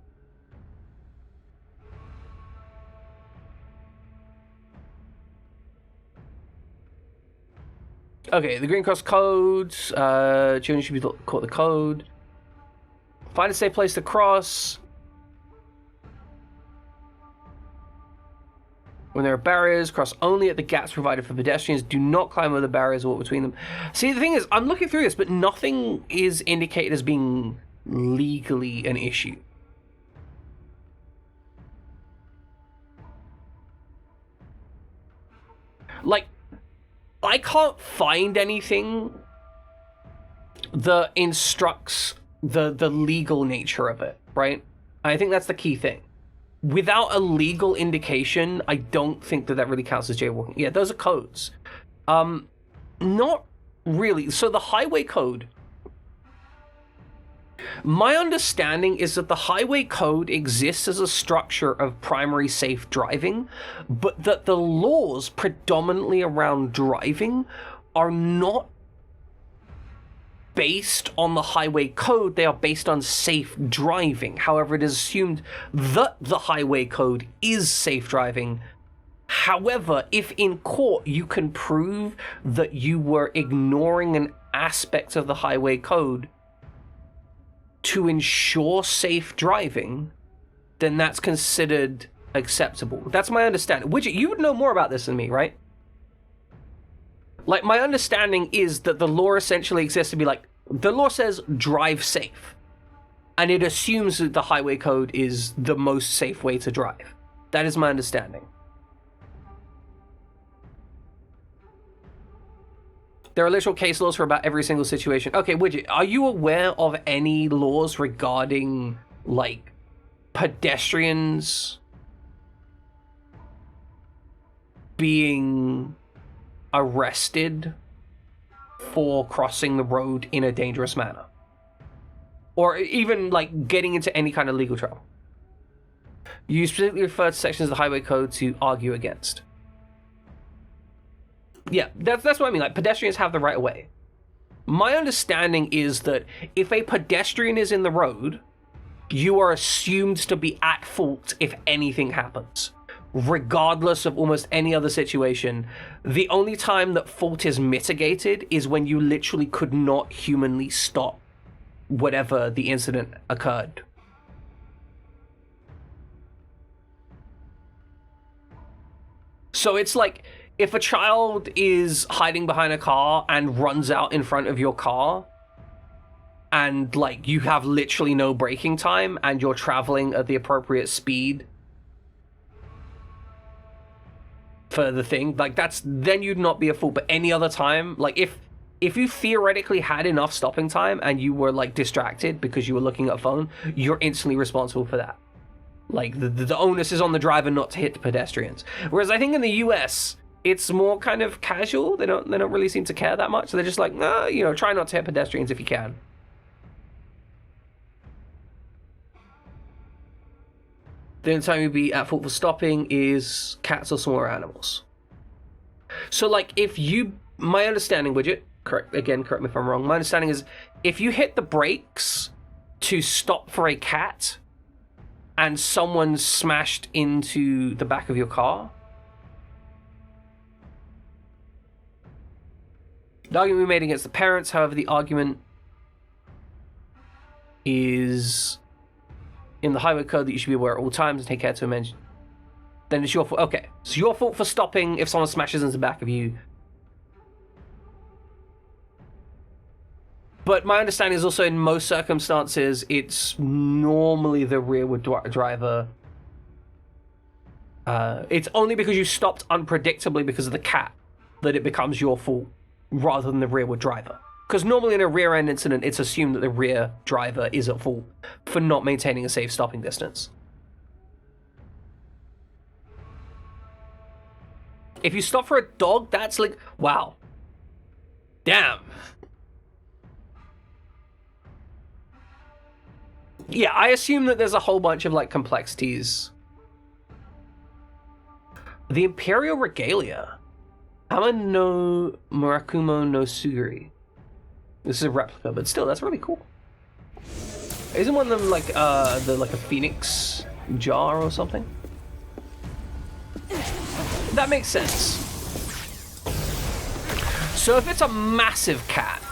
Okay, the Green Cross codes. Children should be caught the code. Find a safe place to cross. When there are barriers, cross only at the gaps provided for pedestrians. Do not climb over the barriers or walk between them. See, the thing is, I'm looking through this, but nothing is indicated as being legally an issue. Like, I can't find anything that instructs the legal nature of it, right? I think that's the key thing. Without a legal indication, I don't think that really counts as jaywalking. Yeah, those are codes. Not really. So the highway code, my understanding is that the highway code exists as a structure of primary safe driving, but that the laws predominantly around driving are not based on the highway code, they are based on safe driving. However, it is assumed that the highway code is safe driving. However, if in court you can prove that you were ignoring an aspect of the highway code to ensure safe driving, then that's considered acceptable. That's my understanding. Widget, you would know more about this than me, right? Like, my understanding is that the law essentially exists to be like, the law says drive safe. And it assumes that the highway code is the most safe way to drive. That is my understanding. There are literal case laws for about every single situation. Okay, Widget, are you aware of any laws regarding, like, pedestrians being arrested for crossing the road in a dangerous manner? Or even, like, getting into any kind of legal trouble? You specifically refer to sections of the highway code to argue against. Yeah, that's what I mean. Like, pedestrians have the right of way. My understanding is that if a pedestrian is in the road you are assumed to be at fault if anything happens. Regardless of almost any other situation, the only time that fault is mitigated is when you literally could not humanly stop whatever the incident occurred. So it's like, if a child is hiding behind a car and runs out in front of your car, and like you have literally no braking time and you're traveling at the appropriate speed for the thing, like then you'd not be a fool. But any other time, like if you theoretically had enough stopping time and you were like distracted because you were looking at a phone, you're instantly responsible for that. Like the onus is on the driver not to hit the pedestrians. Whereas I think in the US, it's more kind of casual. They don't really seem to care that much. So they're just like, nah, try not to hit pedestrians if you can. The only time you'd be at fault for stopping is cats or smaller animals. So like my understanding, Widget, correct me if I'm wrong, my understanding is if you hit the brakes to stop for a cat and someone smashed into the back of your car, the argument we made against the parents, however, the argument is in the highway code that you should be aware at all times and take care to mention. Then it's your fault. Okay, so your fault for stopping if someone smashes into the back of you. But my understanding is also in most circumstances, it's normally the rearward driver. It's only because you stopped unpredictably because of the cat that it becomes your fault rather than the rearward driver. Because normally in a rear end incident, it's assumed that the rear driver is at fault for not maintaining a safe stopping distance. If you stop for a dog, that's like, wow. Damn. Yeah, I assume that there's a whole bunch of like complexities. The Imperial Regalia. Hama no Murakumo no Suguri. This is a replica, but still, that's really cool. Isn't one of them like a phoenix jar or something? That makes sense. So if it's a massive cat,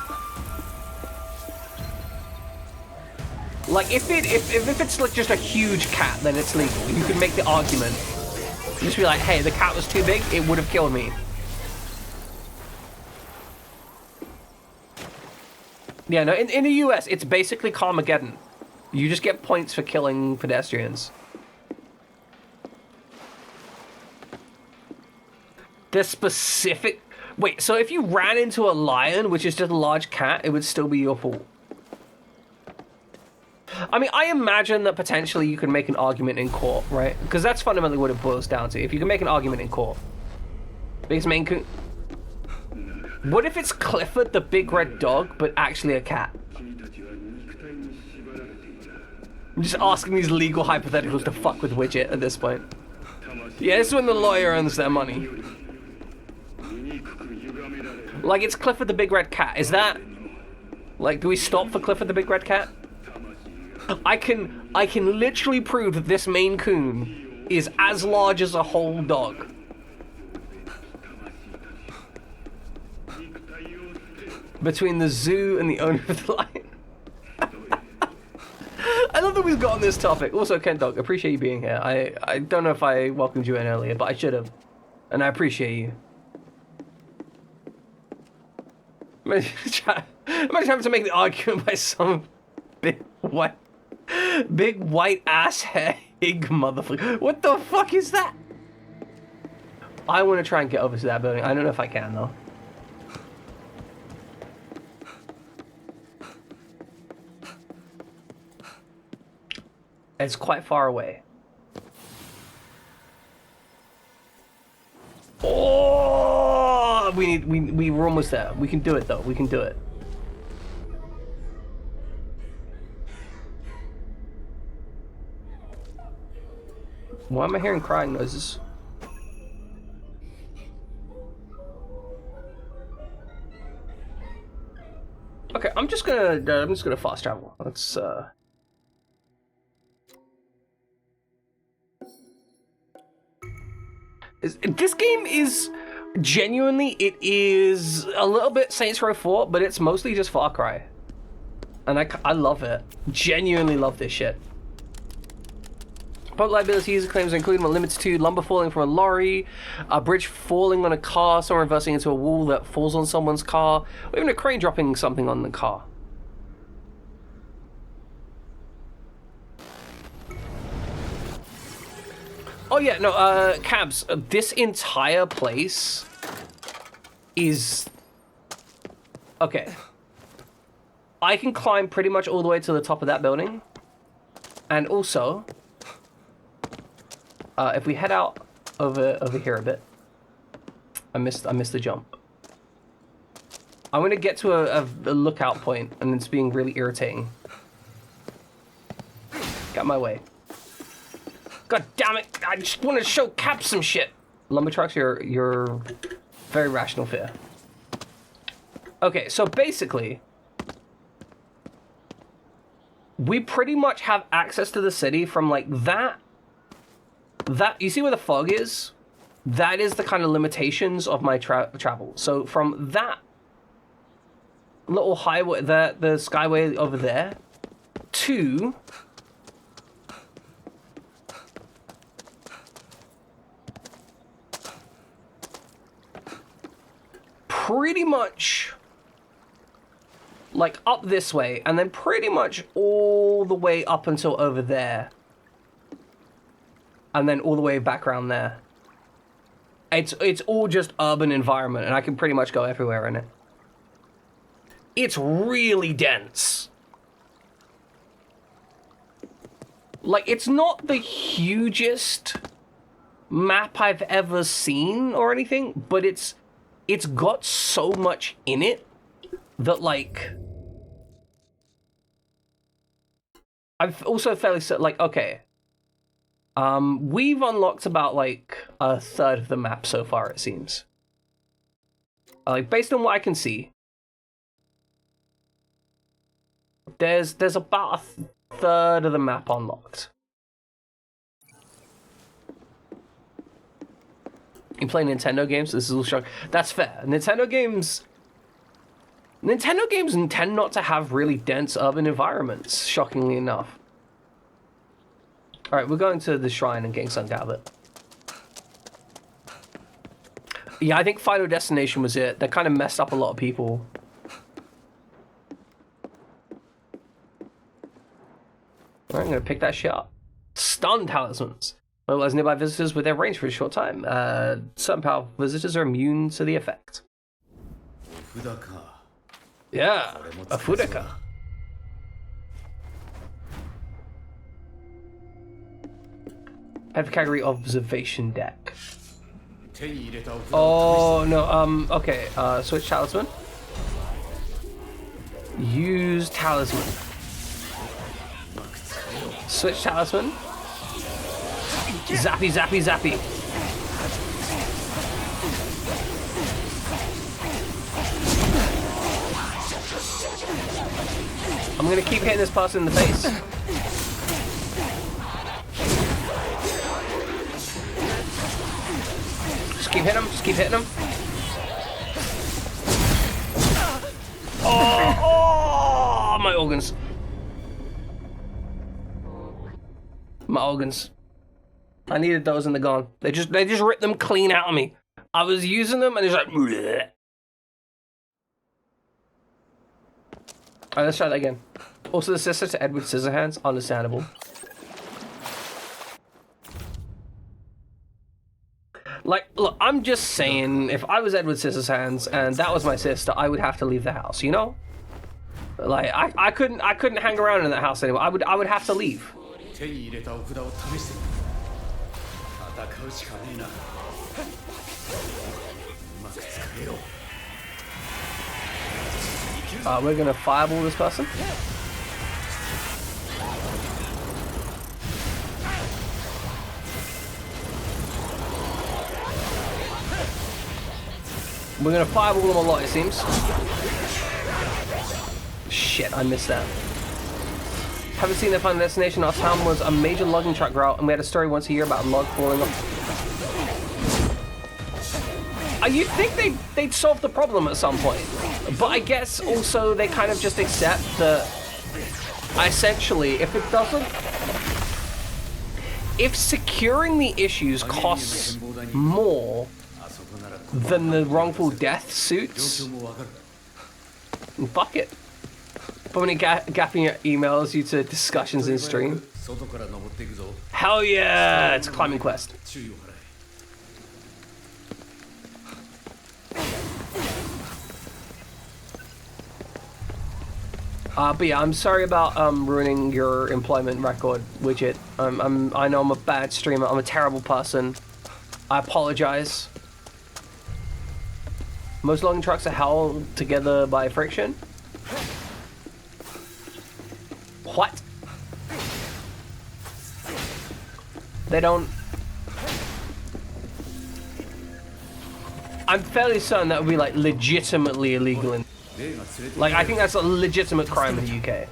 like if it's like just a huge cat, then it's legal. You can make the argument. Just be like, hey, the cat was too big, it would have killed me. Yeah, no, in the US, it's basically Carmageddon. You just get points for killing pedestrians. There's specific... Wait, so if you ran into a lion, which is just a large cat, it would still be your fault? I mean, I imagine that potentially you can make an argument in court, right? Because that's fundamentally what it boils down to. If you can make an argument in court. Biggest main... What if it's Clifford the big red dog, but actually a cat? I'm just asking these legal hypotheticals to fuck with Widget at this point. Yeah, this is when the lawyer earns their money. Like, it's Clifford the big red cat. Is that... Like, do we stop for Clifford the big red cat? I can literally prove that this Maine Coon is as large as a whole dog. Between the zoo and the owner of the lion. I love that we've got on this topic. Also, Ken Dog, appreciate you being here. I don't know if I welcomed you in earlier, but I should have. And I appreciate you. Imagine having to make the argument by some big white ass egg motherfucker. What the fuck is that? I want to try and get over to that building. I don't know if I can, though. It's quite far away. Oh, we're almost there. We can do it though. We can do it. Why am I hearing crying noises? Okay, I'm just gonna fast travel. Let's This game is genuinely, it is a little bit Saints Row 4, but it's mostly just Far Cry. And I love it. Genuinely love this shit. Public liability user claims include but limited to lumber falling from a lorry, a bridge falling on a car, someone reversing into a wall that falls on someone's car, or even a crane dropping something on the car. Oh yeah, no, Cabs, this entire place is... Okay. I can climb pretty much all the way to the top of that building. And also, if we head out over here a bit, I missed the jump. I'm gonna get to a lookout point, and it's being really irritating. Got my way. God damn it! I just want to show Cap some shit. Lumber trucks, you're very rational fear. Okay, so basically, we pretty much have access to the city from like that. You see where the fog is? That is the kind of limitations of my travel. So from that little highway, the skyway over there, to pretty much like up this way, and then pretty much all the way up until over there, and then all the way back around there. It's all just urban environment, and I can pretty much go everywhere in it. It's really dense. Like, it's not the hugest map I've ever seen or anything, but it's got so much in it that, like, I've also fairly like, okay, we've unlocked about like a third of the map so far, it seems. Like, based on what I can see, there's about a third of the map unlocked. You play Nintendo games, this is all shock. That's fair. Nintendo games tend not to have really dense urban environments, shockingly enough. Alright, we're going to the shrine and getting something out of it. Yeah, I think Final Destination was it. That kind of messed up a lot of people. Alright, I'm gonna pick that shit up. Stun talismans. Mobilize nearby visitors with their range for a short time. Certain powerful visitors are immune to the effect. Yeah, a Fudaka. Have category observation deck. Oh no, okay, switch talisman. Use talisman. Switch talisman. Zappy, zappy, zappy. I'm gonna keep hitting this person in the face. Just keep hitting him, just keep hitting him. Oh, my organs. My organs. I needed those and they're gone. They just ripped them clean out of me. I was using them and it's like bleh. Alright, let's try that again. Also the sister to Edward Scissorhands, understandable. Like, look, I'm just saying, if I was Edward Scissorhands and that was my sister, I would have to leave the house, you know? Like, I couldn't hang around in that house anymore. I would have to leave. We're gonna fireball this person. We're gonna fireball them a lot, it seems. Shit, I missed that. Haven't seen their final destination. Our town was a major logging truck route, and we had a story once a year about a log falling off. You'd think they'd solve the problem at some point, but I guess also they kind of just accept that essentially if it doesn't, if securing the issues costs more than the wrongful death suits, fuck it. But when gapping your emails you to discussions in stream, hell yeah, it's a climbing quest. But yeah, I'm sorry about ruining your employment record, Widget. I know I'm a bad streamer. I'm a terrible person. I apologize. Most logging trucks are held together by friction. What? They don't. I'm fairly certain that would be like legitimately illegal in. Like, I think that's a legitimate crime in the UK.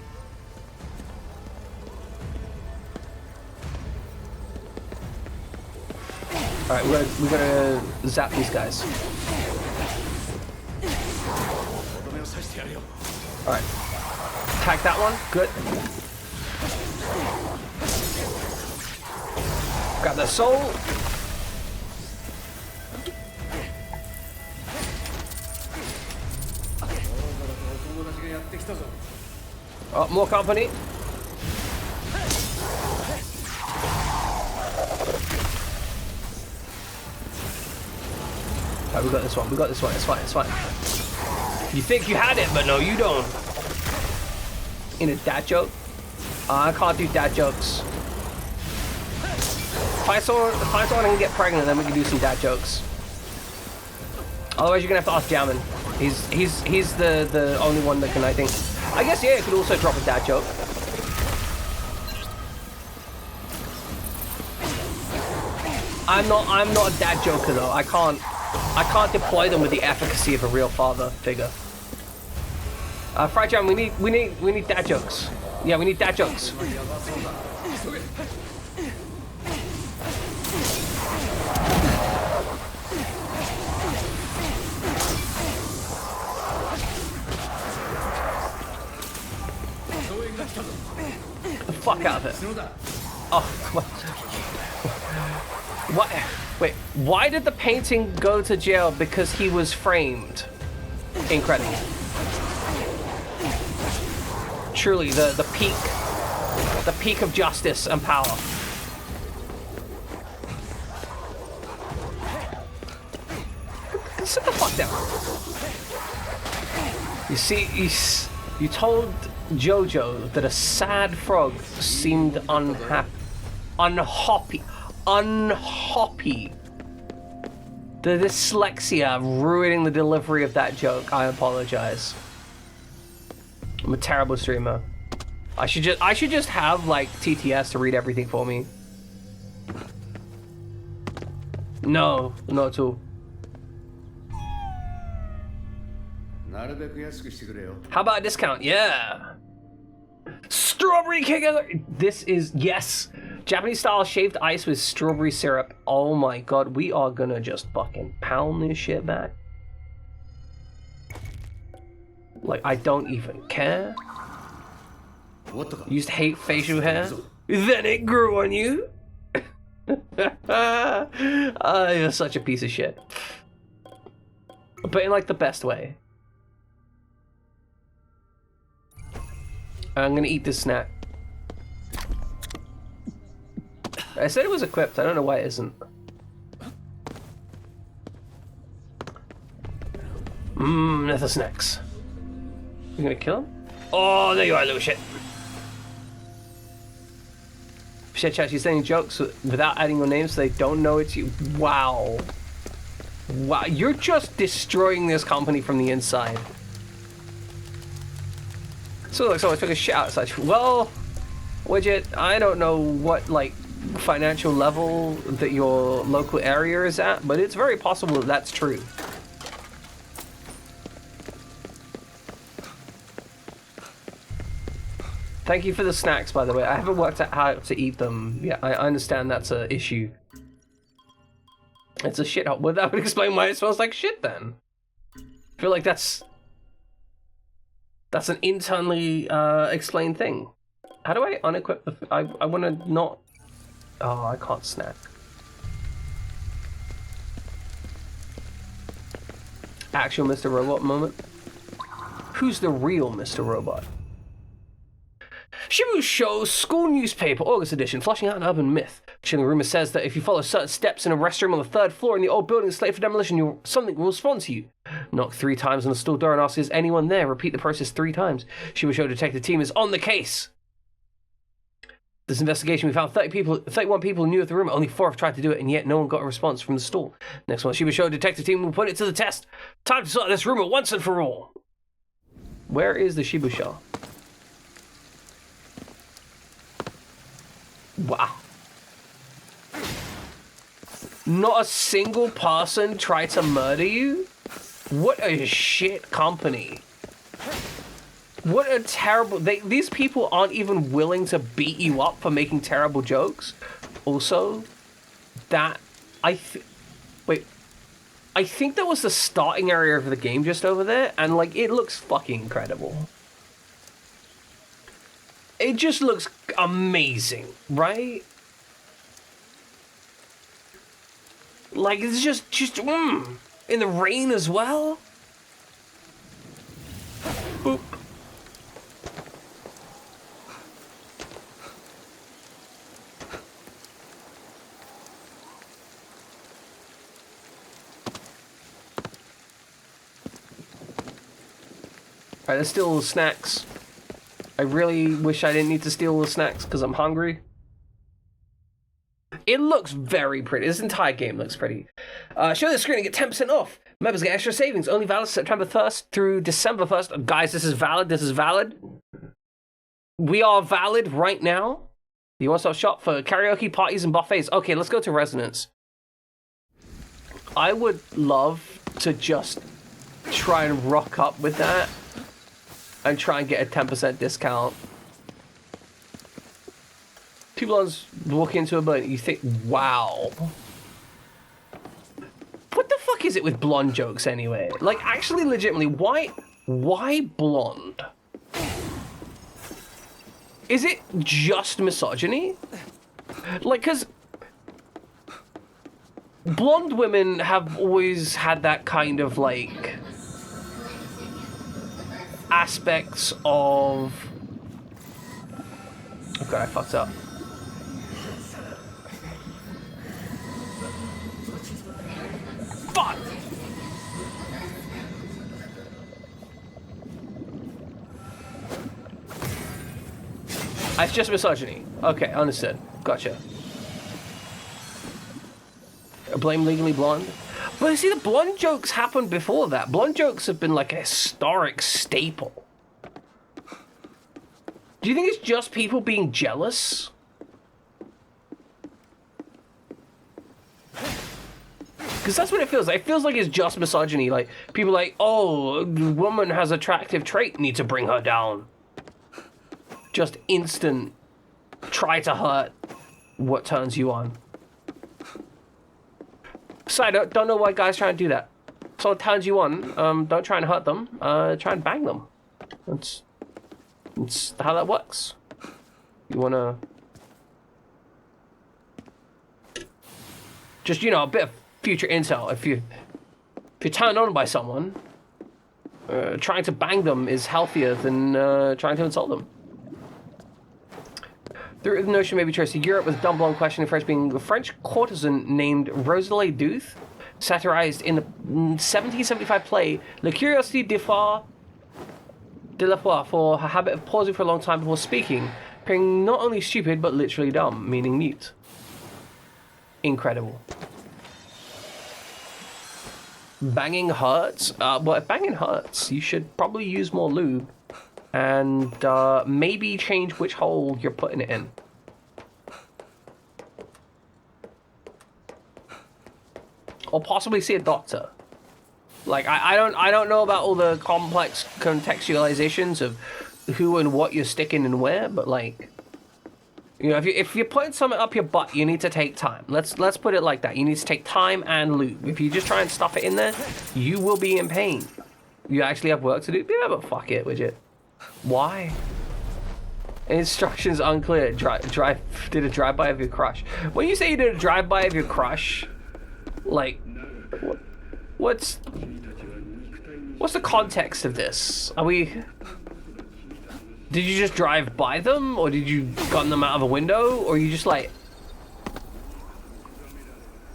Alright, we're gonna zap these guys. Alright. Attack that one. Good. Grab the soul. Oh, more company. Alright, we got this one. We got this one. It's fine. It's fine. You think you had it, but no, you don't. In a dad joke? I can't do dad jokes. Find someone and get pregnant, then we can do some dad jokes. Otherwise, you're gonna have to ask Jammin. He's the only one that can, I think. I guess yeah, it could also drop a dad joke. I'm not a dad joker though. I can't deploy them with the efficacy of a real father figure. Fried Jam, we need dad jokes. Yeah, we need dad jokes. Get the fuck out of it. Oh, what? Wait, why did the painting go to jail? Because he was framed. Incredible. Truly, the peak of justice and power. Sit the fuck down. You see, you told Jojo that a sad frog seemed unhoppy. The dyslexia ruining the delivery of that joke. I apologize. I'm a terrible streamer. I should just have like TTS to read everything for me. No, not at all. How about a discount? Yeah. Strawberry cake. This is, yes. Japanese style shaved ice with strawberry syrup. Oh my god, we are gonna just fucking pound this shit back. Like, I don't even care. You used to hate facial hair? Then it grew on you? You're such a piece of shit. But in like the best way. I'm gonna eat this snack. I said it was equipped, I don't know why it isn't. Nether snacks. You gonna kill him? Oh, there you are, little shit. Shit chat, you're saying jokes without adding your name so they don't know it's you. Wow. Wow, you're just destroying this company from the inside. So it looks like I took a shit outside. Well, Widget, I don't know what, like, financial level that your local area is at, but it's very possible that that's true. Thank you for the snacks, by the way. I haven't worked out how to eat them yet. I understand that's an issue. It's a shithole. Well, that would explain why it smells like shit then. I feel like that's an internally explained thing. How do I unequip the... I want to not... Oh, I can't snack. Actual Mr. Robot moment. Who's the real Mr. Robot? Shibu Show's school newspaper, August edition, flushing out an urban myth. The rumor says that if you follow certain steps in a restroom on the 3rd floor in the old building slated for demolition, something will respond to you. Knock 3 times on the store door and ask, is anyone there? Repeat the process 3 times. Shibu Show detective team is on the case. This investigation, we found 31 people who knew of the rumor. Only 4 have tried to do it, and yet no one got a response from the store. Next one, Shibu Show detective team will put it to the test. Time to sort this rumor once and for all. Where is the Shibu Show? Wow. Not a single person tried to murder you? What a shit company. What a terrible... These people aren't even willing to beat you up for making terrible jokes. Also, that... Wait. I think that was the starting area of the game just over there, and, like, it looks fucking incredible. It just looks amazing, right? Like, it's just in the rain as well. Boop. Alright, let's steal all the snacks. I really wish I didn't need to steal all the snacks because I'm hungry. It looks very pretty. This entire game looks pretty. Show the screen and get 10% off. Members get extra savings. Only valid September 1st through December 1st. Guys, this is valid. This is valid. We are valid right now. You want to shop for karaoke parties and buffets? Okay, let's go to Resonance. I would love to just try and rock up with that and try and get a 10% discount. People walk into a bar, you think, wow. What the fuck is it with blonde jokes anyway? Like, actually, legitimately, why blonde? Is it just misogyny? Like, because blonde women have always had that kind of, like, aspects of... Oh god, I fucked up. Fuck! It's just misogyny. Okay, understood. Gotcha. Blame Legally Blonde? But see, the blonde jokes happened before that. Blonde jokes have been like a historic staple. Do you think it's just people being jealous? Because that's what it feels like. It feels like it's just misogyny. Like, people like, oh, the woman has attractive trait, need to bring her down. Just instant, try to hurt what turns you on. Side note, don't know why guys try and do that. Someone turns you on, don't try and hurt them, try and bang them. That's how that works. You wanna... Just, you know, a bit of future intel. If you're turned on by someone, trying to bang them is healthier than trying to insult them. The notion may be traced to Europe, with dumb blonde question in French being a French courtesan named Rosalie Duth, satirized in the 1775 play La Curiosité de Fois de la Foi for her habit of pausing for a long time before speaking, appearing not only stupid but literally dumb, meaning mute. Incredible. Banging hurts? Well, if banging hurts, you should probably use more lube. And maybe change which hole you're putting it in. Or possibly see a doctor. Like, I don't know about all the complex contextualizations of who and what you're sticking and where, but like, You know, if you're putting something up your butt, you need to take time. Let's put it like that. You need to take time and lube. If you just try and stuff it in there, you will be in pain. You actually have work to do. Yeah, but fuck it, Widget. Why? Instructions unclear. Did a drive-by of your crush. When you say you did a drive-by of your crush, like, what's the context of this? Did you just drive by them, or did you gun them out of a window, or you just like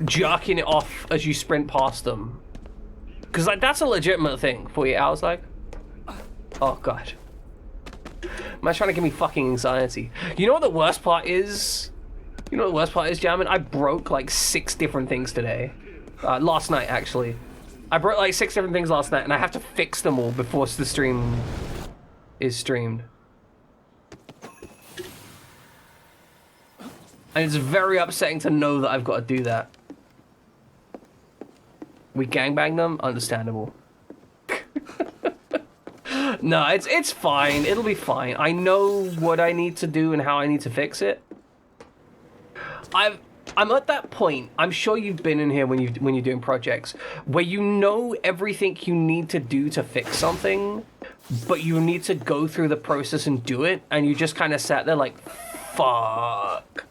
jerking it off as you sprint past them? Because like that's a legitimate thing. 48 hours, like. Oh god. Man's trying to give me fucking anxiety. You know what the worst part is? You know what the worst part is, Jammin? I broke like 6 different things today. Last night, actually. I broke like 6 different things last night, and I have to fix them all before the stream is streamed. And it's very upsetting to know that I've got to do that. We gangbang them? Understandable. No, it's fine. It'll be fine. I know what I need to do and how I need to fix it. I'm at that point. I'm sure you've been in here when you're doing projects where you know everything you need to do to fix something, but you need to go through the process and do it, and you just kind of sat there like, fuck.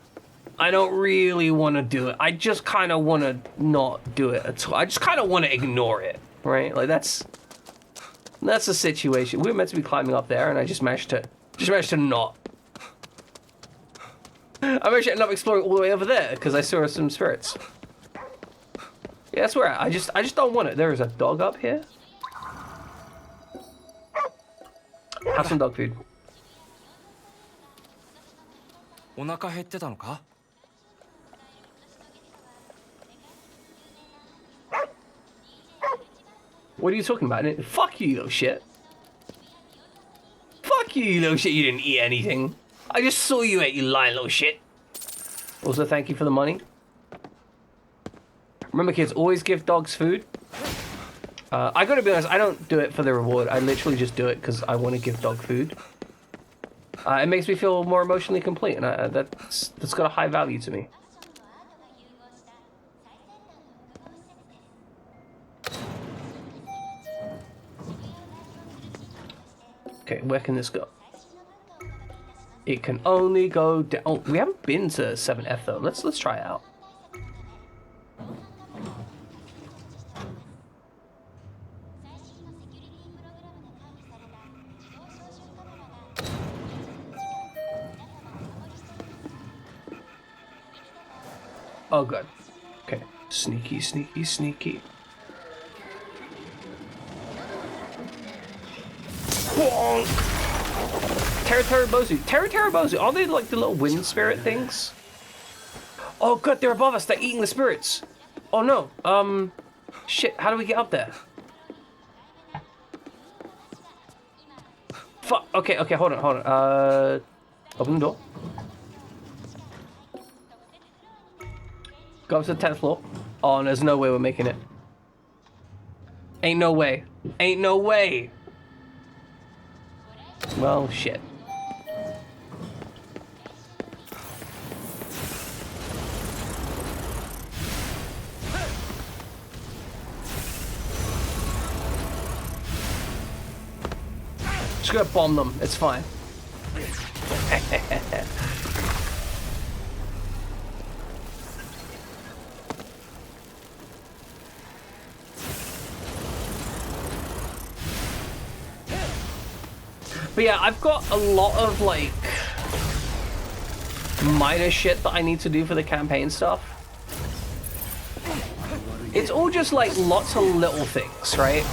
I don't really want to do it. I just kind of want to not do it at all. I just kind of want to ignore it, right? Like that's the situation. We were meant to be climbing up there, and I just managed to not. I managed to end up exploring all the way over there because I saw some spirits. Yeah, that's where I just don't want it. There is a dog up here. Have some dog food. お腹減ってたのか? What are you talking about? Fuck you, you little shit. Fuck you, you little shit. You didn't eat anything. I just saw you ate, you lying little shit. Also, thank you for the money. Remember, kids, always give dogs food. I gotta be honest, I don't do it for the reward. I literally just do it because I want to give dog food. It makes me feel more emotionally complete, and that's got a high value to me. Okay, where can this go? It can only go down. Oh, we haven't been to 7F though. Let's try it out. Oh, good. Okay, sneaky, sneaky, sneaky. Bonk! Terratarabozu. Terratarabozu. Are they like the little wind spirit things? Oh god, they're above us. They're eating the spirits. Oh no. Shit, how do we get up there? Fuck. Okay, hold on. Open the door. Go up to the 10th floor. Oh, there's no way we're making it. Ain't no way. Ain't no way. Well, shit. Just gonna bomb them. It's fine. But yeah, I've got a lot of like minor shit that I need to do for the campaign stuff. It's all just like lots of little things, right?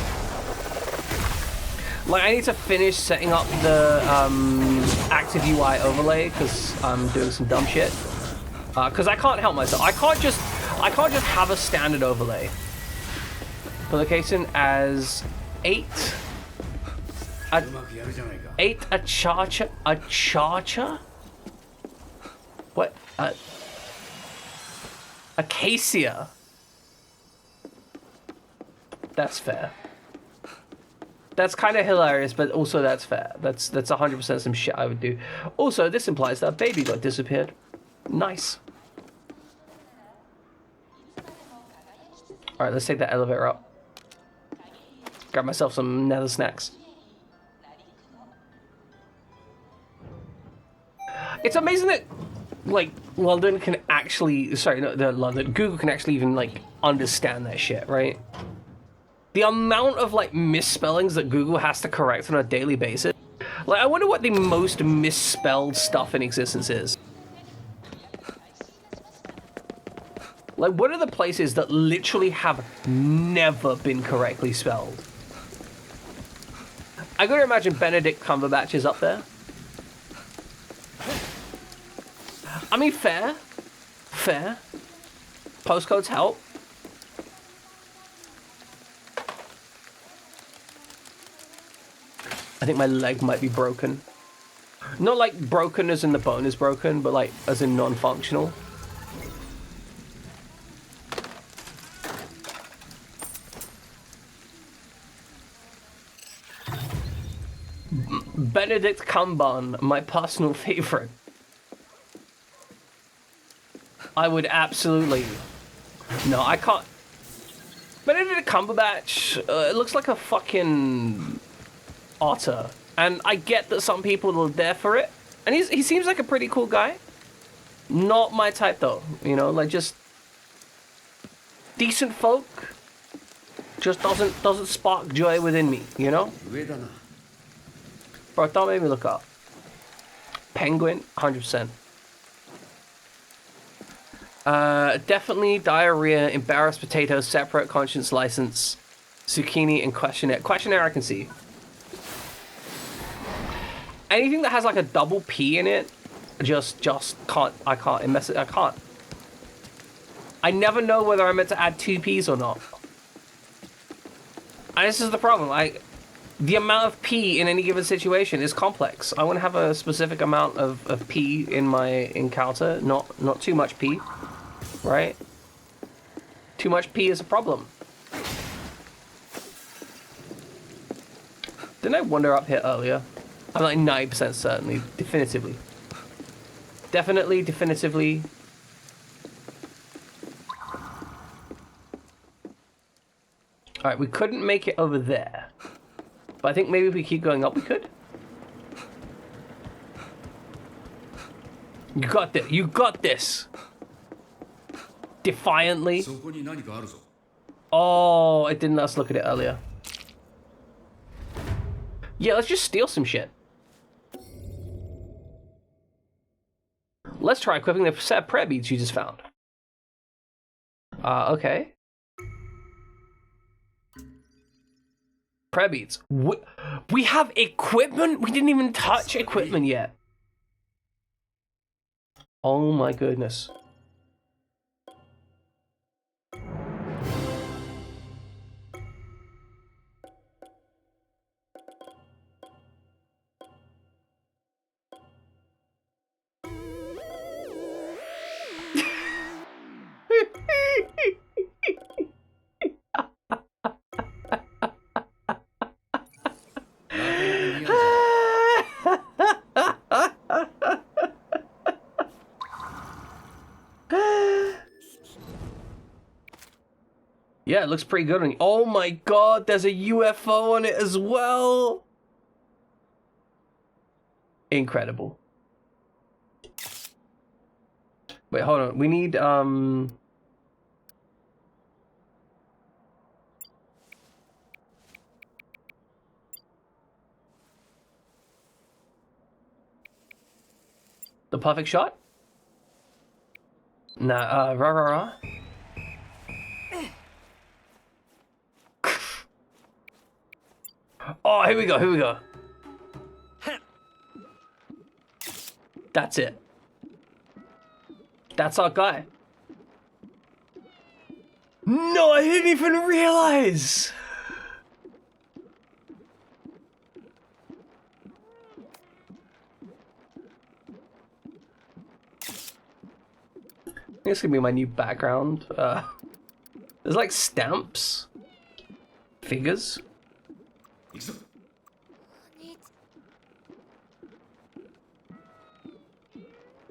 Like I need to finish setting up the active UI overlay because I'm doing some dumb shit. Because I can't help myself. I can't just have a standard overlay. Publication as 8. A charger? What? Acacia. That's fair. That's kind of hilarious, but also that's fair. That's 100% some shit I would do. Also, this implies that baby got disappeared. Nice. Alright, let's take that elevator up. Grab myself some nether snacks. It's amazing that, like, London can actually... Sorry, not London. Google can actually even, like, understand that shit, right? The amount of, like, misspellings that Google has to correct on a daily basis. Like, I wonder what the most misspelled stuff in existence is. Like, what are the places that literally have never been correctly spelled? I gotta imagine Benedict Cumberbatch is up there. I mean, fair. Fair. Postcodes help. I think my leg might be broken. Not like broken as in the bone is broken, but like as in non-functional. Benedict Cumberbatch, my personal favorite. I would absolutely... No, I can't... Benedict Cumberbatch, it looks like a fucking otter. And I get that some people are there for it. And he seems like a pretty cool guy. Not my type though, you know, like just... Decent folk. Just doesn't spark joy within me, you know? Bro, don't make me look up. Penguin, 100%. Definitely diarrhea, embarrassed potatoes, separate conscience license, zucchini, and questionnaire. Questionnaire I can see. Anything that has like a double P in it, just can't. I can't. I never know whether I'm meant to add 2 P's or not. And this is the problem. The amount of P in any given situation is complex. I want to have a specific amount of P in my encounter, not too much P, right? Too much P is a problem. Didn't I wander up here earlier? I'm like 90% certainly, definitively. Definitively. Alright, we couldn't make it over there. But I think maybe if we keep going up, we could. You got this. You got this. Defiantly. Oh, it didn't let us look at it earlier. Yeah, let's just steal some shit. Let's try equipping the set of prayer beads you just found. Okay. Prayer beads. We have equipment? We didn't even touch equipment yet. Oh my goodness. Yeah, it looks pretty good on you. Oh my god, there's a UFO on it as well. Incredible. Wait, hold on. We need the perfect shot? Nah, rah. Oh, here we go. That's it. That's our guy. No, I didn't even realize. I think it's gonna be my new background. There's like stamps, figures.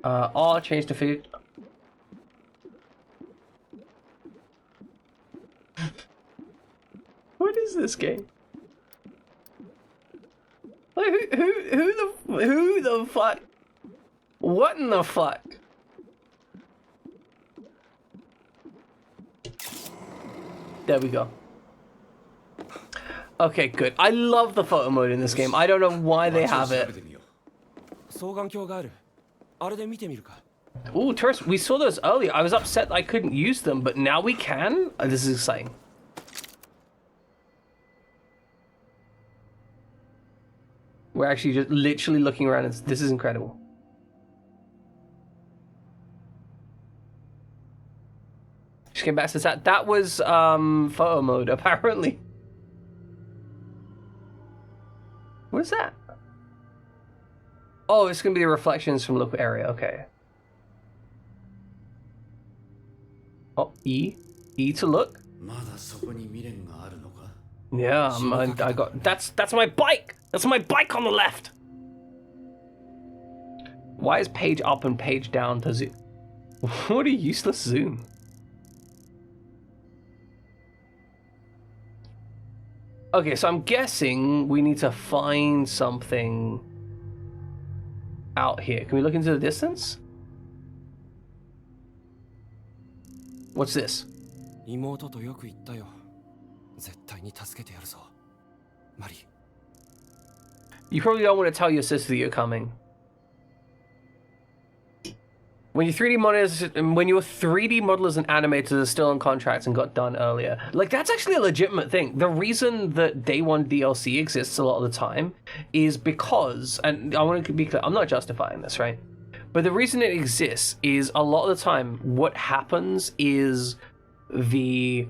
R, change to food. What is this game? Like, who the fuck? What in the fuck? There we go. Okay, good. I love the photo mode in this game. I don't know why they have it. 双眼鏡がある。あれで見てみるか。 Ooh, tourists, we saw those earlier. I was upset that I couldn't use them, but now we can? This is exciting. We're actually just literally looking around and this is incredible. Just came back to that. That was photo mode, apparently. What is that? Oh, it's gonna be the reflections from local area, okay. Oh, E to look. まだそこに未練があるのか? Yeah, I got that's my bike. That's my bike on the left. Why is page up and page down to zoom? What a useless zoom. Okay, so I'm guessing we need to find something out here. Can we look into the distance? What's this? 妹とよく言ったよ。絶対に助けてやるぞ。マリ。 You probably don't want to tell your sister that you're coming. When your 3D modelers and animators are still on contracts and got done earlier, like that's actually a legitimate thing. The reason that Day One DLC exists a lot of the time is because, and I want to be clear, I'm not justifying this, right? But the reason it exists is a lot of the time what happens is the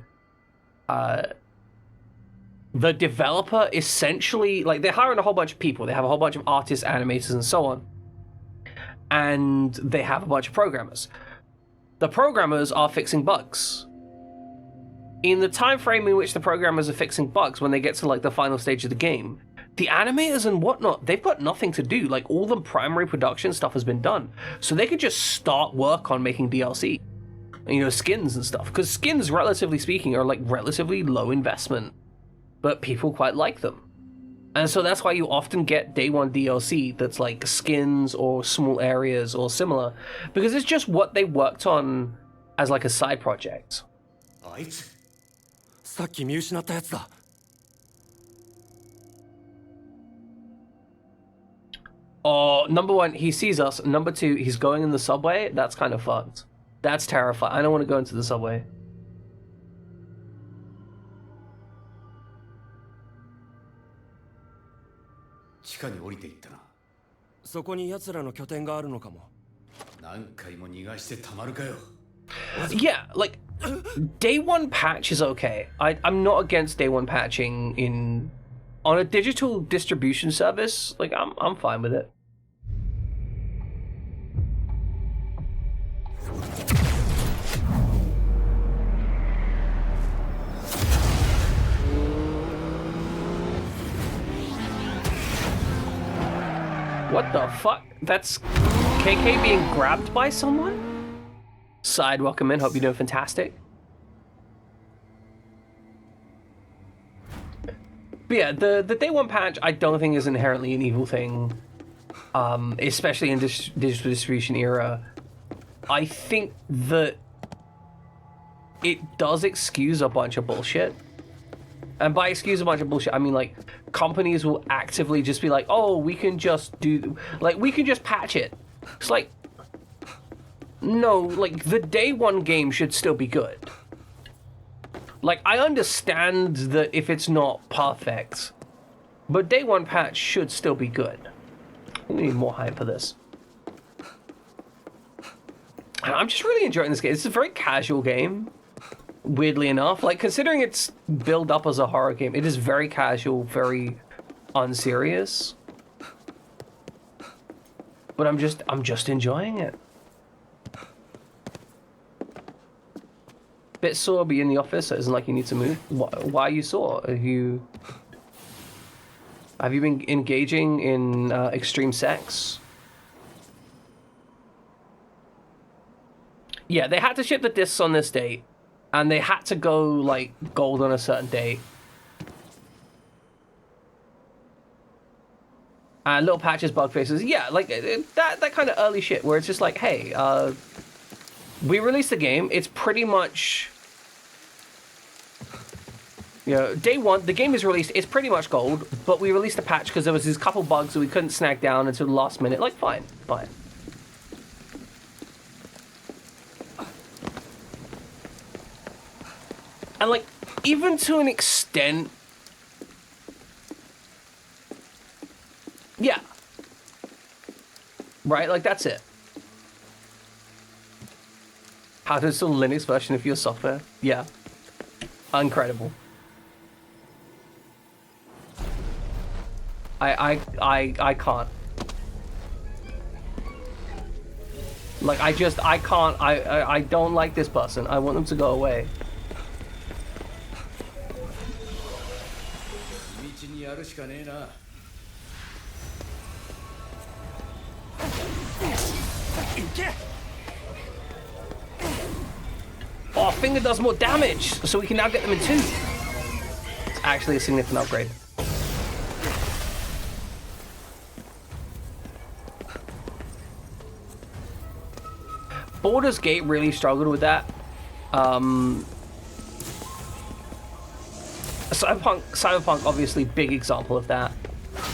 developer essentially, like they're hiring a whole bunch of people. They have a whole bunch of artists, animators, and so on. And they have a bunch of programmers. The programmers are fixing bugs. In the time frame in which the programmers are fixing bugs, when they get to like the final stage of the game, the animators and whatnot, they've got nothing to do. Like all the primary production stuff has been done. So they could just start work on making DLC. You know, skins and stuff. Because skins, relatively speaking, are like relatively low investment. But people quite like them. And so that's why you often get Day One DLC that's like skins or small areas or similar, because it's just what they worked on as like a side project. あいつ? さっき見失ったやつだ。 Oh, number one, he sees us. Number two, he's going in the subway. That's kind of fucked. That's terrifying. I don't want to go into the subway. 地下に降りていったな。そこに奴らの拠点があるのかも。何回も逃がしてたまるかよ。Yeah, like Day One patch is okay. I'm not against Day One patching on a digital distribution service. Like I'm fine with it. What the fuck? That's KK being grabbed by someone? Side, welcome in. Hope you're doing fantastic. But yeah, the Day One patch I don't think is inherently an evil thing, especially in this digital distribution era. I think that it does excuse a bunch of bullshit. And by excuse a bunch of bullshit, I mean like companies will actively just be like, oh, we can just patch it. It's like, no, like the Day One game should still be good. Like I understand that if it's not perfect, but Day One patch should still be good. We need more hype for this. And I'm just really enjoying this game. It's a very casual game. Weirdly enough, like considering it's built up as a horror game, it is very casual, very unserious. But I'm just enjoying it. Bit sore, be in the office. So it isn't like you need to move. Why are you sore? Have you been engaging in extreme sex? Yeah, they had to ship the discs on this date, and they had to go like gold on a certain date. And little patches, bug fixes, yeah, like that kind of early shit where it's just like, hey, we released the game. It's pretty much, you know, day one. The game is released. It's pretty much gold, but we released a patch because there was these couple bugs that we couldn't snag down until the last minute. Like, fine. And, like, even to an extent, yeah. Right? Like, that's it. How to install a Linux version of your software? Yeah. Incredible. I can't. Like, I can't. I don't like this person. I want them to go away. 道にやるしかねえな。Oh, Finger does more damage, so we can now get them in two. It's actually a significant upgrade. Baldur's Gate really struggled with that. Cyberpunk, obviously, big example of that.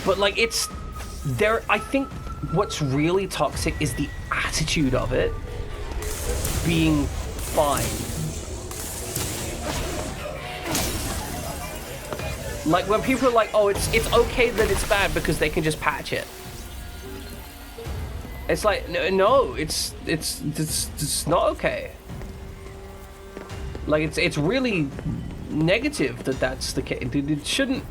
But like, it's there. I think what's really toxic is the attitude of it being fine. Like when people are like, "Oh, it's okay that it's bad because they can just patch it." It's like, no, it's not okay. Like it's really negative that that's the case. It shouldn't.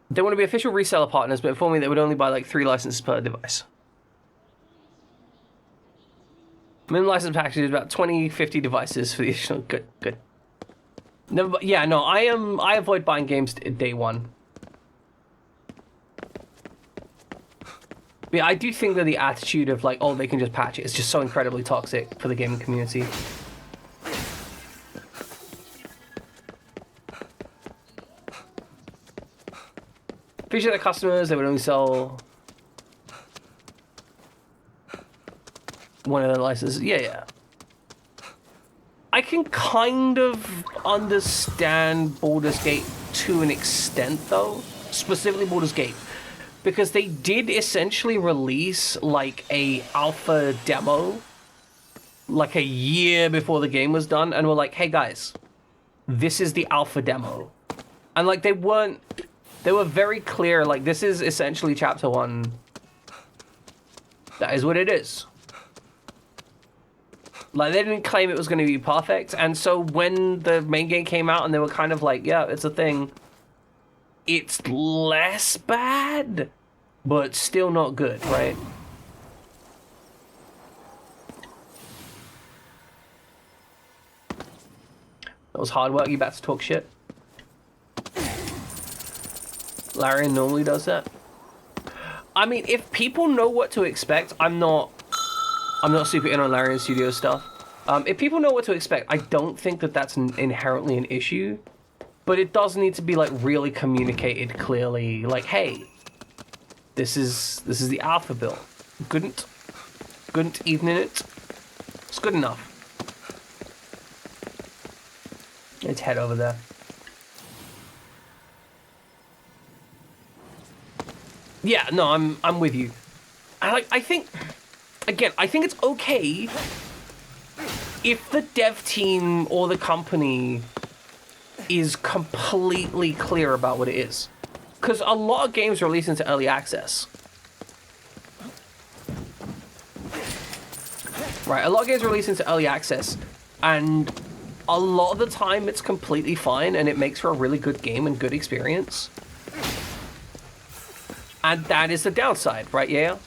They want to be official reseller partners, but inform me they would only buy like 3 licenses per device. Minimum license package is about 50 devices for the additional. Good. Never, yeah, no, I avoid buying games day one. But yeah, I do think that the attitude of like, oh, they can just patch it is just so incredibly toxic for the gaming community. Appreciate the customers, they would only sell one of their licenses. Yeah. I can kind of understand Baldur's Gate to an extent, though. Specifically Baldur's Gate. Because they did essentially release, like, a alpha demo, like, a year before the game was done, and were like, hey, guys, this is the alpha demo. And, like, they were very clear, like, this is essentially Chapter 1. That is what it is. Like, they didn't claim it was going to be perfect, and so when the main game came out and they were kind of like, yeah, it's a thing, it's less bad, but still not good, right? That was hard work, you about to talk shit? Larian normally does that. I mean, if people know what to expect, I'm not super in on Larian Studio stuff. If people know what to expect, I don't think that that's inherently an issue. But it does need to be, like, really communicated clearly. Like, hey, this is the alpha build. Couldn't even in it. It's good enough. Let's head over there. Yeah, no, I'm with you. I think, again, I think it's okay if the dev team or the company is completely clear about what it is. Because a lot of games release into early access. Right, a lot of games release into early access, and a lot of the time it's completely fine and it makes for a really good game and good experience. And that is the downside, right? Yeah.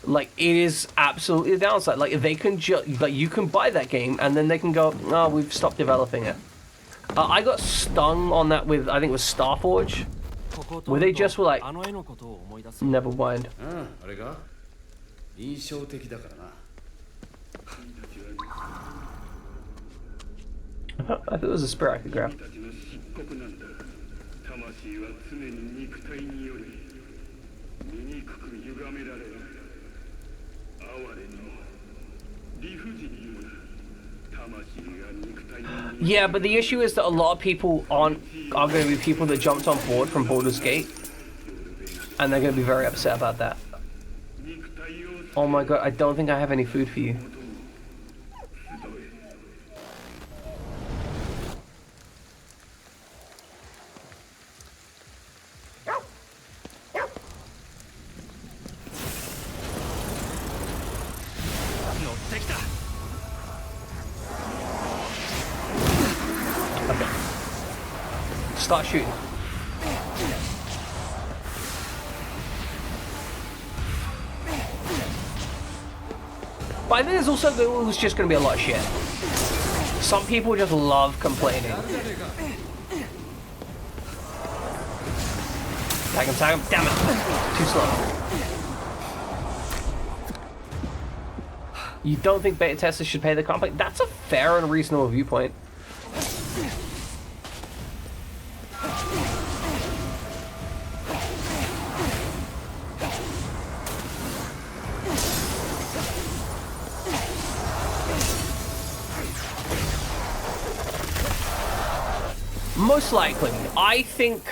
Like, it is absolutely the downside. Like, they can like, you can buy that game and then they can go, oh, we've stopped developing it. I got stung on that with, I think it was Starforge, where they just were like, あの絵のことを思い出す never mind. あれが印象的だからな。 I thought it was a spirit I could grab. 魂は常に肉体により醜く歪められる。哀れにも理不尽にも魂が肉体に Yeah, but the issue is that a lot of people are going to be people that jumped on board from Baldur's Gate, and they're going to be very upset about that. Oh my god, I don't think I have any food for you. Start shooting. But I think there's also there's just going to be a lot of shit. Some people just love complaining. Tag him, damn it. Too slow. You don't think beta testers should pay the company? That's a fair and reasonable viewpoint. Most likely. I think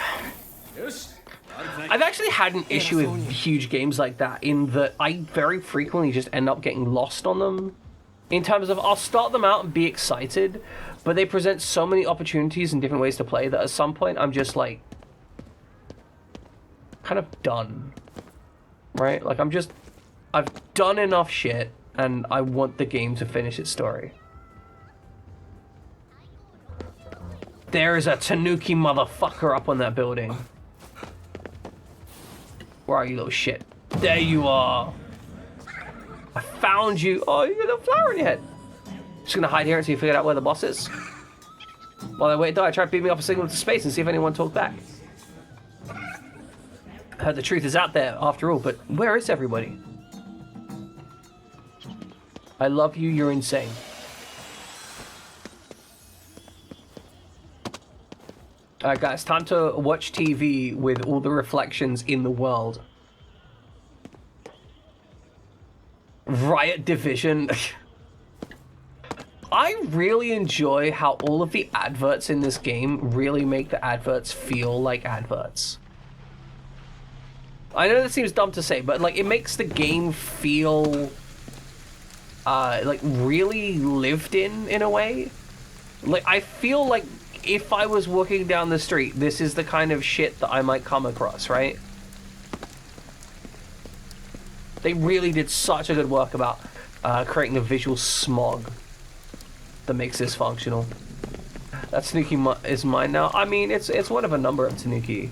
I've actually had an issue with huge games like that in that I very frequently just end up getting lost on them. In terms of, I'll start them out and be excited, but they present so many opportunities and different ways to play that at some point I'm just like kind of done. Right? Like I've done enough shit and I want the game to finish its story. There is a Tanuki motherfucker up on that building. Where are you, little shit? There you are. I found you. Oh, you got a flower in your head. Just gonna hide here until you figure out where the boss is. While I wait, though, I try to beam me up a signal to space and see if anyone talked back. I heard the truth is out there after all, but where is everybody? I love you, you're insane. Alright guys, time to watch TV with all the reflections in the world. Riot Division. I really enjoy how all of the adverts in this game really make the adverts feel like adverts. I know that seems dumb to say, but like it makes the game feel like really lived in a way. Like I feel like if I was walking down the street, this is the kind of shit that I might come across, right? They really did such a good work about creating the visual smog that makes this functional. That Tanuki is mine now. I mean, it's one of a number of Tanuki,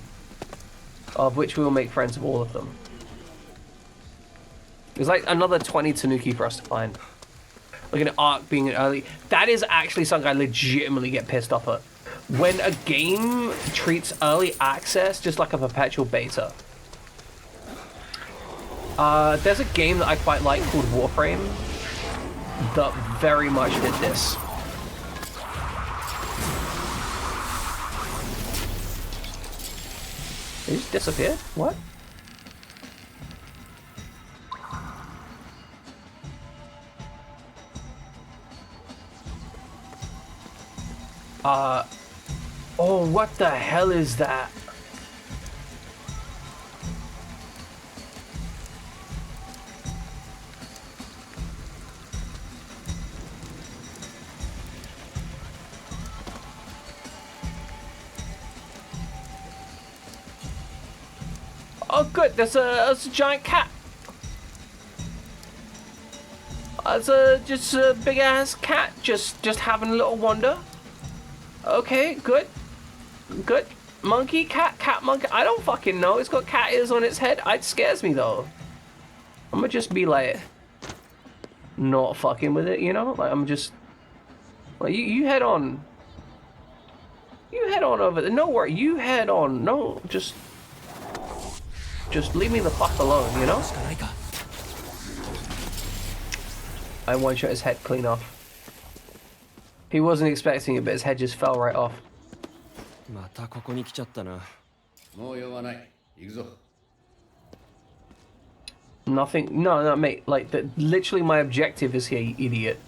of which we will make friends of all of them. There's like another 20 Tanuki for us to find. Look at Ark being an early. That is actually something I legitimately get pissed off at. When a game treats early access just like a perpetual beta. There's a game that I quite like called Warframe that very much did this. It just disappeared? What? Oh, what the hell is that? Oh, good. There's a giant cat. Just a big ass cat, just having a little wander. Okay, good. Good. Monkey, cat, monkey. I don't fucking know. It's got cat ears on its head. It scares me though. I'm gonna just be like, not fucking with it, you know? Like, I'm just, like, you head on. You head on over there. No worry, you head on. No, just leave me the fuck alone, you know? I one-shot his head clean off. He wasn't expecting it, but his head just fell right off. またここに来ちゃったな。もう用はない。行くぞ。 Nothing. No, mate. Like, literally, my objective is here, you idiot.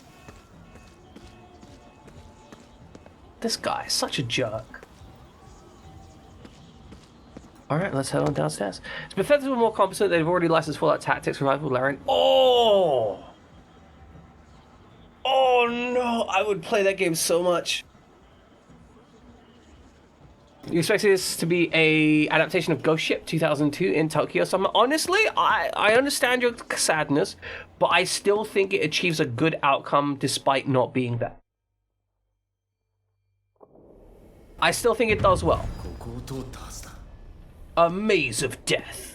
This guy is such a jerk. Alright, let's head on downstairs. If Bethesda were more competent, they've already licensed Fallout Tactics, Revival, Larian. Oh! Oh no! I would play that game so much. You expect this to be a adaptation of Ghost Ship 2002 in Tokyo Summer? Honestly, I understand your sadness, but I still think it achieves a good outcome despite not being that. I still think it does well. ここを通ったはずだ。 A maze of death.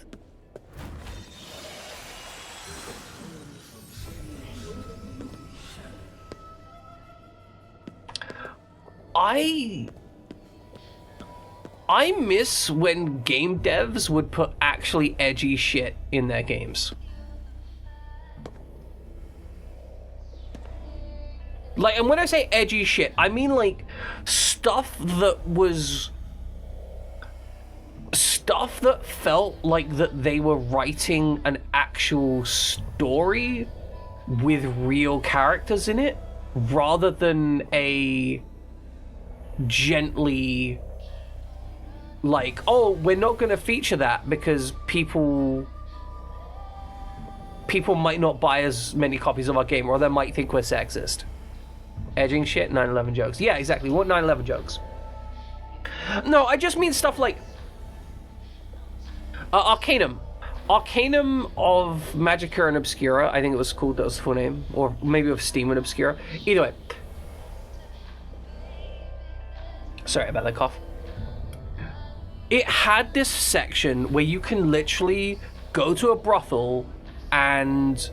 I miss when game devs would put actually edgy shit in their games. Like, and when I say edgy shit, I mean like stuff that felt like that they were writing an actual story with real characters in it, rather than a gently like, oh, we're not going to feature that because people might not buy as many copies of our game, or they might think we're sexist. Edging shit, 9/11 jokes. Yeah, exactly. What 9/11 jokes? No, I just mean stuff like Arcanum. Arcanum of Magicka and Obscura, I think it was called, that was the full name. Or maybe of Steam and Obscura. Either way. Sorry about that cough. It had this section where you can literally go to a brothel and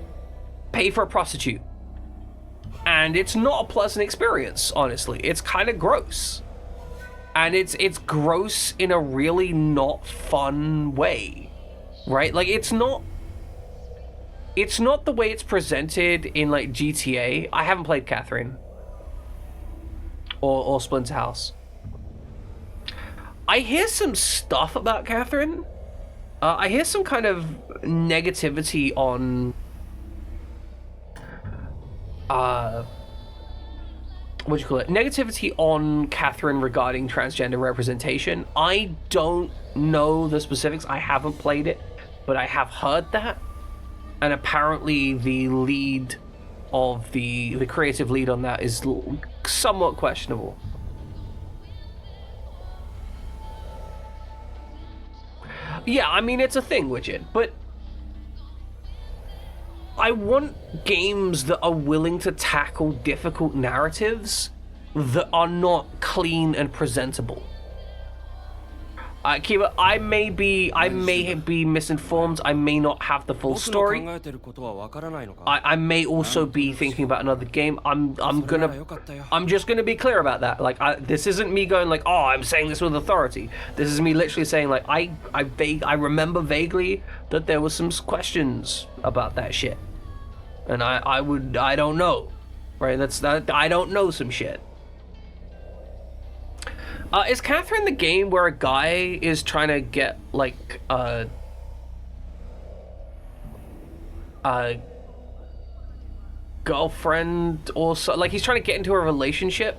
pay for a prostitute. And it's not a pleasant experience, honestly. It's kind of gross. And it's gross in a really not fun way, right? Like, it's not the way it's presented in, like, GTA. I haven't played Catherine or Splinter House. I hear some stuff about Catherine. I hear some kind of negativity on what do you call it? Negativity on Catherine regarding transgender representation. I don't know the specifics. I haven't played it, but I have heard that. And apparently the lead of the creative lead on that is somewhat questionable. Yeah, I mean, it's a thing, Widget, but I want games that are willing to tackle difficult narratives that are not clean and presentable. Kiba, I may be misinformed. I may not have the full story. I may also be thinking about another game. I'm just gonna be clear about that. Like, this isn't me going like, oh, I'm saying this with authority. This is me literally saying like, I remember vaguely that there was some questions about that shit, and I don't know, right? I don't know some shit. Is Catherine the game where a guy is trying to get, like, a girlfriend or so? Like, he's trying to get into a relationship?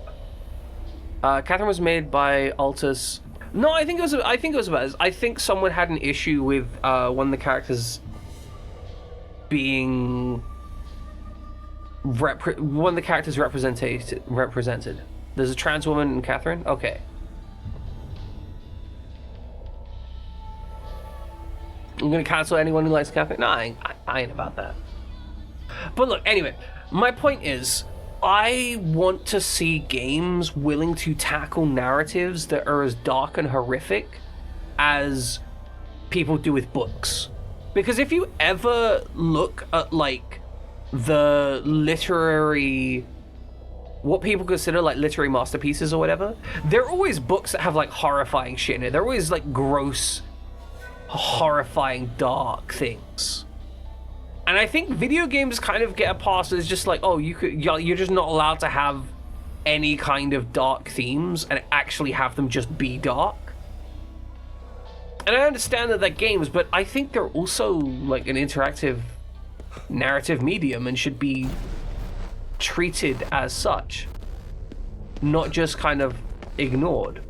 Catherine was made by Altus. No, I think it was about this. I think someone had an issue with one of the characters being represented. There's a trans woman in Catherine? Okay. I'm gonna cancel anyone who likes Catherine? No, I ain't about that. But look, anyway, my point is, I want to see games willing to tackle narratives that are as dark and horrific as people do with books. Because if you ever look at, like, the literary... what people consider, like, literary masterpieces or whatever, they're always books that have, like, horrifying shit in it. They're always, like, gross, horrifying, dark things. And I think video games kind of get a pass as just like, oh, you're just not allowed to have any kind of dark themes and actually have them just be dark. And I understand that they're games, but I think they're also like an interactive narrative medium and should be treated as such, not just kind of ignored.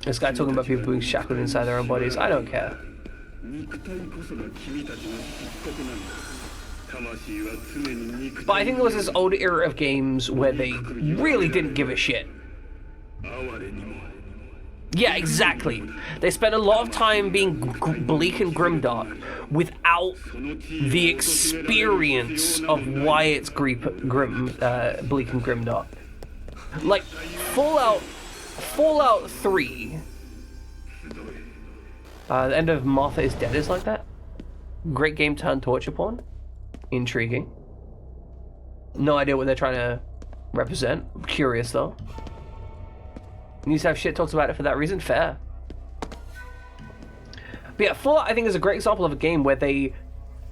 This guy talking about people being shackled inside their own bodies. I don't care. But I think there was this old era of games where they really didn't give a shit. Yeah, exactly. They spent a lot of time being bleak and grimdark without the experience of why it's bleak and grimdark. Like, Fallout 3, the end of Martha is Dead is like that. Great game turned torture porn. Intriguing. No idea what they're trying to represent. Curious though. Needs to have shit talks about it for that reason. Fair. But yeah, Fallout I think is a great example of a game where they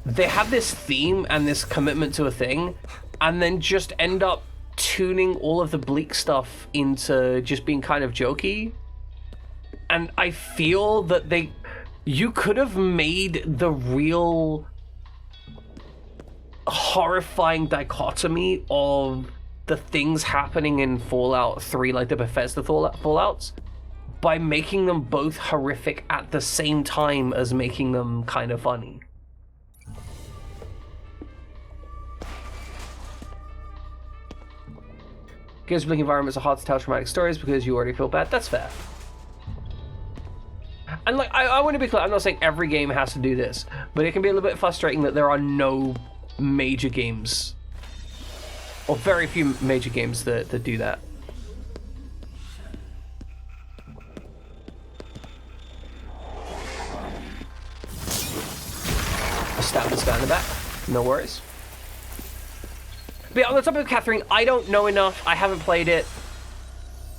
have this theme and this commitment to a thing, and then just end up tuning all of the bleak stuff into just being kind of jokey. And I feel that you could have made the real horrifying dichotomy of the things happening in Fallout 3, like the Bethesda Fallouts, by making them both horrific at the same time as making them kind of funny. Games with bleak environments are hard to tell traumatic stories because you already feel bad. That's fair. And like, I want to be clear, I'm not saying every game has to do this, but it can be a little bit frustrating that there are no major games, or very few major games that do that. I'll stab this guy in the back, no worries. But yeah, on the topic of Catherine, I don't know enough, I haven't played it.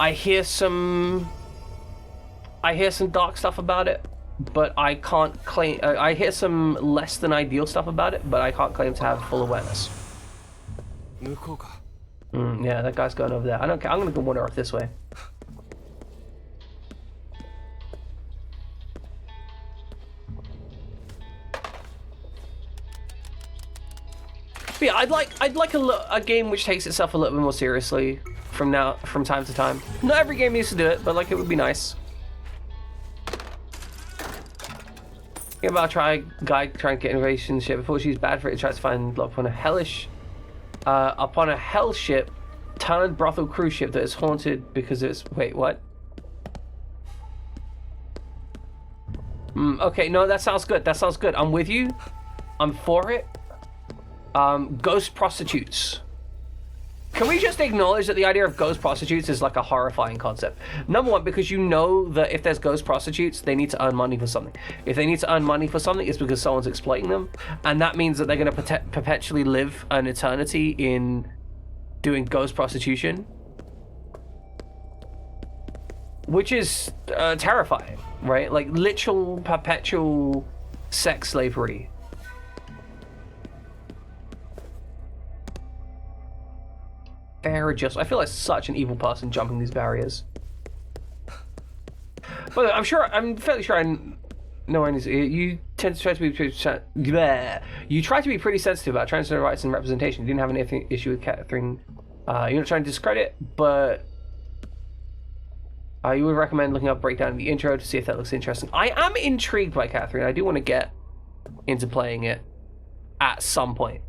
I hear some dark stuff about it, but I can't claim... I hear some less than ideal stuff about it, but I can't claim to have full awareness. Yeah, that guy's going over there. I don't care. I'm gonna go wander off this way. But yeah, I'd like a game which takes itself a little bit more seriously from time to time. Not every game needs to do it, but like it would be nice. Think about a guy trying to get in a relationship before she's bad for it. Tries to find love upon a hell ship, talented brothel cruise ship that is haunted because it's... Wait, what? Okay, no, that sounds good. That sounds good. I'm with you. I'm for it. Ghost prostitutes. Can we just acknowledge that the idea of ghost prostitutes is like a horrifying concept? Number one, because you know that if there's ghost prostitutes, they need to earn money for something. If they need to earn money for something, it's because someone's exploiting them. And that means that they're going to perpetually live an eternity in doing ghost prostitution. Which is terrifying, right? Like literal, perpetual sex slavery. I feel like such an evil person jumping these barriers. But I'm fairly sure I know you tend to try to be pretty you try to be pretty sensitive about transgender rights and representation. You didn't have any issue with Catherine. You're not trying to discredit, but you would recommend looking up a breakdown of the intro to see if that looks interesting. I am intrigued by Catherine. I do want to get into playing it at some point.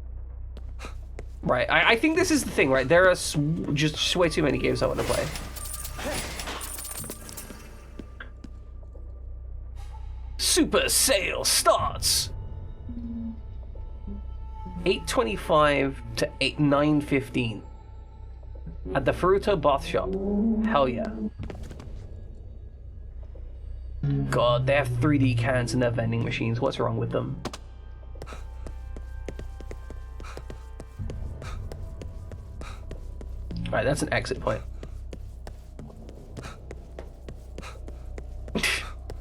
Right, I think this is the thing, right? There are just way too many games I want to play. Super sale starts 8:25 to 9:15 at the Furuto Bath Shop. Hell yeah. God, they have 3D cans in their vending machines. What's wrong with them? Alright, that's an exit point.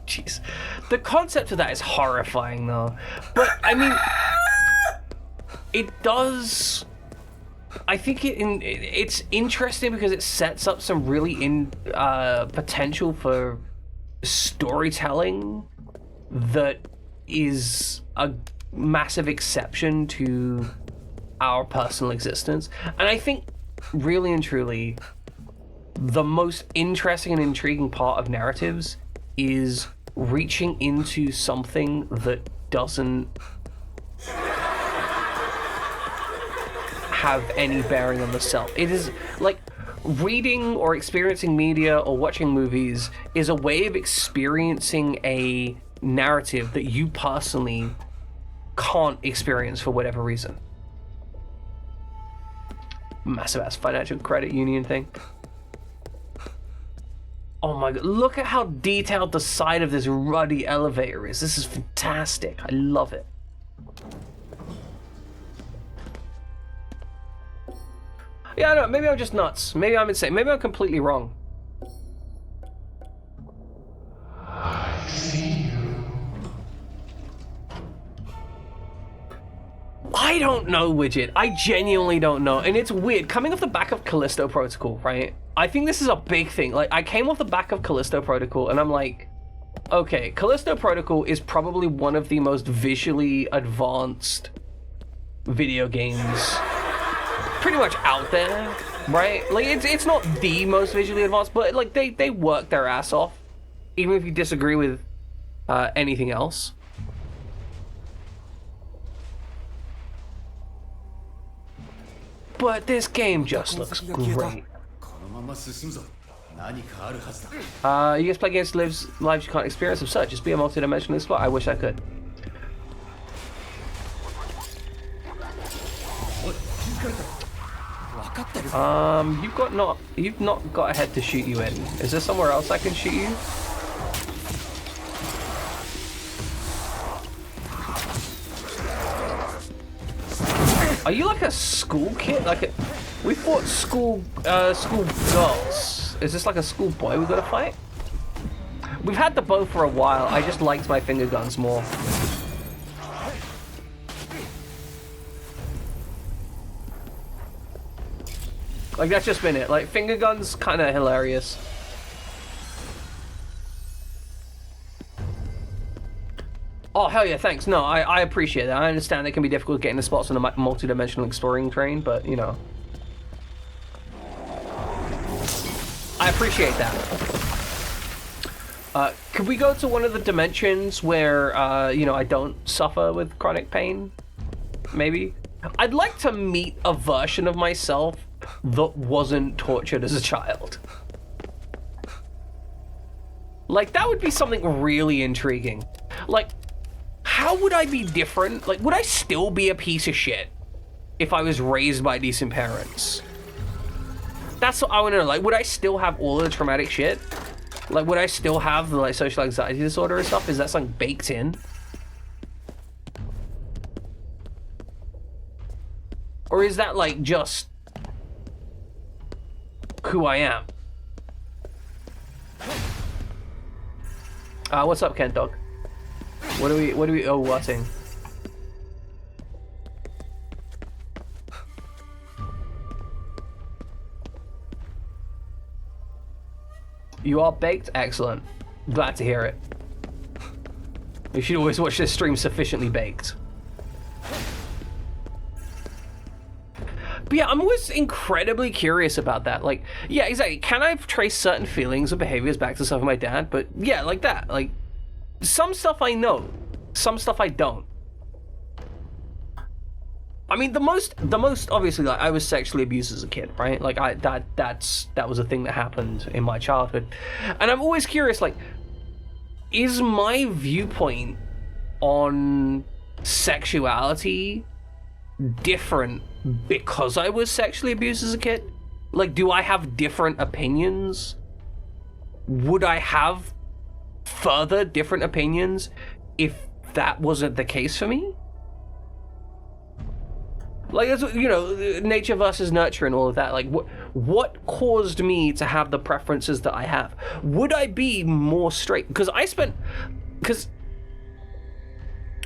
Jeez. The concept of that is horrifying, though. But, I mean, it does... I think it's interesting because it sets up some really potential for storytelling that is a massive exception to our personal existence. And I think, really and truly, the most interesting and intriguing part of narratives is reaching into something that doesn't have any bearing on the self. It is like reading or experiencing media or watching movies is a way of experiencing a narrative that you personally can't experience for whatever reason. Massive ass financial credit union thing. Oh my god, look at how detailed the side of this ruddy elevator is. This is fantastic. I love it. Yeah, no, maybe I'm just nuts. Maybe I'm insane. Maybe I'm completely wrong. I see you. I don't know, Widget. I genuinely don't know. And it's weird. Coming off the back of Callisto Protocol, right? I think this is a big thing. Like, I came off the back of Callisto Protocol and I'm like, okay, Callisto Protocol is probably one of the most visually advanced video games pretty much out there, right? Like, it's not the most visually advanced, but like they work their ass off, even if you disagree with anything else. But this game just looks great. You guys play games lives you can't experience of such. Just be a multi-dimensional explorer. I wish I could. You've not got a head to shoot you in. Is there somewhere else I can shoot you? Are you like a school kid? We fought school girls. Is this like a school boy we gotta fight? We've had the bow for a while. I just liked my finger guns more. Like, that's just been it. Like, finger guns, kind of hilarious. Oh, hell yeah, thanks. No, I appreciate that. I understand it can be difficult getting the spots on a multi-dimensional exploring train, but, you know. I appreciate that. Could we go to one of the dimensions where, you know, I don't suffer with chronic pain? Maybe? I'd like to meet a version of myself that wasn't tortured as a child. Like, that would be something really intriguing. Like, how would I be different? Like, would I still be a piece of shit if I was raised by decent parents? That's what I want to know. Like, would I still have all of the traumatic shit? Like, would I still have the, like, social anxiety disorder and stuff? Is that something baked in? Or is that, like, just who I am? What's up, Kent Dog? What are we whatting? You are baked? Excellent. Glad to hear it. You should always watch this stream sufficiently baked. But yeah, I'm always incredibly curious about that. Like, yeah, exactly. Can I trace certain feelings or behaviors back to stuff with my dad? But yeah, like that. Like, some stuff I know, some stuff I don't. I mean, the most obviously, like, I was sexually abused as a kid, right? Like, that was a thing that happened in my childhood. And I'm always curious, like, is my viewpoint on sexuality different because I was sexually abused as a kid? Like, do I have different opinions? Would I have further different opinions if that wasn't the case for me. Like, that's, you know, nature versus nurture and all of that. Like, what caused me to have the preferences that I have? Would I be more straight? Because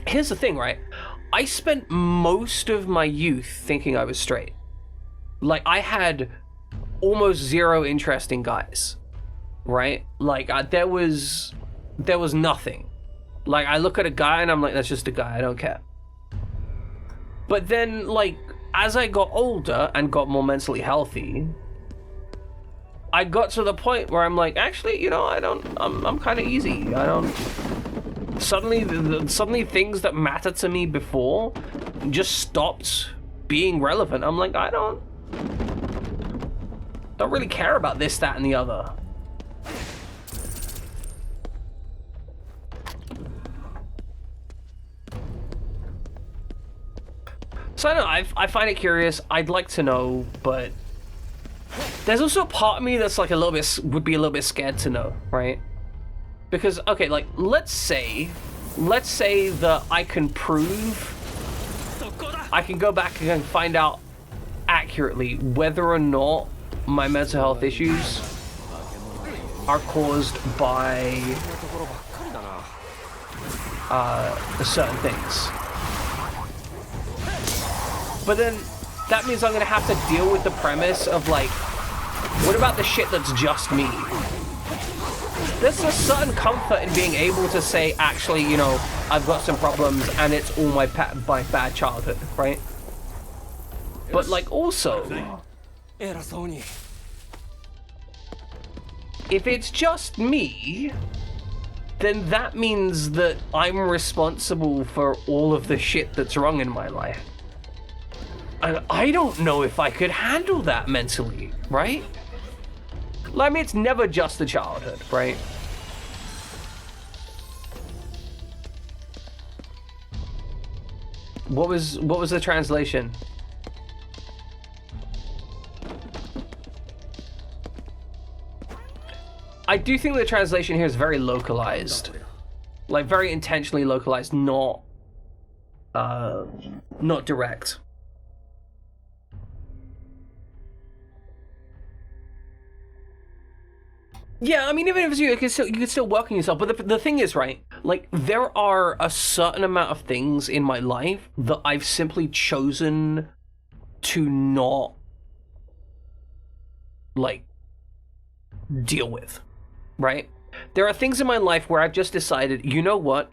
here's the thing, right? I spent most of my youth thinking I was straight. Like, I had almost zero interest in guys, right? Like, there was nothing. Like, I look at a guy and I'm like, that's just a guy, I don't care. But then, like, as I got older and got more mentally healthy, I got to the point where I'm like, actually, you know, I'm kind of easy. I don't... Suddenly things that mattered to me before just stopped being relevant. I'm like, I don't really care about this, that, and the other. So I don't know, I find it curious. I'd like to know, but there's also a part of me that's like would be a little bit scared to know, right? Because, okay, like, let's say that I can go back and find out accurately whether or not my mental health issues are caused by certain things. But then that means I'm gonna have to deal with the premise of, like, what about the shit that's just me? There's a certain comfort in being able to say, actually, you know, I've got some problems and it's all my bad childhood, right? But, like, also, if it's just me, then that means that I'm responsible for all of the shit that's wrong in my life. And I don't know if I could handle that mentally, right? I mean, it's never just the childhood, right? What was the translation? I do think the translation here is very localized. Like, very intentionally localized, not direct. Yeah, I mean, even if it's you, you can still work on yourself. But the thing is, right, like, there are a certain amount of things in my life that I've simply chosen to not, like, deal with, right? There are things in my life where I've just decided, you know what?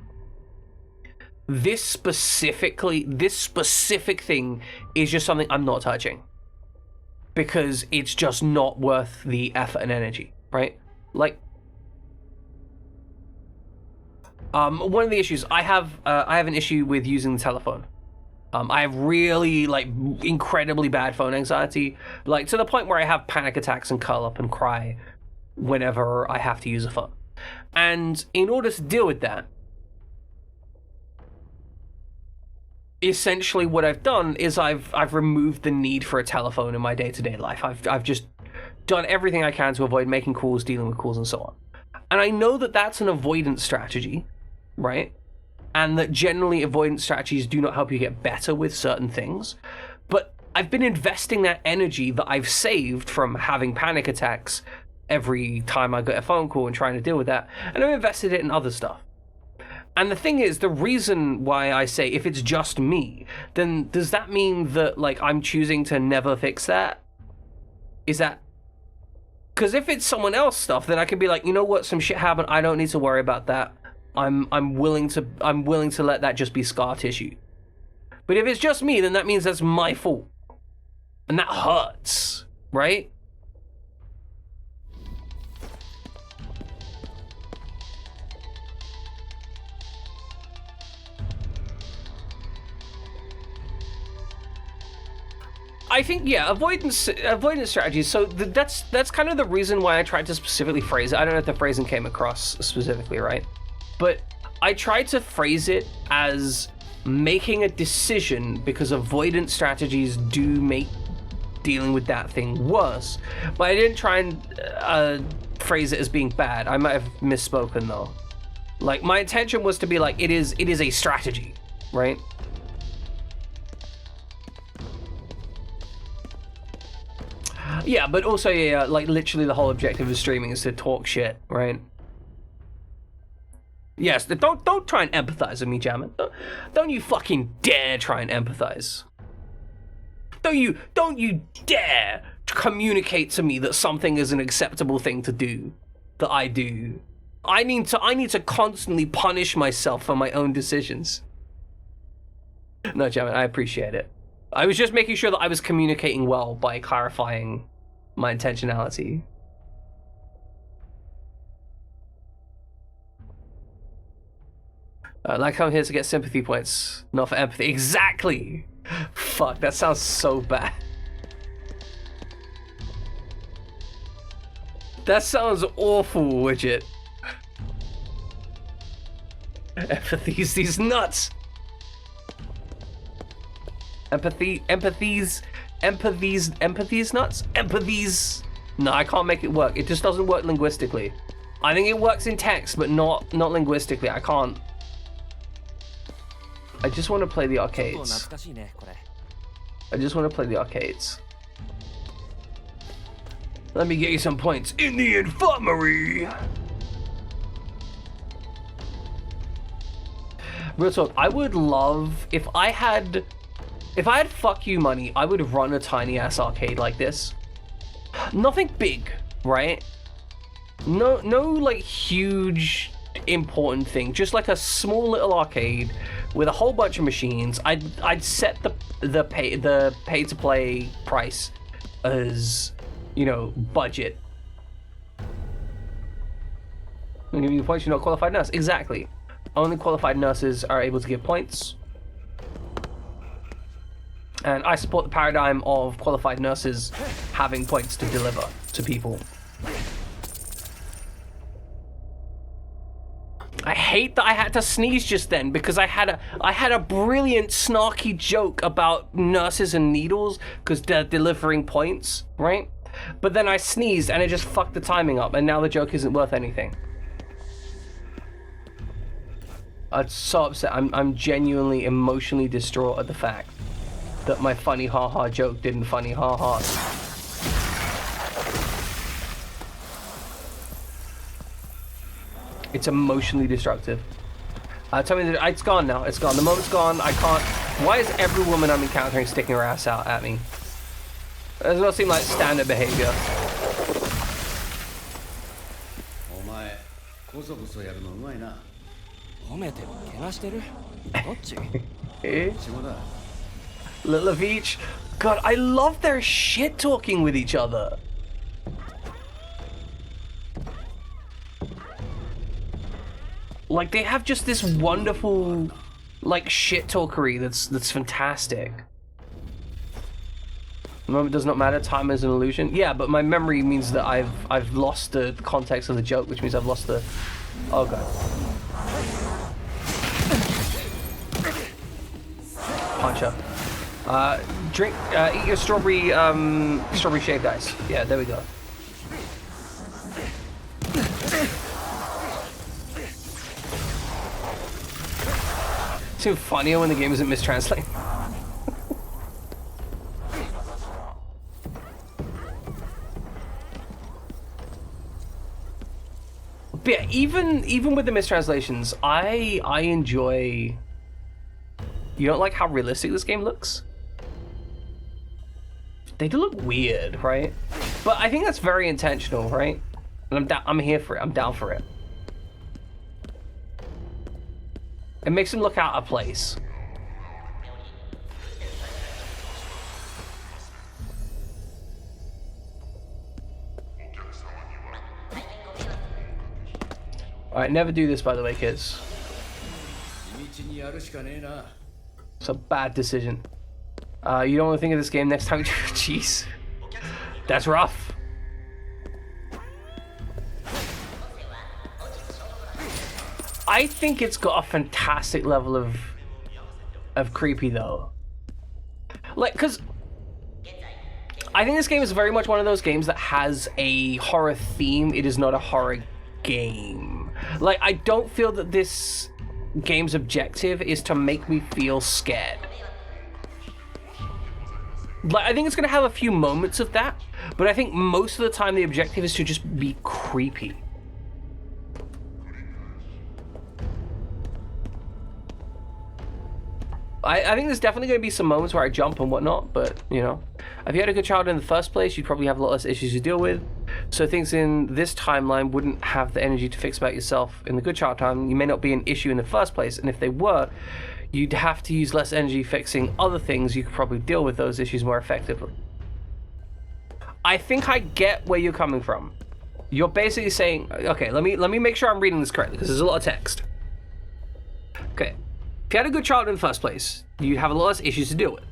This specific thing is just something I'm not touching. Because it's just not worth the effort and energy, right? Like, one of the issues I have an issue with using the telephone. I have really, like, incredibly bad phone anxiety, like, to the point where I have panic attacks and curl up and cry whenever I have to use a phone. And in order to deal with that, essentially what I've done is I've removed the need for a telephone in my day-to-day life. I've just done everything I can to avoid making calls, dealing with calls, and so on. And I know that that's an avoidance strategy, right? And that generally avoidance strategies do not help you get better with certain things. But I've been investing that energy that I've saved from having panic attacks every time I get a phone call and trying to deal with that, and I've invested it in other stuff. And the thing is, the reason why I say if it's just me, then does that mean that, like, I'm choosing to never fix that? Is that... Because if it's someone else stuff, then I can be like, you know what, some shit happened, I don't need to worry about that. I'm willing to let that just be scar tissue. But if it's just me, then that means that's my fault. And that hurts, right? I think, yeah, avoidance strategies. So that's kind of the reason why I tried to specifically phrase it. I don't know if the phrasing came across specifically right, but I tried to phrase it as making a decision because avoidance strategies do make dealing with that thing worse. But I didn't try and phrase it as being bad. I might have misspoken though. Like, my intention was to be like, it is a strategy, right? Yeah, but also, yeah, like, literally the whole objective of streaming is to talk shit, right? Yes, don't try and empathize with me, Jammin. Don't you fucking dare try and empathize. Don't you dare communicate to me that something is an acceptable thing to do, that I do. I need to constantly punish myself for my own decisions. No, Jammin, I appreciate it. I was just making sure that I was communicating well by clarifying my intentionality. Like I'm here to get sympathy points, not for empathy. Exactly! Fuck, that sounds so bad. That sounds awful, Widget. Empathy's these nuts. Empathy's nuts? Empathy's... No, I can't make it work. It just doesn't work linguistically. I think it works in text, but not linguistically. I can't. I just want to play the arcades. I just want to play the arcades. Let me get you some points in the infirmary. Real talk, I would love if I had fuck you money, I would run a tiny ass arcade like this. Nothing big, right? No like huge important thing, just like a small little arcade with a whole bunch of machines. I'd set the pay to play price as, you know, budget. I'm giving you points, you're not a qualified nurse. Exactly. Only qualified nurses are able to give points. And I support the paradigm of qualified nurses having points to deliver to people. I hate that I had to sneeze just then because I had a brilliant snarky joke about nurses and needles because they're delivering points, right? But then I sneezed and it just fucked the timing up, and now the joke isn't worth anything. I'm so upset. I'm genuinely emotionally distraught at the fact that my funny haha joke didn't funny haha. It's emotionally destructive. Tell me that it's gone now. It's gone. The moment's gone. I can't. Why is every woman I'm encountering sticking her ass out at me? That does not seem like standard behavior. Little of each. God, I love their shit talking with each other. Like, they have just this wonderful, like, shit talkery that's fantastic. The moment does not matter, time is an illusion. Yeah, but my memory means that I've lost the context of the joke, which means I've lost the... Oh god. Puncher. Eat your strawberry shaved ice. Yeah, there we go. Seems funnier when the game isn't mistranslated. But yeah, even with the mistranslations, I enjoy. You don't like how realistic this game looks? They do look weird, right? But I think that's very intentional, right? And I'm here for it. I'm down for it. It makes them look out of place. Alright, never do this, by the way, kids. It's a bad decision. You don't want to think of this game next time. Jeez. That's rough. I think it's got a fantastic level of creepy, though. Like, because I think this game is very much one of those games that has a horror theme. It is not a horror game. Like, I don't feel that this game's objective is to make me feel scared. Like, I think it's going to have a few moments of that, but I think most of the time the objective is to just be creepy. I think there's definitely going to be some moments where I jump and whatnot, but, you know, if you had a good childhood in the first place, you'd probably have a lot less issues to deal with. So things in this timeline wouldn't have the energy to fix about yourself. In the good child time, you may not be an issue in the first place, and if they were, you'd have to use less energy fixing other things. You could probably deal with those issues more effectively. I think I get where you're coming from. You're basically saying, okay, let me make sure I'm reading this correctly, because there's a lot of text. Okay. If you had a good childhood in the first place, you'd have a lot less issues to deal with.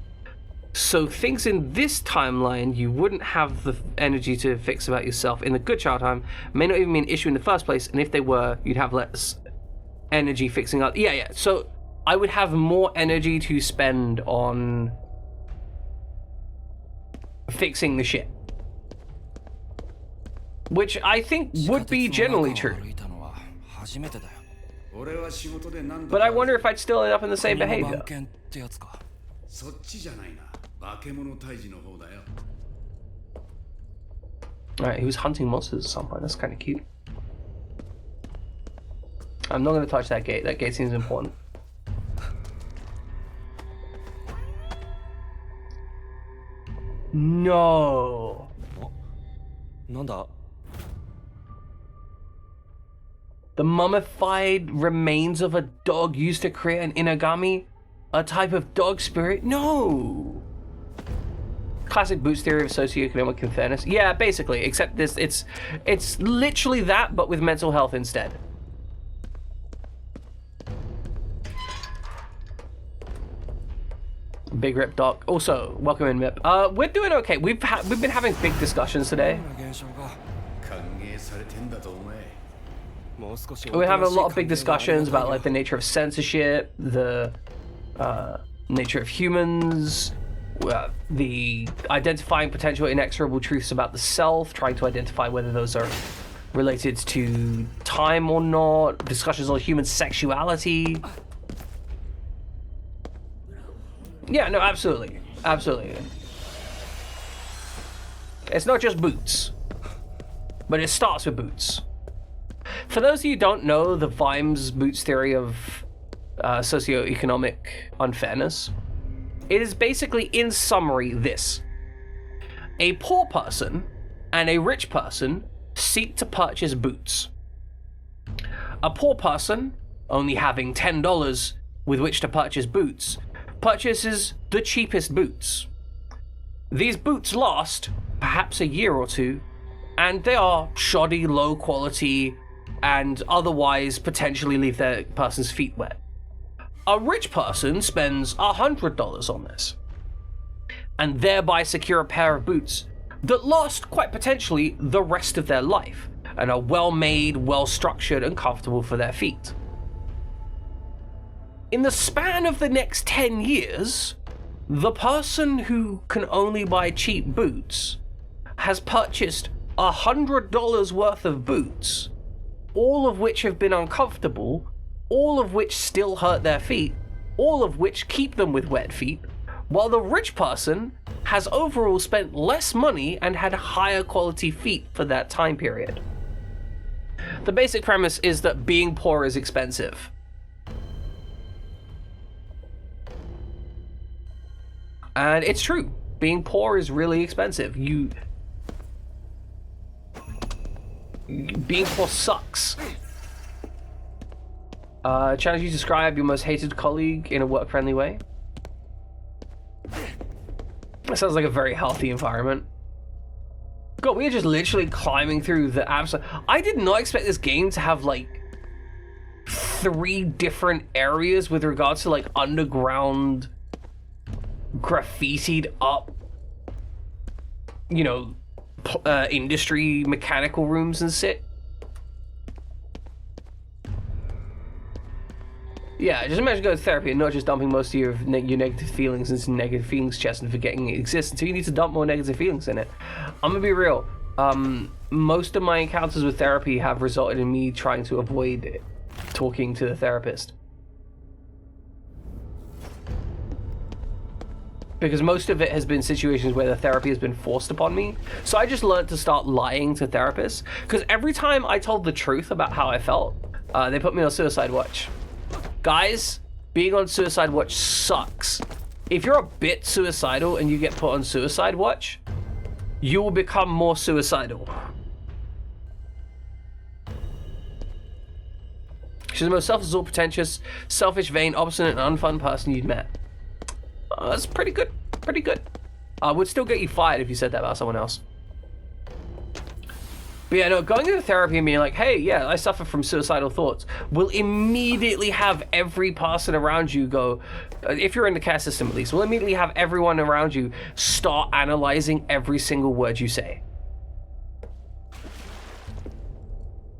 So things in this timeline you wouldn't have the energy to fix about yourself in the good child time may not even be an issue in the first place, and if they were, you'd have less energy fixing up. Yeah. So I would have more energy to spend on fixing the shit. Which I think would be generally true. But I wonder if I'd still end up in the same behavior. Alright, he was hunting monsters at some point. That's kind of cute. I'm not going to touch that gate. That gate seems important. No. なんだ The mummified remains of a dog used to create an inagami? A type of dog spirit? No! Classic Boots theory of socioeconomic unfairness. Yeah, basically, except this, it's literally that, but with mental health instead. Big Rip Doc. Also, welcome in, Mip. We're doing okay. We've been having big discussions today. We have a lot of big discussions about like the nature of censorship, the nature of humans, the identifying potential inexorable truths about the self, trying to identify whether those are related to time or not, discussions on human sexuality. Yeah, no, absolutely. Absolutely. It's not just boots, but it starts with boots. For those of you who don't know the Vimes Boots theory of socioeconomic unfairness, it is basically, in summary, this. A poor person and a rich person seek to purchase boots. A poor person, only having $10 with which to purchase boots, purchases the cheapest boots. These boots last perhaps a year or two, and they are shoddy, low quality, and otherwise potentially leave their person's feet wet. A rich person spends $100 on this, and thereby secure a pair of boots that last quite potentially the rest of their life, and are well made, well structured, and comfortable for their feet. In the span of the next 10 years, the person who can only buy cheap boots has purchased $100 worth of boots, all of which have been uncomfortable, all of which still hurt their feet, all of which keep them with wet feet, while the rich person has overall spent less money and had higher quality feet for that time period. The basic premise is that being poor is expensive. And it's true. Being poor is really expensive. Being poor sucks. Challenge you to describe your most hated colleague in a work-friendly way. That sounds like a very healthy environment. God, we are just literally climbing through the absolute... I did not expect this game to have, like, 3 different areas with regards to, like, underground, graffitied up, you know, industry mechanical rooms and shit. Yeah, just imagine going to therapy and not just dumping most of your negative feelings into negative feelings chest and forgetting it exists until you need to dump more negative feelings in it. I'm gonna be real. most of my encounters with therapy have resulted in me trying to avoid talking to the therapist. Because most of it has been situations where the therapy has been forced upon me. So I just learned to start lying to therapists. Because every time I told the truth about how I felt, they put me on suicide watch. Guys, being on suicide watch sucks. If you're a bit suicidal and you get put on suicide watch, you will become more suicidal. She's the most self-absorbed, pretentious, selfish, vain, obstinate, and unfun person you'd met. That's pretty good. Pretty good. Would still get you fired if you said that about someone else. But yeah, no, going into therapy and being like, hey, yeah, I suffer from suicidal thoughts, will immediately have every person around you go, if you're in the care system at least, will immediately have everyone around you start analyzing every single word you say.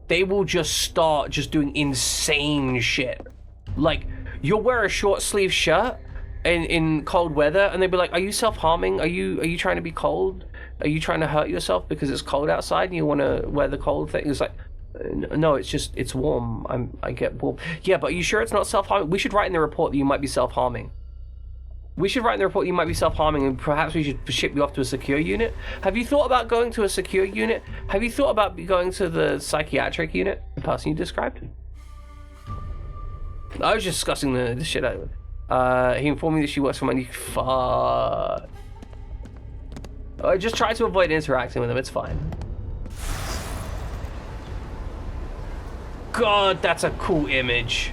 They will just start just doing insane shit. Like, you'll wear a short sleeve shirt in cold weather and they'd be like, are you self-harming? Are you trying to be cold? Are you trying to hurt yourself because it's cold outside and you want to wear the cold thing? It's like, no, it's warm. I get warm. Yeah, but are you sure it's not self-harming? We should write in the report that you might be self-harming. We should write in the report you might be self-harming and perhaps we should ship you off to a secure unit. Have you thought about going to a secure unit? Have you thought about going to the psychiatric unit, the person you described? I was just discussing the shit out of it. He informed me that she works for money. Fuck. I just try to avoid interacting with him, it's fine. God, that's a cool image.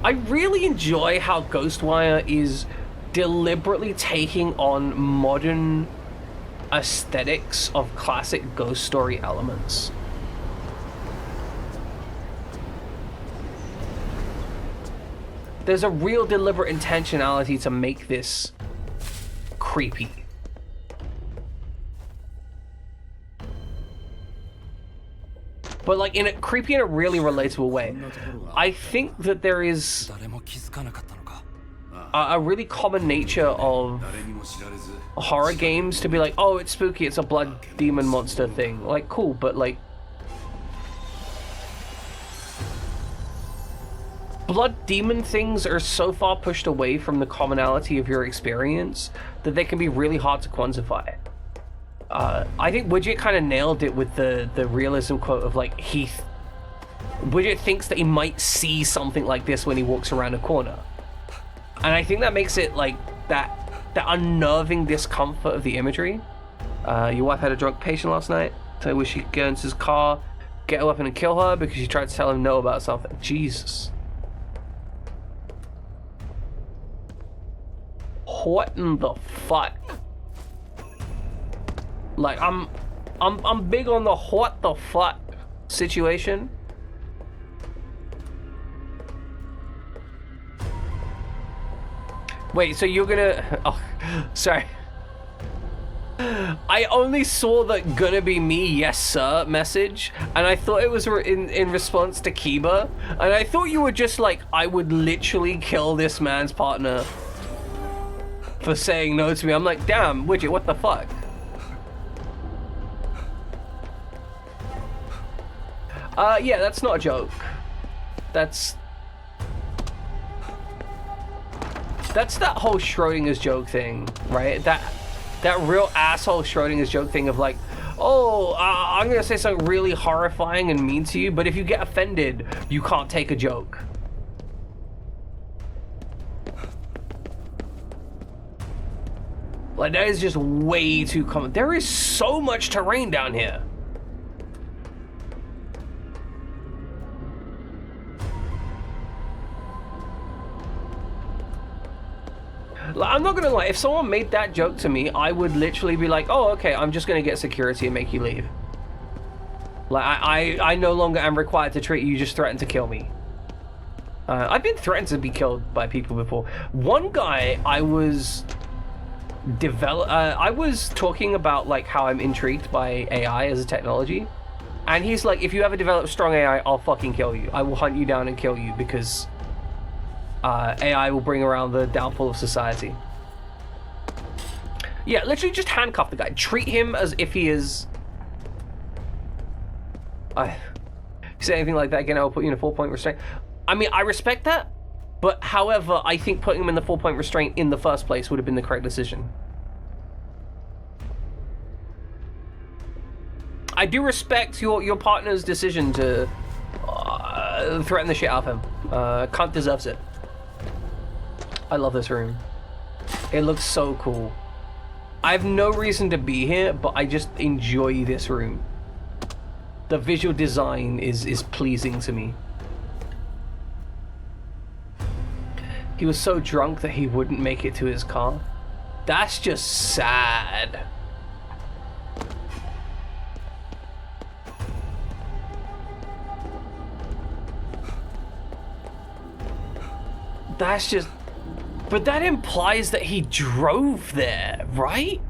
I really enjoy how Ghostwire is deliberately taking on modern aesthetics of classic ghost story elements. There's a real deliberate intentionality to make this creepy. But like creepy in a really relatable way. I think that there is a really common nature of horror games to be like, oh, it's spooky, it's a blood demon monster thing. Like, cool, but like, blood demon things are so far pushed away from the commonality of your experience that they can be really hard to quantify. I think Widget kind of nailed it with the realism quote of like, Widget thinks that he might see something like this when he walks around a corner. And I think that makes it like that unnerving discomfort of the imagery. Your wife had a drunk patient last night, so I wish she could get into his car, get a weapon and kill her because she tried to tell him no about something. Jesus. What in the fuck? Like, I'm big on the what the fuck situation. Wait, so you're gonna... Oh, sorry. I only saw the "gonna be me, yes sir" message, and I thought it was in response to Kiba, and I thought you were just like, I would literally kill this man's partner for saying no to me. I'm like, damn, Widget, what the fuck? Yeah, that's not a joke. That's that whole Schrodinger's joke thing, right? That real asshole Schrodinger's joke thing of like, oh, I'm gonna say something really horrifying and mean to you, but if you get offended, you can't take a joke. Like, that is just way too common. There is so much terrain down here. Like, I'm not gonna lie, if someone made that joke to me, I would literally be like, oh, okay, I'm just gonna get security and make you leave. Like, I no longer am required to treat you, you just threatened to kill me. I've been threatened to be killed by people before. One guy, I was talking about like how I'm intrigued by AI as a technology, and he's like, if you ever develop strong AI, I'll fucking kill you. I will hunt you down and kill you because AI will bring around the downfall of society. Yeah, literally just handcuff the guy. Treat him as if he is... If you say anything like that again, I'll put you in a 4-point restraint. I mean, I respect that, but however, I think putting him in the 4-point restraint in the first place would have been the correct decision. I do respect your partner's decision to threaten the shit out of him. Cunt deserves it. I love this room. It looks so cool. I have no reason to be here, but I just enjoy this room. The visual design is pleasing to me. He was so drunk that he wouldn't make it to his car. That's just sad. That's just... But that implies that he drove there, right?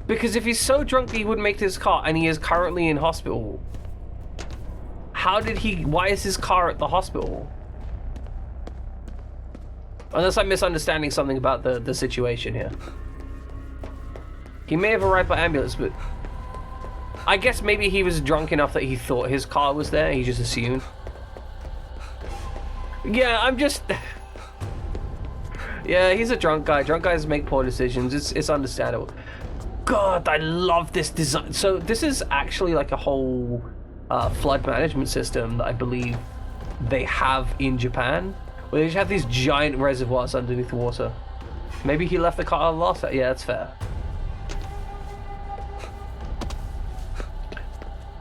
Because if he's so drunk that he wouldn't make it to his car, and he is currently in hospital, how did he... Why is his car at the hospital? Unless I'm misunderstanding something about the situation here. He may have arrived by ambulance, but... I guess maybe he was drunk enough that he thought his car was there, he just assumed. Yeah, I'm just... Yeah, he's a drunk guy. Drunk guys make poor decisions. It's understandable. God, I love this design. So this is actually like a whole flood management system that I believe they have in Japan, where they just have these giant reservoirs underneath the water. Maybe he left the car last. Yeah, that's fair.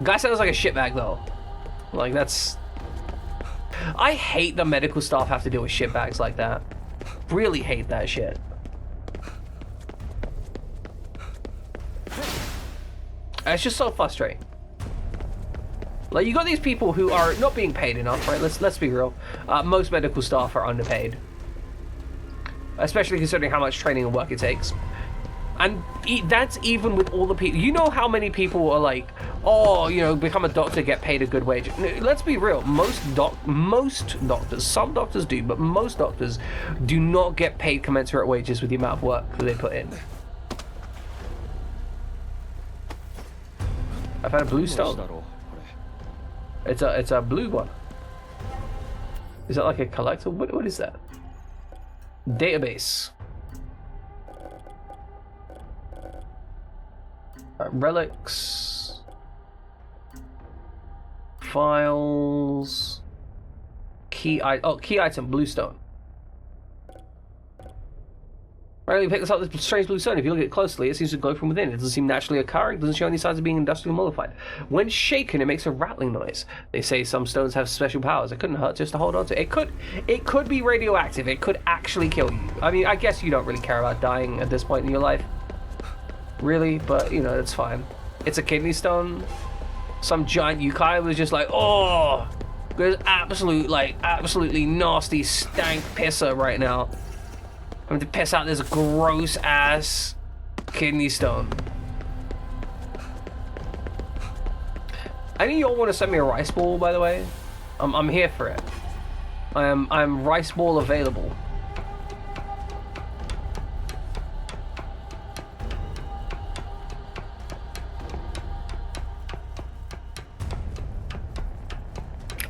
Guy sounds like a shitbag though. Like that's... I hate the medical staff have to deal with shitbags like that. Really hate that shit. It's just so frustrating. Like, you got these people who are not being paid enough, right? Let's be real. Most medical staff are underpaid, especially considering how much training and work it takes. And that's even with all the people. You know how many people are like, oh, you know, become a doctor, get paid a good wage. Let's be real. Most doctors, some doctors do, but most doctors do not get paid commensurate wages with the amount of work that they put in. I've had a blue stone. It's a blue one. Is that like a collector? What is that? Database. Relics. Files. Key item, blue stone. Right, you pick this up, this strange blue stone. If you look at it closely, it seems to glow from within. It doesn't seem naturally occurring. It doesn't show any signs of being industrially modified. When shaken, it makes a rattling noise. They say some stones have special powers. It couldn't hurt just to hold on to. It could be radioactive. It could actually kill you. I mean, I guess you don't really care about dying at this point in your life, really. But you know, it's fine. It's a kidney stone. Some giant yukai was just like, oh, there's absolutely nasty stank pisser right now. I'm to piss out this gross ass kidney stone. Any of y'all want to send me a rice ball, by the way? I'm here for it. I'm rice ball available.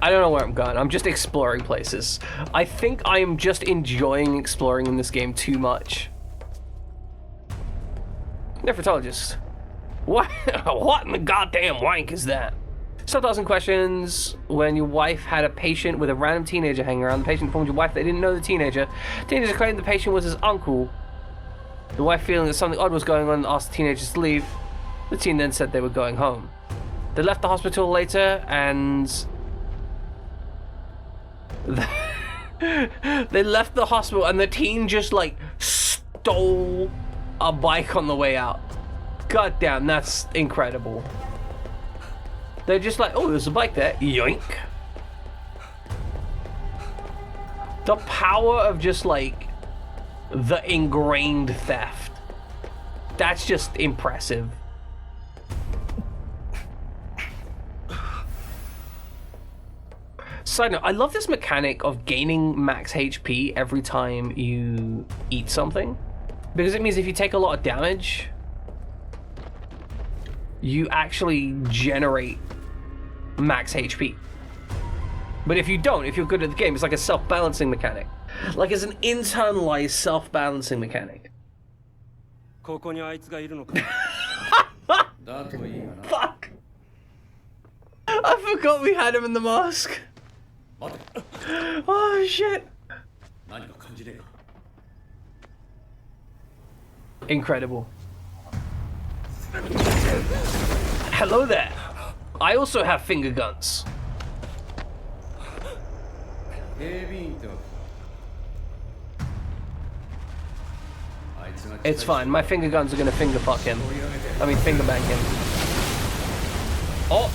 I don't know where I'm going. I'm just exploring places. I think I am just enjoying exploring in this game too much. Nephrologist. What? What in the goddamn wank is that? Stop asking questions. When your wife had a patient with a random teenager hanging around, the patient informed your wife they didn't know the teenager. The teenager claimed the patient was his uncle. The wife, feeling that something odd was going on, asked the teenagers to leave. The teen then said they were going home. They left the hospital later and... they left the hospital and the teen just like stole a bike on the way out. God damn, that's incredible. They're just like, oh, there's a bike there. Yoink. The power of just like the ingrained theft. That's just impressive. Side note, I love this mechanic of gaining max HP every time you eat something. Because it means if you take a lot of damage, you actually generate max HP. But if you don't, if you're good at the game, it's like a self-balancing mechanic. Like it's an internalized self-balancing mechanic. ここにあいつがいるのか。だといいがな。 Fuck! I forgot we had him in the mask. 待て。 Oh shit. 何か感じねえか。 Incredible. Hello there. I also have finger guns. 警備員ってわけか。あいつが It's fine. My finger guns are gonna finger fuck him. I mean, finger bang him. Oh!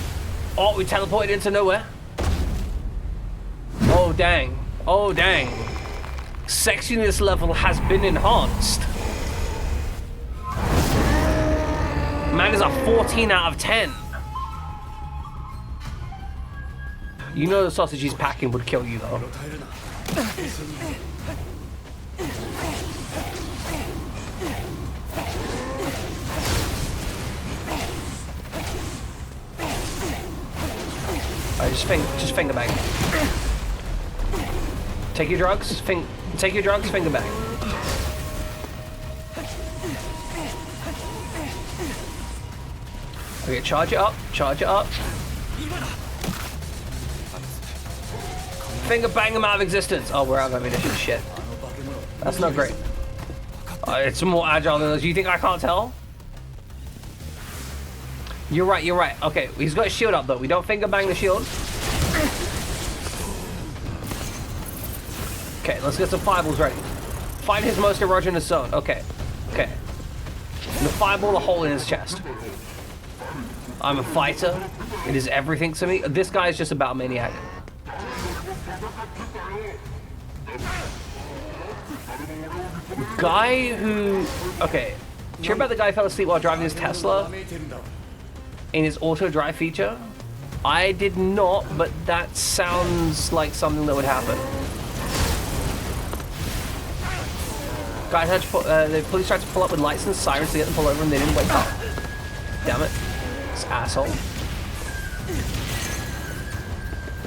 Oh, we teleported into nowhere. Oh, dang. Oh, dang. Sexiness level has been enhanced. Man is a 14 out of 10. You know the sausage he's packing would kill you, though. Alright, just finger bang. Take your drugs, finger bang. Okay, charge it up. Finger bang him out of existence. Oh, we're out of ammunition. Shit. That's not great. It's more agile than us. You think I can't tell? You're right. Okay, he's got his shield up though. We don't finger bang the shield. Okay, let's get some fireballs ready. Find his most erogenous zone. Okay. The fireball a hole in his chest. I'm a fighter. It is everything to me. This guy is just about a maniac. Guy who... Okay. Do you hear about the guy who fell asleep while driving his Tesla? In his auto drive feature? I did not, but that sounds like something that would happen. Guys had to pull, the police tried to pull up with lights and sirens to get them pulled over and they didn't wake up. Damn it. This asshole.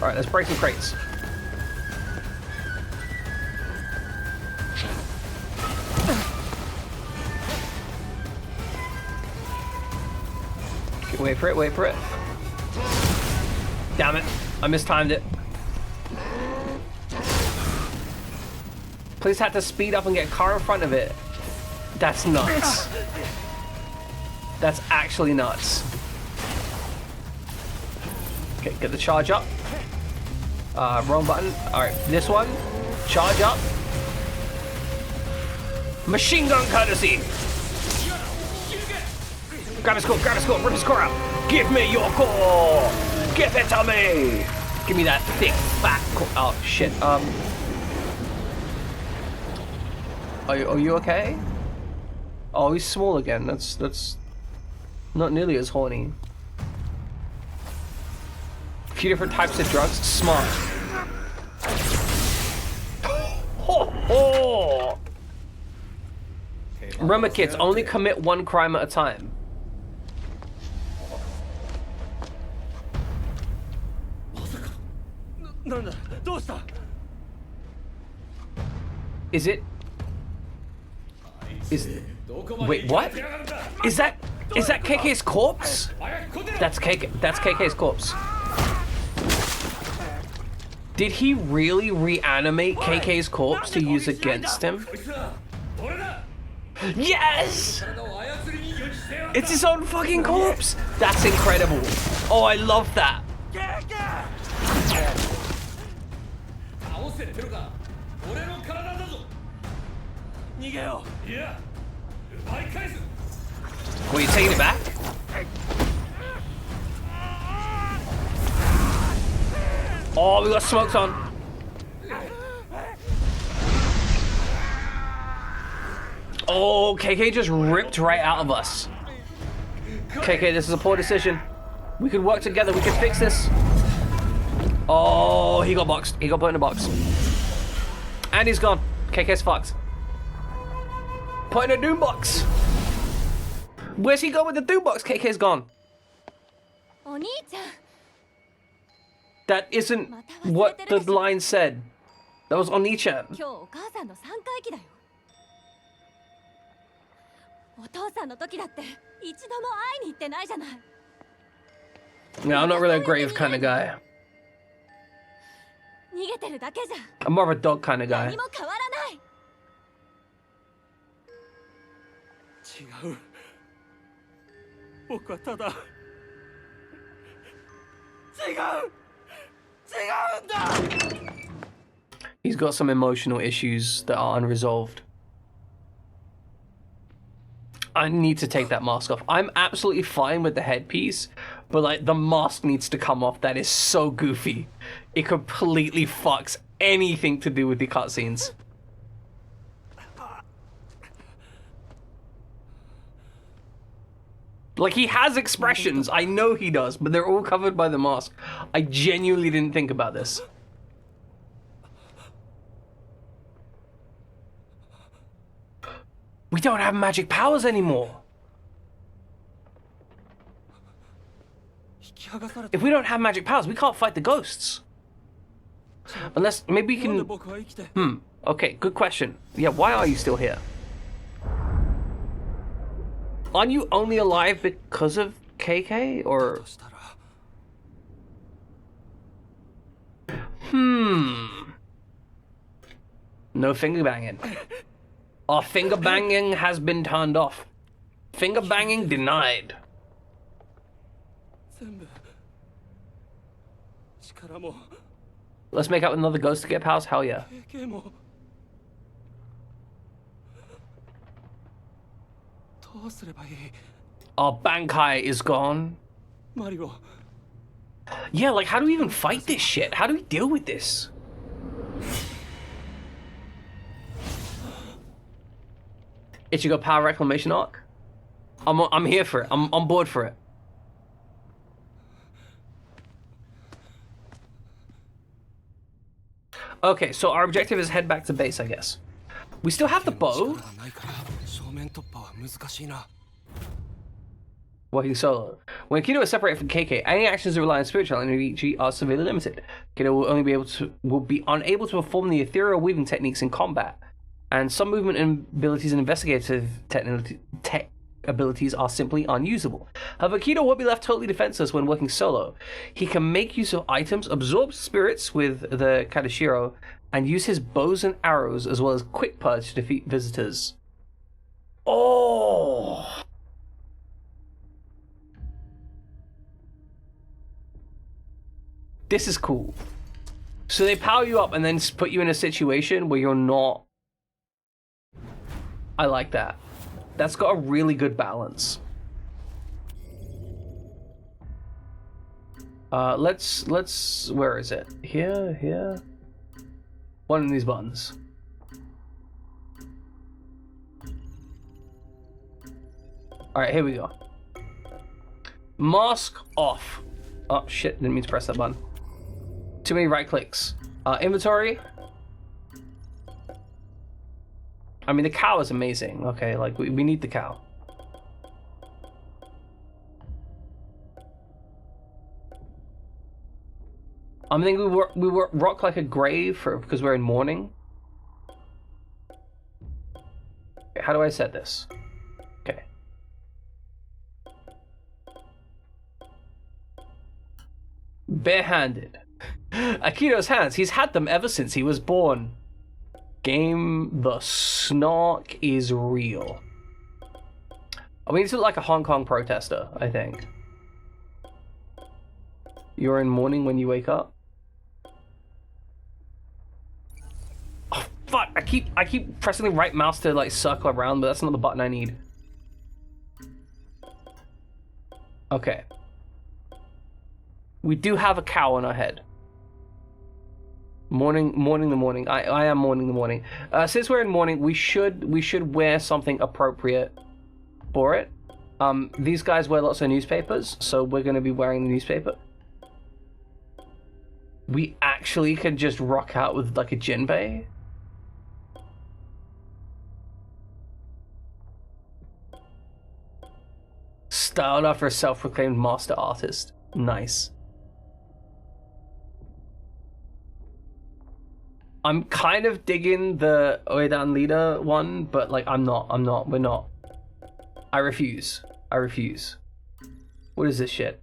Alright, let's break some crates. Wait for it. Damn it. I mistimed it. Police had to speed up and get a car in front of it. That's nuts. That's actually nuts. Okay, get the charge up. Wrong button. Alright, this one. Charge up. Machine gun courtesy. Grab his core, rip his core out. Give me your core! Give it to me! Give me that thick, fat core. Oh, shit. Are you okay? Oh, he's small again. That's not nearly as horny. A few different types of drugs. Smart. Oh. Remember, kids, only commit one crime at a time. Is it? Wait, what? Is that KK's corpse? That's KK's corpse. Did he really reanimate KK's corpse to use against him? Yes! It's his own fucking corpse! That's incredible. Oh, I love that. Were you taking it back? Oh, we got smokes on. Oh, KK just ripped right out of us. KK, this is a poor decision. We could work together. We could fix this. Oh, he got boxed. He got put in a box. And he's gone. KK's fucked. Put in a doom box. Where's he going with the doom box? KK's gone. お兄ちゃん That isn't what the line said. That was Oni-chan. 今日お母さんの3回忌だよお父さんの時だって一度も会いに行ってないじゃない No, I'm not really a grave kind of guy. 逃げてるだけじゃ I'm more of a dog kind of guy. 何も変わらない違う僕はただ違う違うんだ He's got some emotional issues that are unresolved. I need to take that mask off. I'm absolutely fine with the headpiece, but like the mask needs to come off. That is so goofy. It completely fucks anything to do with the cutscenes. Like, he has expressions, I know he does, but they're all covered by the mask. I genuinely didn't think about this. We don't have magic powers anymore. If we don't have magic powers, we can't fight the ghosts. Unless, maybe we can... Okay, good question. Yeah, why are you still here? Aren't you only alive because of KK, or... No finger banging. Our finger banging has been turned off. Finger banging denied. 全部力も Let's make out with another ghost to get powers? Hell yeah. 経験もどうすればいい Our Bankai is gone. マリオ Yeah, like, how do we even fight this shit? How do we deal with this? Ichigo Power Reclamation Arc? I'm here for it. I'm on board for it. Okay, so our objective is head back to base, I guess. We still have the bow. 力がないから正面突破は難しいな Working solo. When Kido is separated from KK, any actions that rely on spiritual energy are severely limited. Kido will be unable to perform the ethereal weaving techniques in combat, and some movement abilities and investigative tech abilities are simply unusable. However, Kido will be left totally defenseless when working solo. He can make use of items, absorb spirits with the Kadashiro, and use his bows and arrows as well as quick purge to defeat visitors. Oh! This is cool. So they power you up and then put you in a situation where you're not... I like that. That's got a really good balance. Let's, where is it? Here. One of these buttons. Alright, here we go. Mask off. Oh shit, didn't mean to press that button. Too many right clicks. Inventory. I mean, the cow is amazing. Okay, like, we need the cow. I'm thinking we rock like a grave because we're in mourning. Okay, how do I set this? Okay. Barehanded. Akito's hands. He's had them ever since he was born. Game, the snark is real. I mean, it's like a Hong Kong protester, I think. You're in mourning when you wake up. Oh fuck! I keep pressing the right mouse to like circle around, but that's not the button I need. Okay. We do have a cow on our head. Mourning the morning. I am mourning the morning. Since we're in mourning, we should wear something appropriate for it. These guys wear lots of newspapers, so we're going to be wearing the newspaper. we actually can just rock out with like a Jinbei. Styled after a self-proclaimed master artist. Nice. I'm kind of digging the Oedan leader one, but like we're not. I refuse. What is this shit?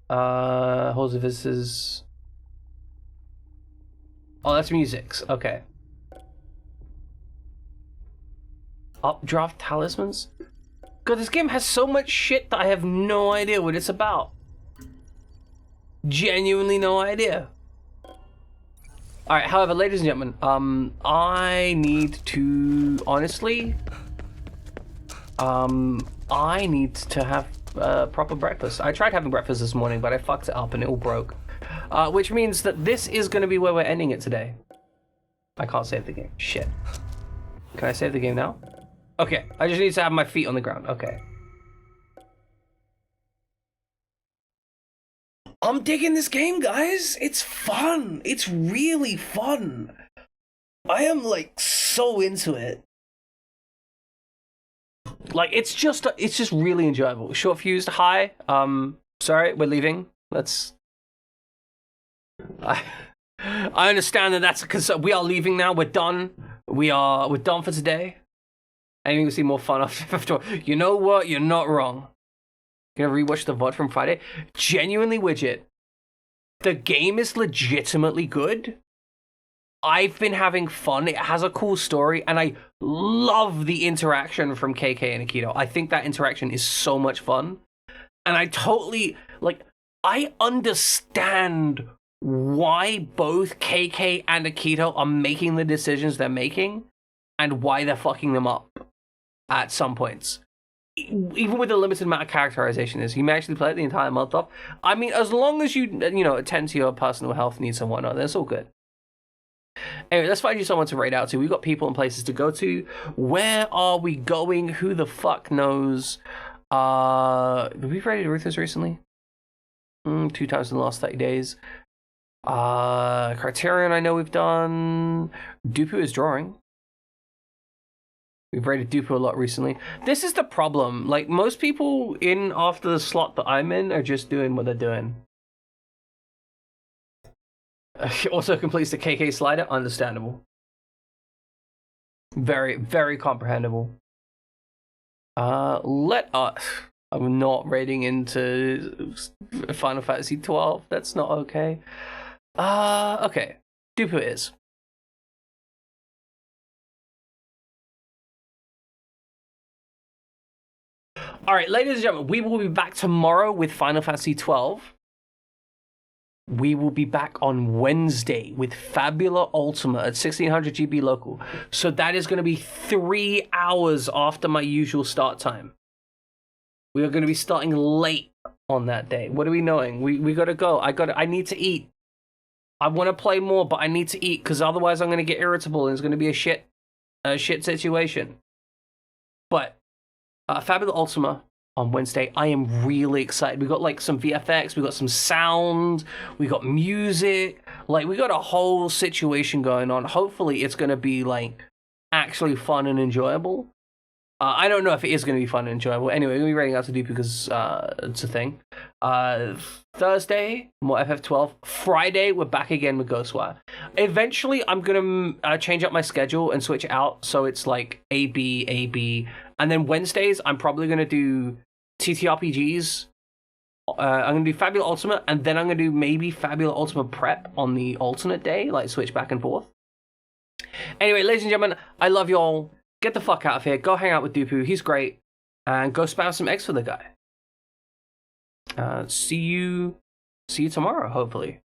Halls of Visitors. Oh, that's musics. Okay. Updraft talismans? God, this game has so much shit that I have no idea what it's about. Genuinely no idea. Alright, however, ladies and gentlemen, I need to, honestly, I need to have proper breakfast. I tried having breakfast this morning, but I fucked it up and it all broke. Which means that this is going to be where we're ending it today. I can't save the game. Shit. Can I save the game now? Okay, I just need to have my feet on the ground. Okay. I'm digging this game, guys. It's fun. It's really fun. I am like so into it. Like it's just really enjoyable. Short fused. Hi. Sorry, we're leaving. I understand that that's because we are leaving now. We're done. We're done for today. And you can see more fun after. You know what? You're not wrong. Gonna rewatch the VOD from Friday. Genuinely, Widget. The game is legitimately good. I've been having fun. It has a cool story, and I love the interaction from KK and Akito. I think that interaction is so much fun. And I totally, like, I understand why both KK and Akito are making the decisions they're making, and why they're fucking them up at some points. Even with the limited amount of characterization is, you may actually play it the entire month off. I mean, as long as you attend to your personal health needs and whatnot, that's all good. Anyway, let's find you someone to raid out to. We've got people and places to go to. Where are we going? Who the fuck knows? Have we raided Ruthless recently? 2 times in the last 30 days. Criterion, I know we've done. Dupu is drawing. We've rated Dupu a lot recently. This is the problem. Like, most people in after the slot that I'm in are just doing what they're doing. Also completes the KK slider. Understandable. Very, very comprehensible. Let us... I'm not raiding into Final Fantasy 12. That's not okay. Okay. Dupu is. Alright, ladies and gentlemen, we will be back tomorrow with Final Fantasy 12. We will be back on Wednesday with Fabula Ultima at 1600 GB local. So that is going to be 3 hours after my usual start time. We are going to be starting late on that day. What are we knowing? We got to go. I need to eat. I want to play more, but I need to eat because otherwise I'm going to get irritable and it's going to be a shit situation. But Fabula Ultima on Wednesday. I am really excited. We got like some VFX, we got some sound, we got music, like we got a whole situation going on. Hopefully it's going to be like actually fun and enjoyable. I don't know if it is going to be fun and enjoyable. Anyway, we're going to be rating out to do because it's a thing. Thursday, more FF12. Friday, we're back again with Ghostwire. Eventually, I'm going to change up my schedule and switch out so it's like AB. And then Wednesdays, I'm probably going to do TTRPGs. I'm going to do Fabula Ultimate, and then I'm going to do maybe Fabula Ultimate Prep on the alternate day, like switch back and forth. Anyway, ladies and gentlemen, I love you all. Get the fuck out of here. Go hang out with Dupu. He's great. And go spam some eggs for the guy. See you tomorrow, hopefully.